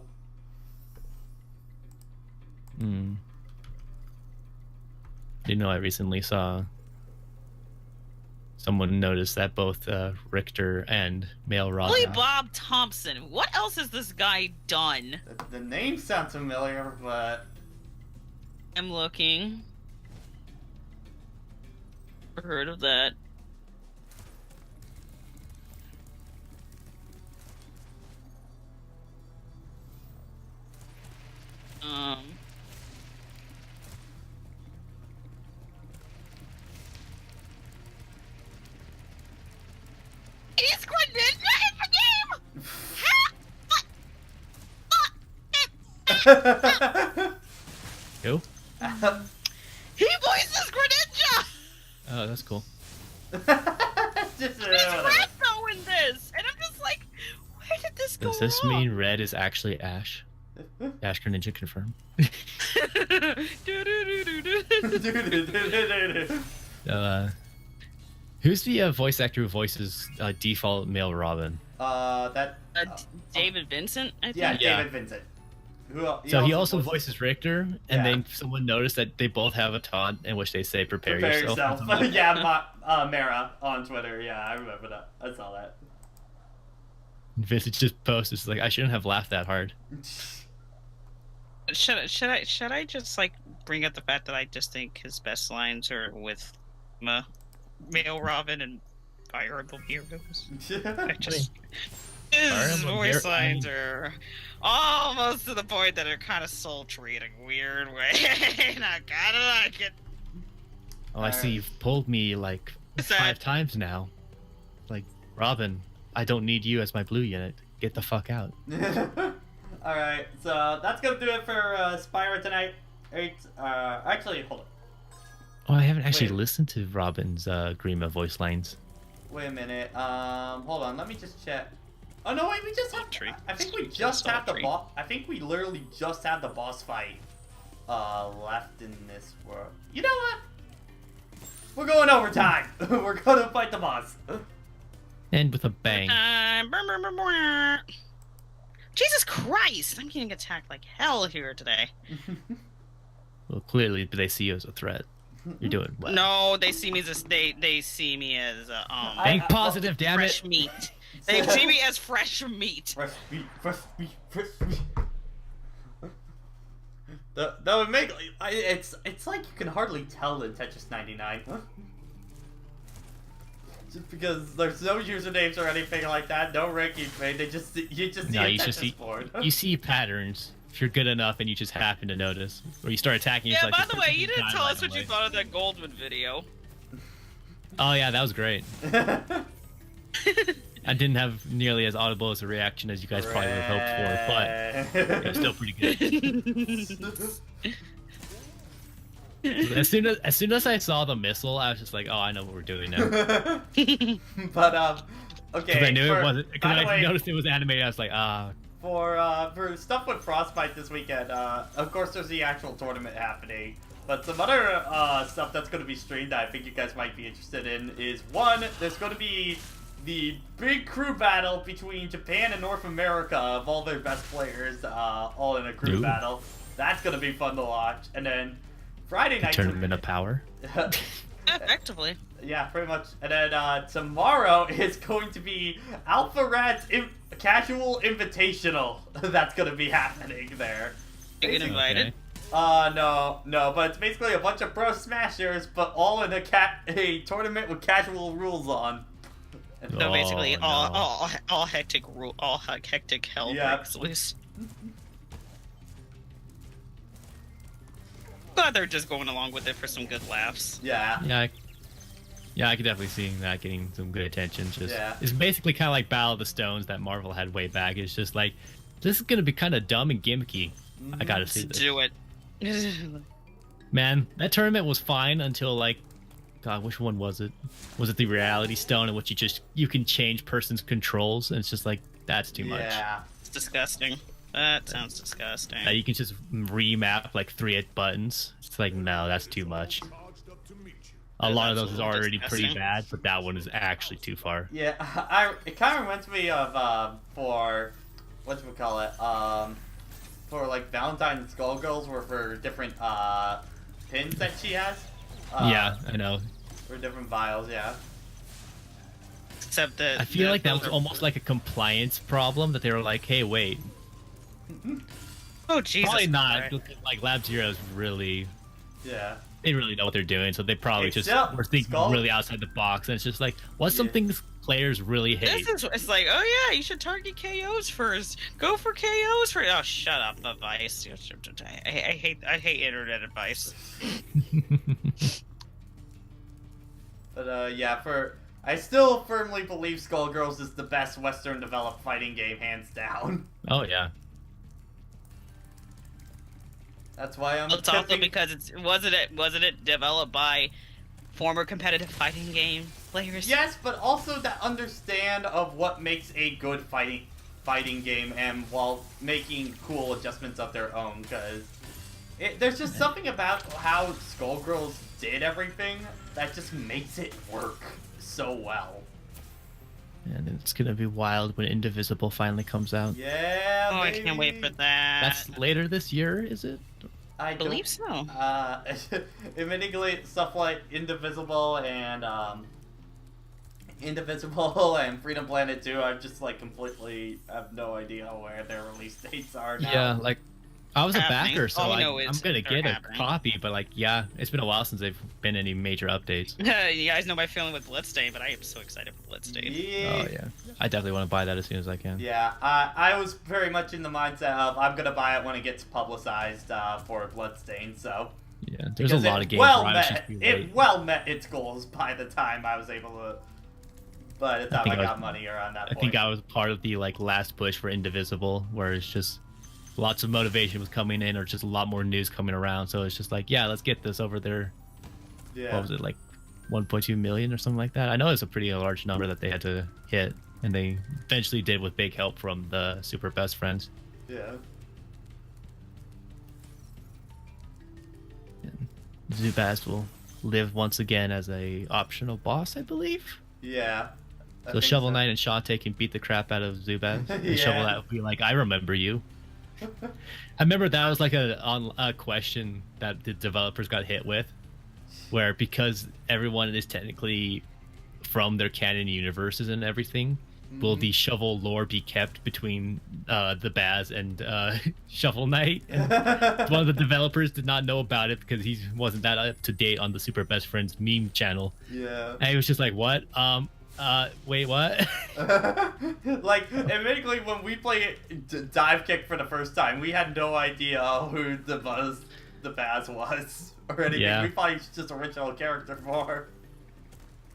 You know, I recently saw someone notice that both Richter and Male Rob. Billy Bob Thompson. What else has this guy done? The name sounds familiar, but I'm looking. Never heard of that. Is Greninja in the game? Who? He voices Greninja! Oh, that's cool. just He's red though in this! And I'm just like, where did this go Does this wrong? mean Red is actually Ash? Ash Greninja confirmed. Who's the voice actor who voices default Male Robin? David Vincent, I think? Yeah, Yeah. David Vincent. So he also voices Richter, and Yeah. then someone noticed that they both have a taunt in which they say "Prepare, Prepare yourself." yourself. Yeah, Mara on Twitter. Yeah, I remember that. I saw that. Vincent just posted, it's like, I shouldn't have laughed that hard. Should I just like bring up the fact that I just think his best lines are with Male Robin and Fire Emblem Heroes? I just his Emblem voice Hero- lines are almost to the point that are kind of sultry in a weird way, and I kind of like it. Oh, I see you've pulled me like Sad. 5 times now. Like, Robin, I don't need you as my blue unit. Get the fuck out. Alright, so that's gonna do it for Spyro tonight. Actually, hold on. Oh, I haven't actually Wait. listened to Robin's Grima voice lines. Wait a minute. Hold on. Let me just check. Oh no, wait. We just have. Sultry. I think we Sweet just had the sultry. boss. I think we literally just had the boss fight left in this world. You know what? We're going overtime. We're gonna fight the boss. And with a bang. Jesus Christ! I'm getting attacked like hell here today. Well, clearly they see you as a threat. You're doing well. No, they see me as they see me as Think positive, damn fresh it. meat. They see me as fresh meat. Fresh meat, fresh meat, fresh meat. That would make it's like you can hardly tell in Tetris 99. Just because there's no usernames or anything like that, no ranking trade. You just see a Tetris board. You see patterns if you're good enough and you just happen to notice, or you start attacking. Yeah. Like, By the way, you didn't tell us what you thought of that Goldman video. Oh yeah, that was great. I didn't have nearly as audible as a reaction as you guys probably would have hoped for, but it was still pretty good. As soon as I saw the missile, I was just like, "Oh, I know what we're doing now." But okay. Because I knew it wasn't. Because I noticed it was animated. I was like, "Ah." For stuff with Frostbite this weekend, of course there's the actual tournament happening, but some other stuff that's going to be streamed that I think you guys might be interested in is, one, there's going to be the big crew battle between Japan and North America of all their best players, all in a crew battle. That's going to be fun to watch. And then Friday night... Tournament of Power. Effectively. Yeah, pretty much. And then tomorrow is going to be Alpha Rad's Casual Invitational that's going to be happening there. You get invited? No, but it's basically a bunch of pro smashers, but all in a tournament with casual rules on. So basically, all hectic hell breaks loose. But they're just going along with it for some good laughs. Yeah. Yeah, I could definitely see that getting some good attention. Yeah. It's basically kind of like Battle of the Stones that Marvel had way back. It's just like, this is gonna be kind of dumb and gimmicky. I gotta see this. Do it. Man, that tournament was fine until like, God, which one was it? Was it the Reality Stone in which you can change person's controls? And it's just like, that's too much. Yeah. It's disgusting. That sounds disgusting. You can just remap like 3 buttons. It's like, no, that's too much. A lot of those is already pretty bad, but that one is actually too far. Yeah, it kind of reminds me of for whatchamacallit, for like Valentine's Skullgirls, were for different pins that she has. Yeah, I know. For different vials, yeah. Except that I feel like that was almost like a compliance problem that they were like, hey, wait. Oh Jesus! Probably not. Right. Like Lab Zero's really. Yeah. They really know what they're doing, so they probably just were thinking really outside the box, and it's just like, what's something players really hate? It's like, oh yeah, you should target KOs first. Go for KOs first. Oh, shut up, advice. I hate internet advice. But yeah, I still firmly believe Skullgirls is the best Western developed fighting game, hands down. Oh yeah. That's why I'm. It's also because wasn't it developed by former competitive fighting game players? Yes, but also that understand of what makes a good fighting game, and while making cool adjustments of their own, because there's just something about how Skullgirls did everything that just makes it work so well. And it's gonna be wild when Indivisible finally comes out. Yeah, I can't wait for that. That's later this year, is it? I believe so. Admittedly, stuff like Indivisible and Freedom Planet 2, I'm just like completely have no idea where their release dates are now. Yeah, like I was a backer, so I'm gonna get a happening. copy. But like, yeah, it's been a while since they've been any major updates. You guys know my feeling with Bloodstained, but I am so excited for Bloodstained. Yeah. Oh yeah, I definitely want to buy that as soon as I can. Yeah, I was very much in the mindset of I'm gonna buy it when it gets publicized for Bloodstained. So yeah, there's a lot of games. It well met its goals by the time I was able to. By the time I got money around that point. I think I was part of the like last push for Indivisible, where it's just lots of motivation was coming in, or just a lot more news coming around. So it's just like, yeah, let's get this over there. Yeah. What was it, like 1.2 million or something like that? I know it's a pretty large number that they had to hit, and they eventually did with big help from the Super Best Friends. Yeah. Zubaz will live once again as a optional boss, I believe. Yeah. I So think Shovel Knight and Shantae can beat the crap out of Zubaz. Yeah. And Shovel Knight will be like, I remember you. I remember that was like a question that the developers got hit with, where because everyone is technically from their canon universes and everything, will the Shovel lore be kept between the Baz and Shovel Knight? And one of the developers did not know about it because he wasn't that up to date on the Super Best Friends meme channel. Yeah. And he was just like, "What? Wait, what?" Like, admittedly, when we played Dive Kick for the first time, we had no idea who the Baz was or anything. Yeah. We thought he was just original character for.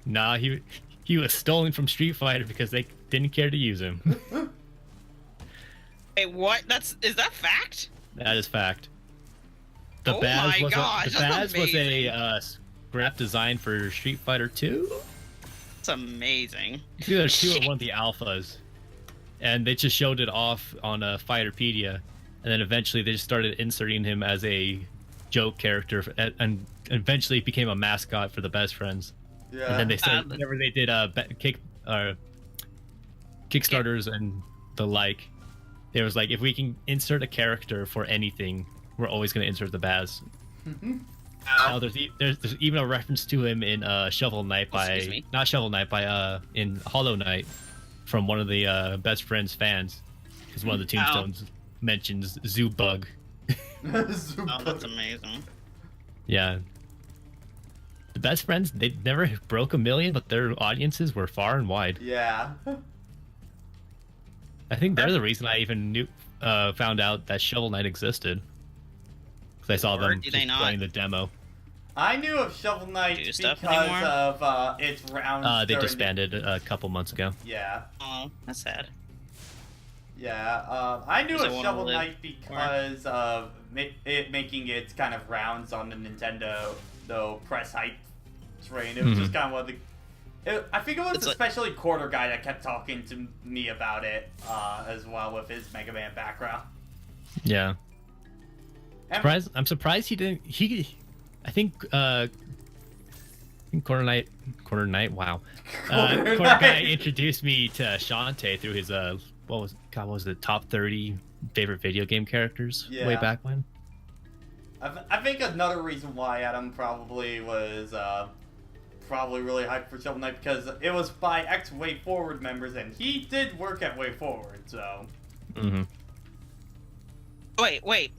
Nah, he was stolen from Street Fighter because they didn't care to use him. Wait, what? Is that fact? That is fact. The Oh Baz my was gosh, the that's Baz was amazing. a scrap design for Street Fighter 2. It's amazing. It's either 2 or one of the alphas, and they just showed it off on Fighterpedia, and then eventually they just started inserting him as a joke character, and eventually became a mascot for the Best Friends. Yeah. And then they started whenever they did Kickstarters and the like, it was like, if we can insert a character for anything, we're always going to insert the Baz. Now there's even a reference to him in Shovel Knight Excuse me. not Shovel Knight in Hollow Knight from one of the Best Friends fans, because one of the tombstones mentions Zoobug. Oh, that's amazing. Yeah. The Best Friends, they never broke 1 million, but their audiences were far and wide. Yeah. I think they're the reason I even found out that Shovel Knight existed. Because I saw Or them do just they not? playing the demo. I knew of Shovel Knight Do because stuff anymore? of its rounds. They during- disbanded a couple months ago. Yeah. Oh, that's sad. Yeah, I knew Does it of wanna Shovel live Knight because of it making its kind of rounds on the Nintendo press hype train. It was just kind of one of the. I think it was It's like- especially Quarter Guy that kept talking to me about it as well with his Mega Man background. Yeah. And- I'm surprised he didn't. I think Quarter Knight. Wow. Quarter Guy introduced me to Shantae through his what was the top 30 favorite video game characters way Yeah. back when. I think another reason why Adam probably was really hyped for Shovel Knight because it was by ex-Way Forward members, and he did work at Way Forward, so. Mm-hmm. Wait.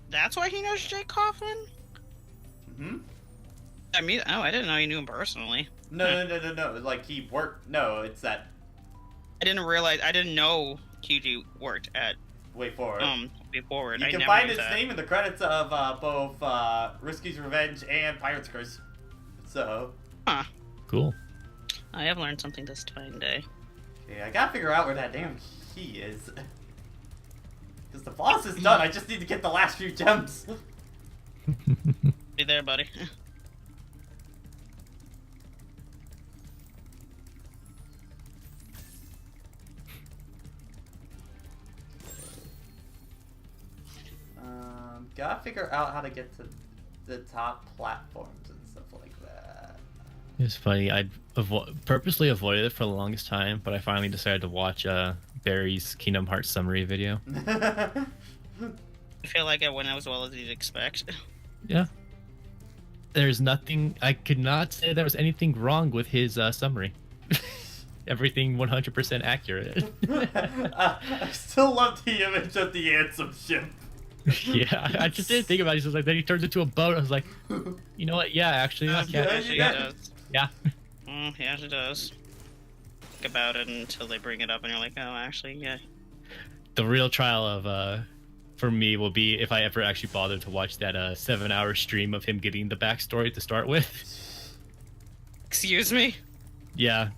That's why he knows Jake Kaufman? Hmm. I mean, I didn't know you knew him personally. No. Like he worked. No, it's that I didn't know QG worked at Way Forward. Way Forward. You I can never find knew his that. name in the credits of both Risky's Revenge and Pirate's Curse. So, Huh. Cool. I have learned something this fine day. okay, I gotta figure out where that damn key is. Because the boss is done, I just need to get the last few gems. Be there, buddy. Gotta figure out how to get to the top platforms and stuff like that. It's funny. I purposely avoided it for the longest time, but I finally decided to watch Barry's Kingdom Hearts summary video. I feel like it went as well as you'd expect. Yeah. There's nothing. I could not say there was anything wrong with his summary. Everything 100% accurate. I still love the image of the Ansem ship. Yeah, I just didn't think about it. Just like then he turns into a boat. I was like, you know what? Yeah, actually, Yeah, okay. She yeah. does. Yeah. Yeah, she does. Think about it until they bring it up, and you're like, oh, actually, yeah. The real trial of for me will be if I ever actually bothered to watch that 7-hour stream of him getting the backstory to start with. Excuse me? Yeah,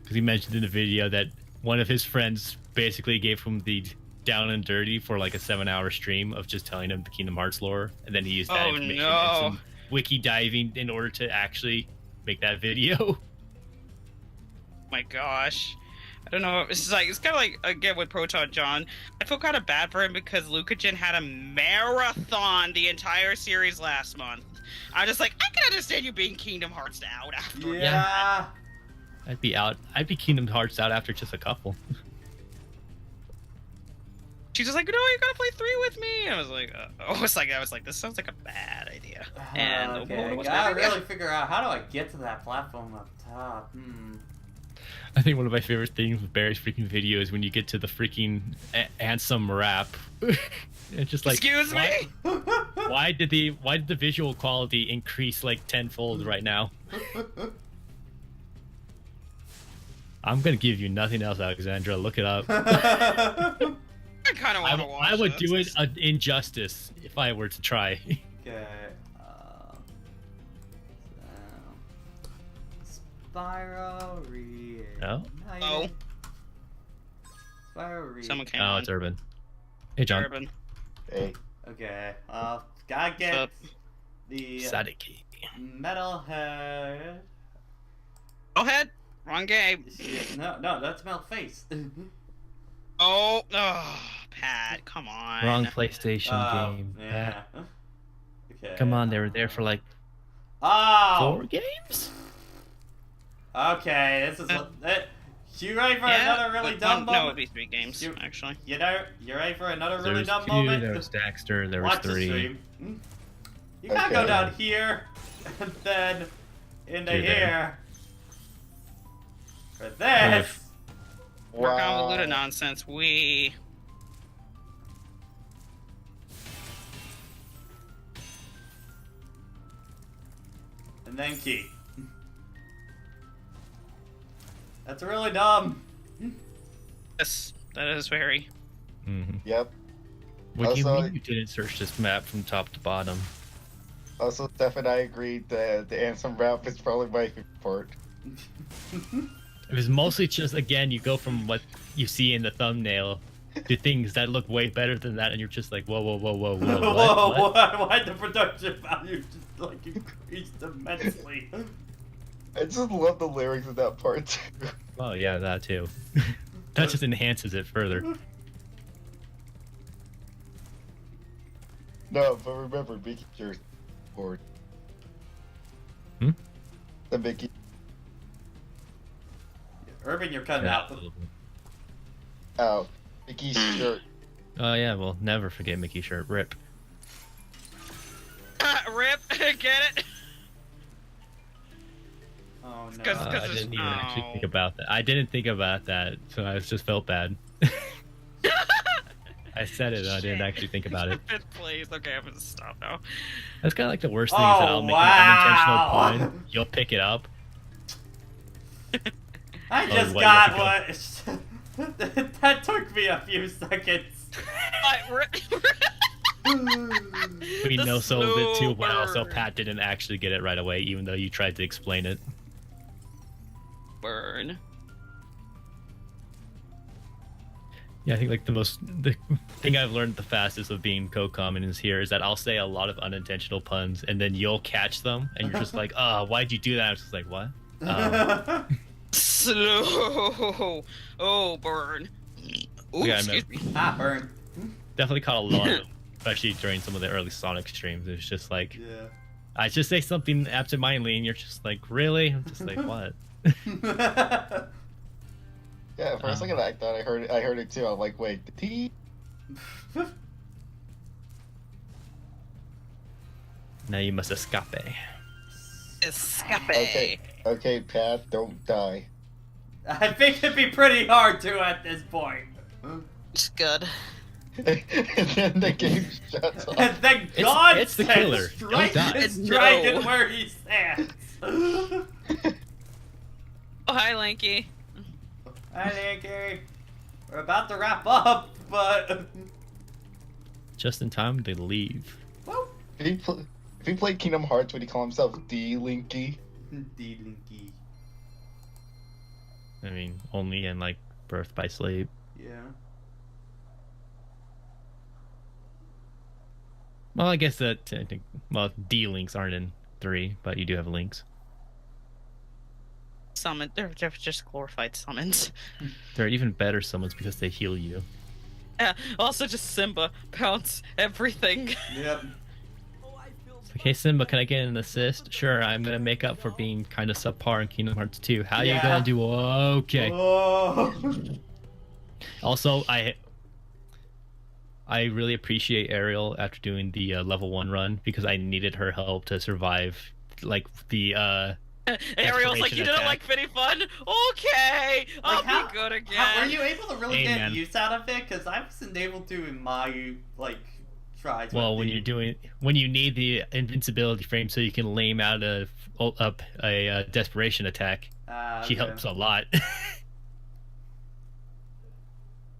because he mentioned in the video that one of his friends basically gave him the down and dirty for like a 7-hour stream of just telling him the Kingdom Hearts lore, and then he used that Oh, information no. and some wiki diving in order to actually make that video. My gosh. I don't know. It's kind of like, again, with Proton John. I feel kind of bad for him because Lucagen had a marathon the entire series last month. I'm just like, I can understand you being Kingdom Hearts out after. Yeah. I'd be out. I'd be Kingdom Hearts out after just a couple. She's just like, no, you're gonna play 3 with me. I was like, I was like, this sounds like a bad idea. And Okay, it was gotta bad. really figure out how do I get to that platform up top. I think one of my favorite things with Barry's freaking video is when you get to the freaking Ansem rap. It's just like, Excuse me. why did the visual quality increase like tenfold right now? I'm gonna give you nothing else, Alexandra. Look it up. I kind of want to watch. I would this. do it an injustice if I were to try. Okay. Spyro Reignited. No? Oh. Spyro Reignited. Someone came Oh, on. it's Urban. Hey, John. Urban. Hey. Okay. Gotta get Sup? the Sadiki. metalhead. Go ahead. Wrong game. No, that's Metal Face. Oh, Pat, come on. Wrong PlayStation game. Yeah. Okay. Come on, they were there for like Oh. 4 games? Okay, this is you ready for another really dumb No, it'd moment? be 3 games, actually. You ready for another There really was dumb 2, moment? there was Daxter, there was Watch the 3. stream. You gotta go Okay. down here, and then into You're there. here. For this. More convoluted nonsense. And then key. That's really dumb. Yes, that is very. Mm-hmm. Yep. What do you Also- mean you didn't search this map from top to bottom? Also, Steph and I agreed that the Ansem rap is probably my favorite part. It was mostly just, again, you go from what you see in the thumbnail to things that look way better than that, and you're just like, whoa, Whoa, why'd the production value just like increased immensely? I just love the lyrics of that part too. Oh, yeah, that too. That just enhances it further. No, but remember, Mickey your board. Hmm? The Mickey. Urban, you're cutting out. Oh, Mickey's shirt. Oh, yeah, well, never forget Mickey shirt. Rip. Rip, get it? Oh no. 'Cause- I didn't even actually Oh. think about that. I didn't think about that, so I just felt bad. I said it, and I didn't actually think about it. Please, okay, I'm gonna stop now. That's kind of like the worst thing is that I'll make wow. an unintentional pun. You'll pick it up. I just what, got you what. That took me a few seconds. We The know some of it too slow well, so burn. Pat didn't actually get it right away, even though you tried to explain it. Burn. Yeah, I think like the thing I've learned the fastest of being co-common is here is that I'll say a lot of unintentional puns, and then you'll catch them, and you're just like, "Oh, why'd you do that?" I was just like, "What?" Slow. Oh, burn. Ooh, Yeah, I excuse me. Burn. Definitely caught a lot of them, especially during some of the early Sonic streams. It's just like, Yeah. I just say something absentmindedly, and you're just like, "Really?" I'm just like, "What?" Yeah, for a second I thought I heard it too. I'm like, wait, the T? Now you must escape. Okay, okay, Pat, don't die. I think it'd be pretty hard to at this point. It's good. And then the game shuts off. And then God it's the said, killer. strike Don't die." this No. dragon where he stands. Oh, hi, Lanky. Hi, Nicky. We're about to wrap up, but... Just in time to leave. Woo. If he played Kingdom Hearts, would he call himself D-Linky? D-Linky. I mean, only in like Birth by Sleep. Yeah. Well, I guess that I think D links aren't in 3, but you do have links. Summon. They're just glorified summons. They're even better summons because they heal you. Yeah. Also, just Simba pounce everything. Yep. Like, hey Simba, can I get an assist? Sure, I'm gonna make up for being kind of subpar in Kingdom Hearts 2. How you Yeah. gonna do? Okay. Oh. Also, I really appreciate Ariel after doing the level 1 run because I needed her help to survive, like the Ariel's like, you didn't attack. like Fitty Fun? Okay, I'll Like, be good again. Were you able to really get Amen. use out of it? Because I wasn't able to in my tries. Well, with when you need the invincibility frame so you can lame out a desperation attack, she okay. helps a lot.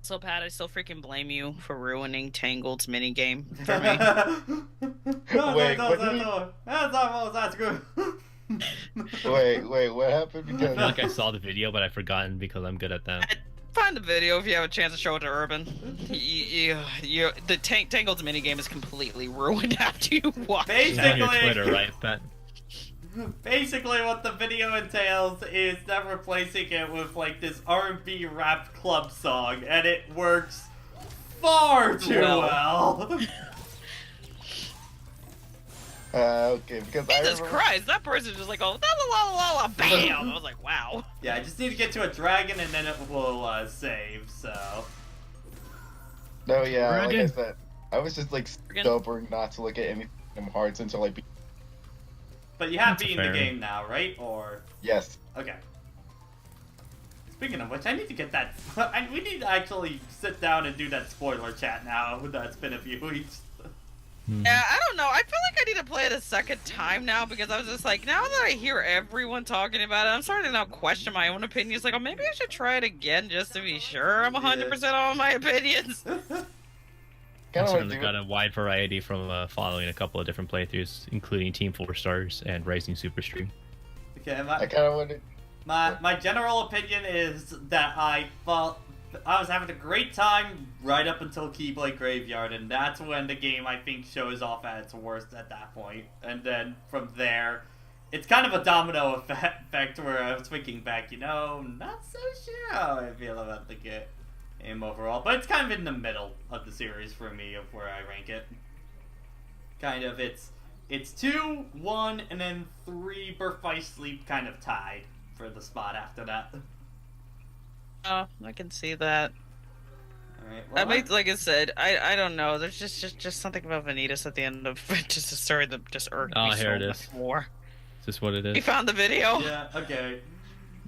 So, Pat, I still freaking blame you for ruining Tangled's minigame for me. Wait, That's not that's good. wait, what happened? I Because feel like I saw the video, but I've forgotten because I'm good at that. Find the video if you have a chance to show it to Urban. The Tangled's minigame is completely ruined after you watch it. It's on your Basically, Twitter, right? That basically what the video entails is them replacing it with like this R&B rap club song, and it works far too well. okay, because I Jesus remember, Christ, that person just like, oh, la la la la la, bam! I was like, wow. Yeah, I just need to get to a dragon and then it will save, so... no, yeah, like I Dragon. said, I was just like stubborn not to look at any Kingdom Hearts until I beat. But you have That's beaten the fair. game now, right? Or... Yes. Okay. Speaking of which, I need to get that... we need to actually sit down and do that spoiler chat now. That's been a few weeks. Yeah, I don't know. I feel like I need to play it a second time now because I was just like, now that I hear everyone talking about it, I'm starting to now question my own opinions. Like, oh, maybe I should try it again just to be sure I'm 100% on my opinions. Kind I've of like certainly do got a wide variety from following a couple of different playthroughs, including Team 4 Stars and Rising Superstream. Okay, I kind of wanted. my general opinion is that I was having a great time right up until Keyblade Graveyard, and that's when the game, I think, shows off at its worst at that point. And then from there, it's kind of a domino effect where I was thinking back, not so sure how I feel about the game overall. But it's kind of in the middle of the series for me of where I rank it. Kind of, it's 2, 1, and then 3 Birth by Sleep kind of tied for the spot after that. Oh, I can see that. Alright, I well, mean, like I said, I don't know. There's just something about Vanitas at the end of just a story that just irked Oh, me here so it much is. more. Is this what it You is? found the video? yeah, okay.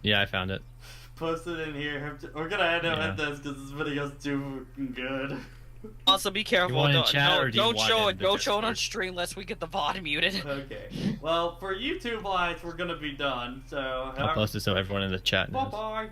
Yeah, I found it. Post it in here. We're gonna end up Yeah. at this because this video's too good. Also, be careful. want it in Don't, chat or do you don't want show it it. in the Don't show it on Discord? stream lest we get the VOD muted. Okay. Well, for YouTube lights, we're gonna be done. So, I'll post it so everyone in the chat knows. bye bye.